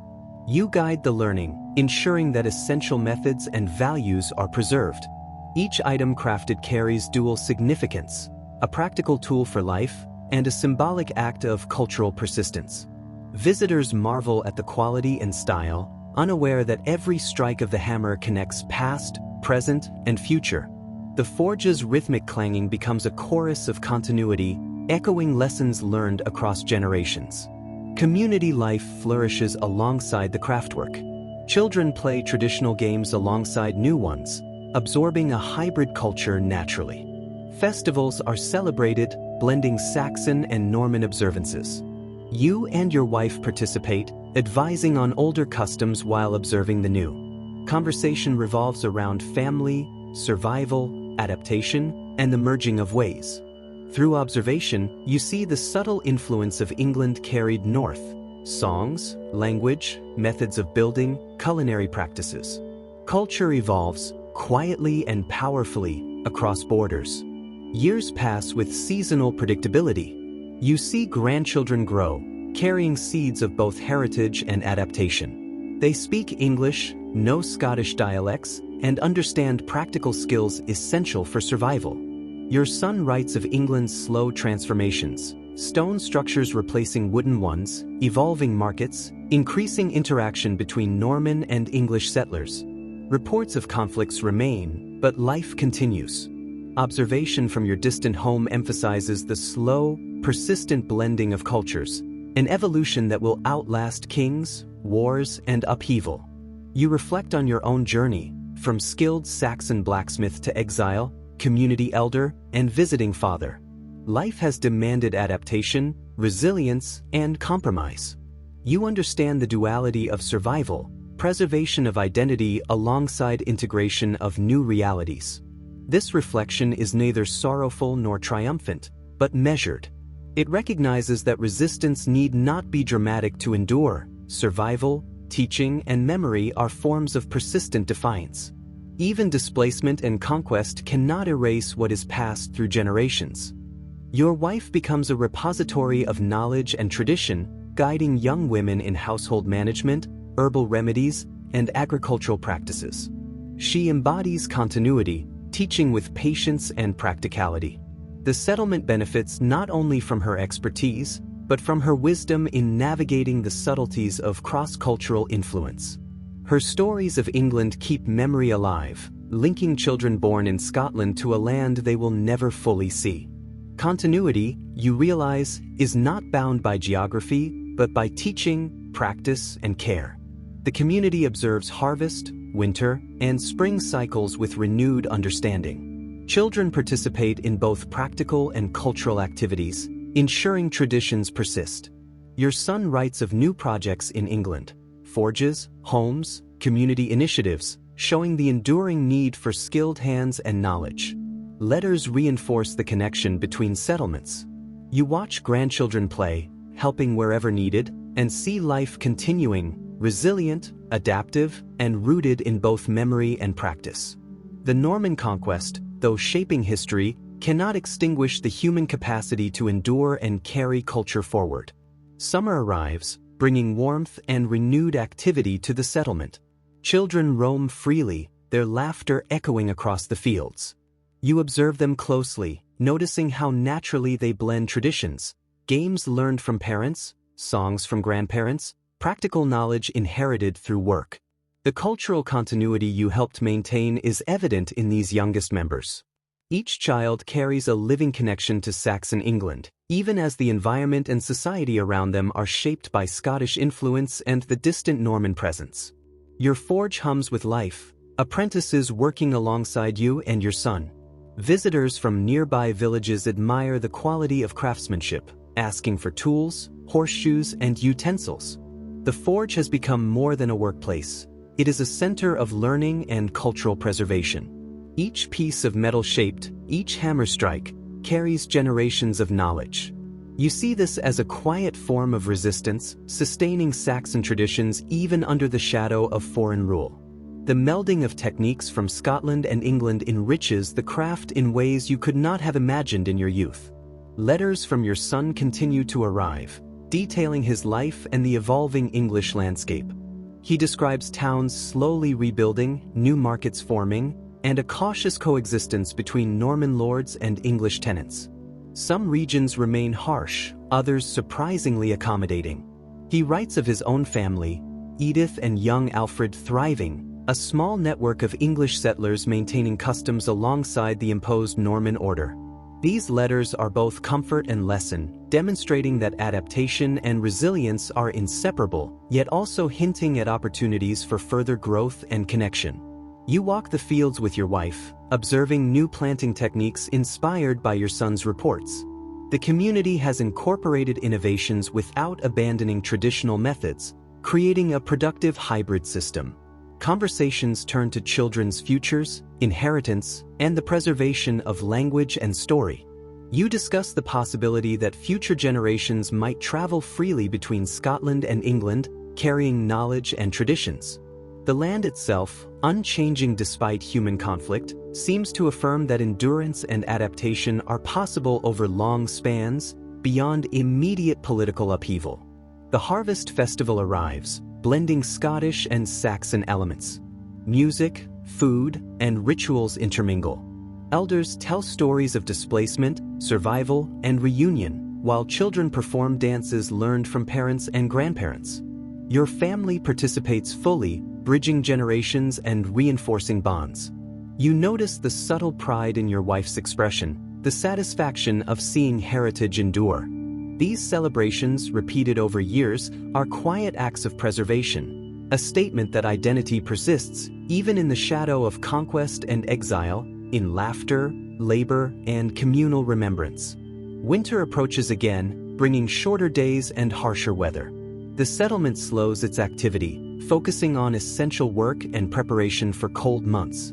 You guide the learning, ensuring that essential methods and values are preserved. Each item crafted carries dual significance, a practical tool for life and a symbolic act of cultural persistence. Visitors marvel at the quality and style, unaware that every strike of the hammer connects past, present, and future. The forge's rhythmic clanging becomes a chorus of continuity, echoing lessons learned across generations. Community life flourishes alongside the craftwork. Children play traditional games alongside new ones, absorbing a hybrid culture naturally. Festivals are celebrated, blending Saxon and Norman observances. You and your wife participate, advising on older customs while observing the new. Conversation revolves around family, survival, adaptation, and the merging of ways. Through observation, you see the subtle influence of England carried north: songs, language, methods of building, culinary practices. Culture evolves, quietly and powerfully, across borders. Years pass with seasonal predictability. You see grandchildren grow, carrying seeds of both heritage and adaptation. They speak English, know Scottish dialects, and understand practical skills essential for survival. Your son writes of England's slow transformations, stone structures replacing wooden ones, evolving markets, increasing interaction between Norman and English settlers. Reports of conflicts remain, but life continues. Observation from your distant home emphasizes the slow, persistent blending of cultures, an evolution that will outlast kings, wars, and upheaval. You reflect on your own journey, from skilled Saxon blacksmith to exile, community elder, and visiting father. Life has demanded adaptation, resilience, and compromise. You understand the duality of survival, preservation of identity alongside integration of new realities. This reflection is neither sorrowful nor triumphant, but measured. It recognizes that resistance need not be dramatic to endure. Survival, teaching, and memory are forms of persistent defiance. Even displacement and conquest cannot erase what is passed through generations. Your wife becomes a repository of knowledge and tradition, guiding young women in household management, herbal remedies, and agricultural practices. She embodies continuity, teaching with patience and practicality. The settlement benefits not only from her expertise, but from her wisdom in navigating the subtleties of cross-cultural influence. Her stories of England keep memory alive, linking children born in Scotland to a land they will never fully see. Continuity, you realize, is not bound by geography, but by teaching, practice, and care. The community observes harvest, winter, and spring cycles with renewed understanding. Children participate in both practical and cultural activities, ensuring traditions persist. Your son writes of new projects in England: forges, homes, community initiatives, showing the enduring need for skilled hands and knowledge. Letters reinforce the connection between settlements. You watch grandchildren play, helping wherever needed, and see life continuing, resilient, adaptive, and rooted in both memory and practice. The Norman Conquest, though shaping history, cannot extinguish the human capacity to endure and carry culture forward. Summer arrives, bringing warmth and renewed activity to the settlement. Children roam freely, their laughter echoing across the fields. You observe them closely, noticing how naturally they blend traditions: games learned from parents, songs from grandparents, practical knowledge inherited through work. The cultural continuity you helped maintain is evident in these youngest members. Each child carries a living connection to Saxon England, even as the environment and society around them are shaped by Scottish influence and the distant Norman presence. Your forge hums with life, apprentices working alongside you and your son. Visitors from nearby villages admire the quality of craftsmanship, asking for tools, horseshoes, and utensils. The forge has become more than a workplace. It is a center of learning and cultural preservation. Each piece of metal shaped, each hammer strike, carries generations of knowledge. You see this as a quiet form of resistance, sustaining Saxon traditions even under the shadow of foreign rule. The melding of techniques from Scotland and England enriches the craft in ways you could not have imagined in your youth. Letters from your son continue to arrive, detailing his life and the evolving English landscape. He describes towns slowly rebuilding, new markets forming, and a cautious coexistence between Norman lords and English tenants. Some regions remain harsh, others surprisingly accommodating. He writes of his own family, Edith and young Alfred, thriving, a small network of English settlers maintaining customs alongside the imposed Norman order. These letters are both comfort and lesson, demonstrating that adaptation and resilience are inseparable, yet also hinting at opportunities for further growth and connection. You walk the fields with your wife, observing new planting techniques inspired by your son's reports. The community has incorporated innovations without abandoning traditional methods, creating a productive hybrid system. Conversations turn to children's futures, inheritance, and the preservation of language and story. You discuss the possibility that future generations might travel freely between Scotland and England, carrying knowledge and traditions. The land itself, unchanging despite human conflict, seems to affirm that endurance and adaptation are possible over long spans, beyond immediate political upheaval. The harvest festival arrives, blending Scottish and Saxon elements. Music, food, and rituals intermingle. Elders tell stories of displacement, survival, and reunion, while children perform dances learned from parents and grandparents. Your family participates fully, bridging generations and reinforcing bonds. You notice the subtle pride in your wife's expression, the satisfaction of seeing heritage endure. These celebrations, repeated over years, are quiet acts of preservation, a statement that identity persists, even in the shadow of conquest and exile, in laughter, labor, and communal remembrance. Winter approaches again, bringing shorter days and harsher weather. The settlement slows its activity, focusing on essential work and preparation for cold months.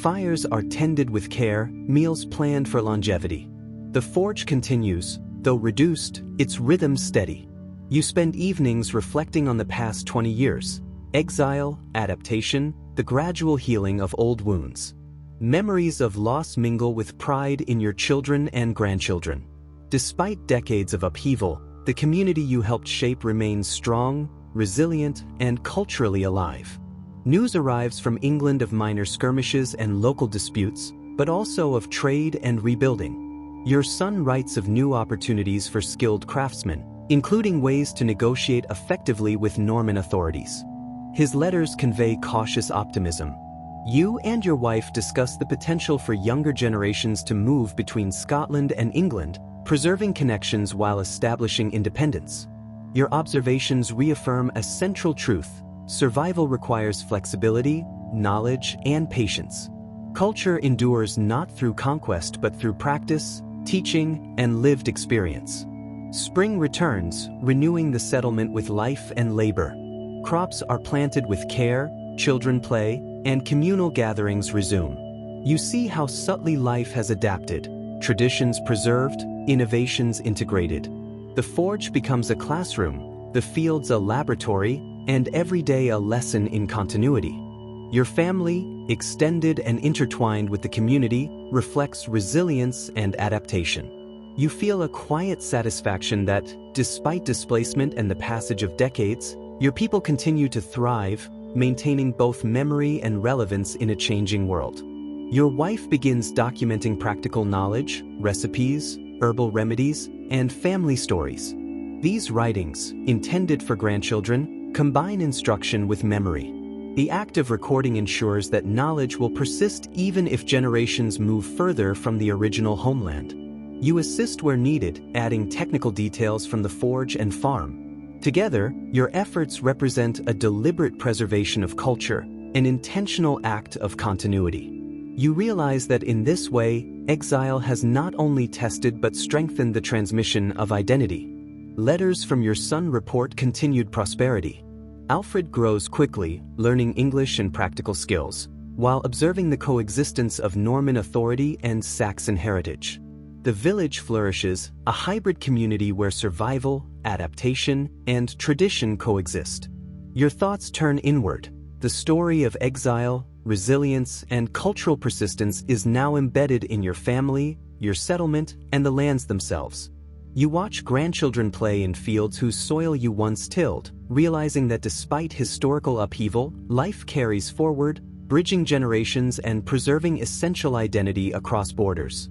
Fires are tended with care, meals planned for longevity. The forge continues, though reduced, its rhythm steady. You spend evenings reflecting on the past 20 years, exile, adaptation, the gradual healing of old wounds. Memories of loss mingle with pride in your children and grandchildren. Despite decades of upheaval, the community you helped shape remains strong, resilient, and culturally alive. News arrives from England of minor skirmishes and local disputes, but also of trade and rebuilding. Your son writes of new opportunities for skilled craftsmen, including ways to negotiate effectively with Norman authorities. His letters convey cautious optimism. You and your wife discuss the potential for younger generations to move between Scotland and England, preserving connections while establishing independence. Your observations reaffirm a central truth: survival requires flexibility, knowledge, and patience. Culture endures not through conquest but through practice, teaching, and lived experience. Spring returns, renewing the settlement with life and labor. Crops are planted with care, children play, and communal gatherings resume. You see how subtly life has adapted, traditions preserved, innovations integrated. The forge becomes a classroom, the fields a laboratory, and every day a lesson in continuity. Your family, extended and intertwined with the community, reflects resilience and adaptation. You feel a quiet satisfaction that, despite displacement and the passage of decades, your people continue to thrive, maintaining both memory and relevance in a changing world. Your wife begins documenting practical knowledge, recipes, herbal remedies, and family stories. These writings, intended for grandchildren, combine instruction with memory. The act of recording ensures that knowledge will persist even if generations move further from the original homeland. You assist where needed, adding technical details from the forge and farm. Together, your efforts represent a deliberate preservation of culture, an intentional act of continuity. You realize that in this way, exile has not only tested but strengthened the transmission of identity. Letters from your son report continued prosperity. Alfred grows quickly, learning English and practical skills, while observing the coexistence of Norman authority and Saxon heritage. The village flourishes, a hybrid community where survival, adaptation, and tradition coexist. Your thoughts turn inward. The story of exile, resilience, and cultural persistence is now embedded in your family, your settlement, and the lands themselves. You watch grandchildren play in fields whose soil you once tilled, realizing that despite historical upheaval, life carries forward, bridging generations and preserving essential identity across borders.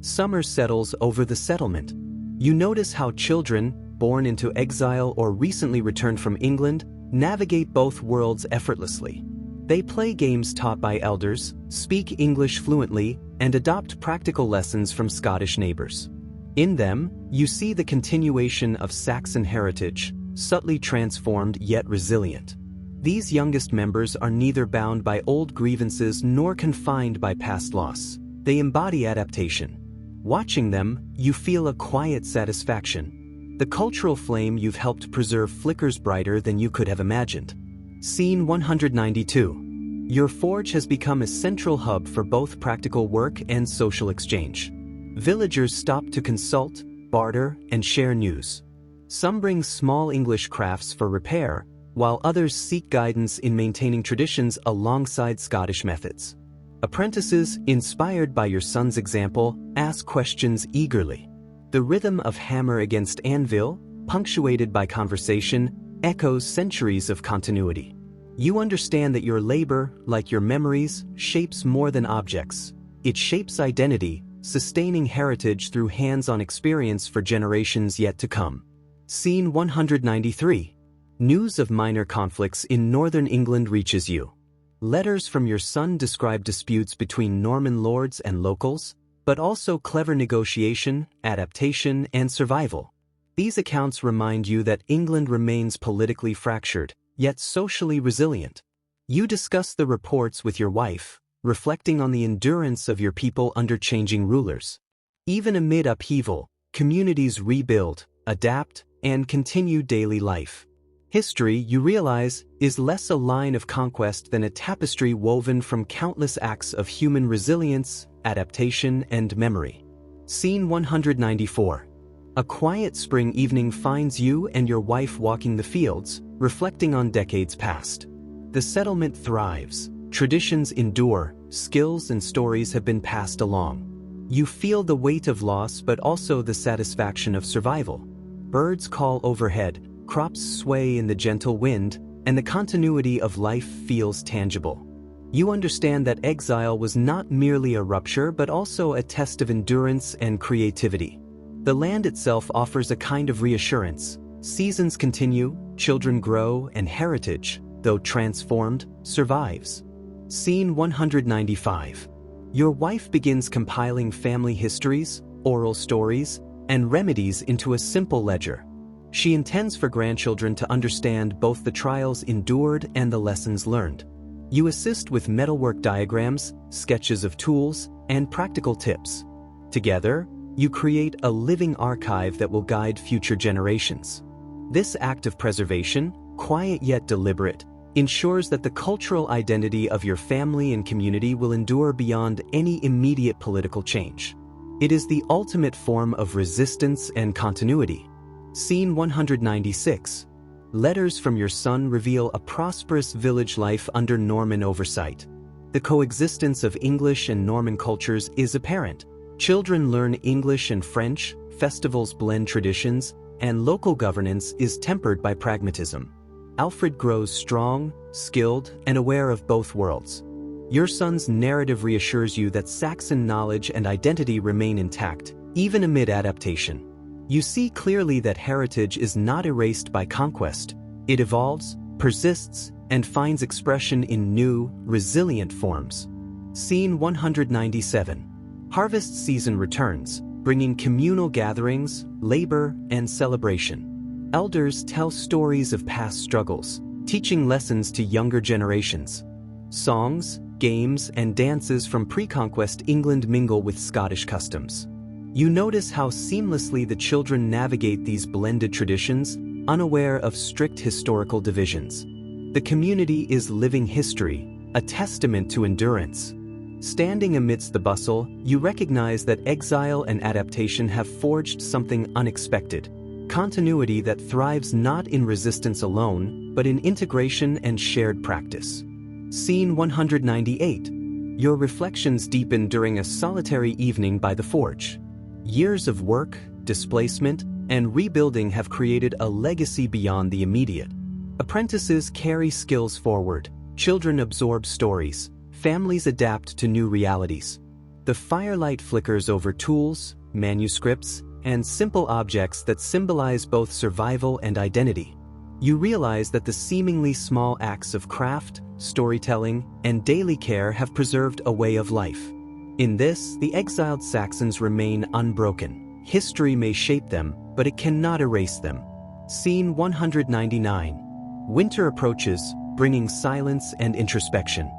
Summer settles over the settlement. You notice how children, born into exile or recently returned from England, navigate both worlds effortlessly. They play games taught by elders, speak English fluently, and adopt practical lessons from Scottish neighbors. In them, you see the continuation of Saxon heritage, subtly transformed yet resilient. These youngest members are neither bound by old grievances nor confined by past loss. They embody adaptation. Watching them, you feel a quiet satisfaction. The cultural flame you've helped preserve flickers brighter than you could have imagined. Scene 192. Your forge has become a central hub for both practical work and social exchange. Villagers stop to consult, barter, and share news. Some bring small English crafts for repair, while others seek guidance in maintaining traditions alongside Scottish methods. Apprentices, inspired by your son's example, ask questions eagerly. The rhythm of hammer against anvil, punctuated by conversation, echoes centuries of continuity. You understand that your labor, like your memories, shapes more than objects. It shapes identity, sustaining heritage through hands-on experience for generations yet to come. Scene 193. News of minor conflicts in northern England reaches you. Letters from your son describe disputes between Norman lords and locals, but also clever negotiation, adaptation, and survival. These accounts remind you that England remains politically fractured, yet socially resilient. You discuss the reports with your wife, reflecting on the endurance of your people under changing rulers. Even amid upheaval, communities rebuild, adapt, and continue daily life. History, you realize, is less a line of conquest than a tapestry woven from countless acts of human resilience, adaptation, and memory. Scene 194. A quiet spring evening finds you and your wife walking the fields, reflecting on decades past. The settlement thrives, traditions endure, skills and stories have been passed along. You feel the weight of loss but also the satisfaction of survival. Birds call overhead, crops sway in the gentle wind, and the continuity of life feels tangible. You understand that exile was not merely a rupture but also a test of endurance and creativity. The land itself offers a kind of reassurance. Seasons continue, children grow, and heritage, though transformed, survives. Scene 195. Your wife begins compiling family histories, oral stories, and remedies into a simple ledger. She intends for grandchildren to understand both the trials endured and the lessons learned. You assist with metalwork diagrams, sketches of tools, and practical tips. Together, you create a living archive that will guide future generations. This act of preservation, quiet yet deliberate, ensures that the cultural identity of your family and community will endure beyond any immediate political change. It is the ultimate form of resistance and continuity. Scene 196. Letters from your son reveal a prosperous village life under Norman oversight. The coexistence of English and Norman cultures is apparent. Children learn English and French, festivals blend traditions, and local governance is tempered by pragmatism. Alfred grows strong, skilled, and aware of both worlds. Your son's narrative reassures you that Saxon knowledge and identity remain intact, even amid adaptation. You see clearly that heritage is not erased by conquest. It evolves, persists, and finds expression in new, resilient forms. Scene 197. Harvest season returns, bringing communal gatherings, labor, and celebration. Elders tell stories of past struggles, teaching lessons to younger generations. Songs, games, and dances from pre-conquest England mingle with Scottish customs. You notice how seamlessly the children navigate these blended traditions, unaware of strict historical divisions. The community is living history, a testament to endurance. Standing amidst the bustle, you recognize that exile and adaptation have forged something unexpected. Continuity that thrives not in resistance alone, but in integration and shared practice. Scene 198. Your reflections deepen during a solitary evening by the forge. Years of work, displacement, and rebuilding have created a legacy beyond the immediate. Apprentices carry skills forward, children absorb stories, families adapt to new realities. The firelight flickers over tools, manuscripts, and simple objects that symbolize both survival and identity. You realize that the seemingly small acts of craft, storytelling, and daily care have preserved a way of life. In this, the exiled Saxons remain unbroken. History may shape them, but it cannot erase them. Scene 199. Winter approaches, bringing silence and introspection.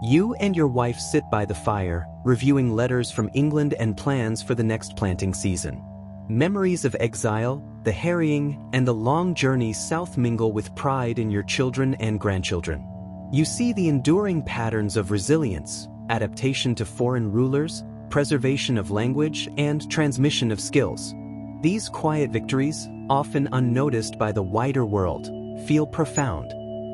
You and your wife sit by the fire, reviewing letters from England and plans for the next planting season. Memories of exile, the harrying, and the long journey south mingle with pride in your children and grandchildren. You see the enduring patterns of resilience, adaptation to foreign rulers, preservation of language, and transmission of skills. These quiet victories, often unnoticed by the wider world, feel profound.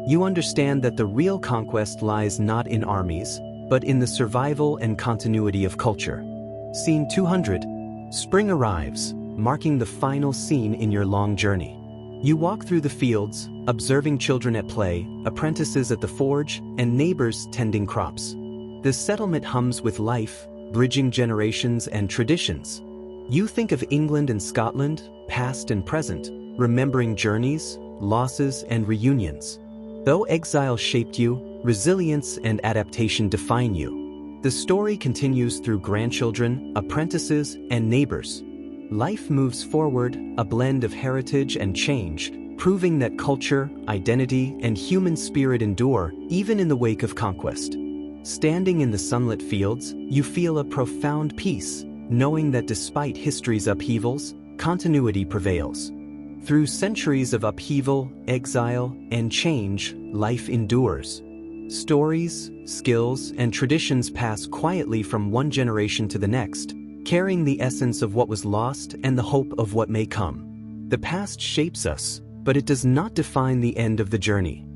You understand that the real conquest lies not in armies, but in the survival and continuity of culture. Scene 200. Spring arrives, marking the final scene in your long journey. You walk through the fields, observing children at play, apprentices at the forge, and neighbors tending crops. The settlement hums with life, bridging generations and traditions. You think of England and Scotland, past and present, remembering journeys, losses, and reunions. Though exile shaped you, resilience and adaptation define you. The story continues through grandchildren, apprentices, and neighbors. Life moves forward, a blend of heritage and change, proving that culture, identity, and human spirit endure even in the wake of conquest. Standing in the sunlit fields, you feel a profound peace, knowing that despite history's upheavals, continuity prevails. Through centuries of upheaval, exile, and change, life endures. Stories, skills, and traditions pass quietly from one generation to the next, carrying the essence of what was lost and the hope of what may come. The past shapes us, but it does not define the end of the journey.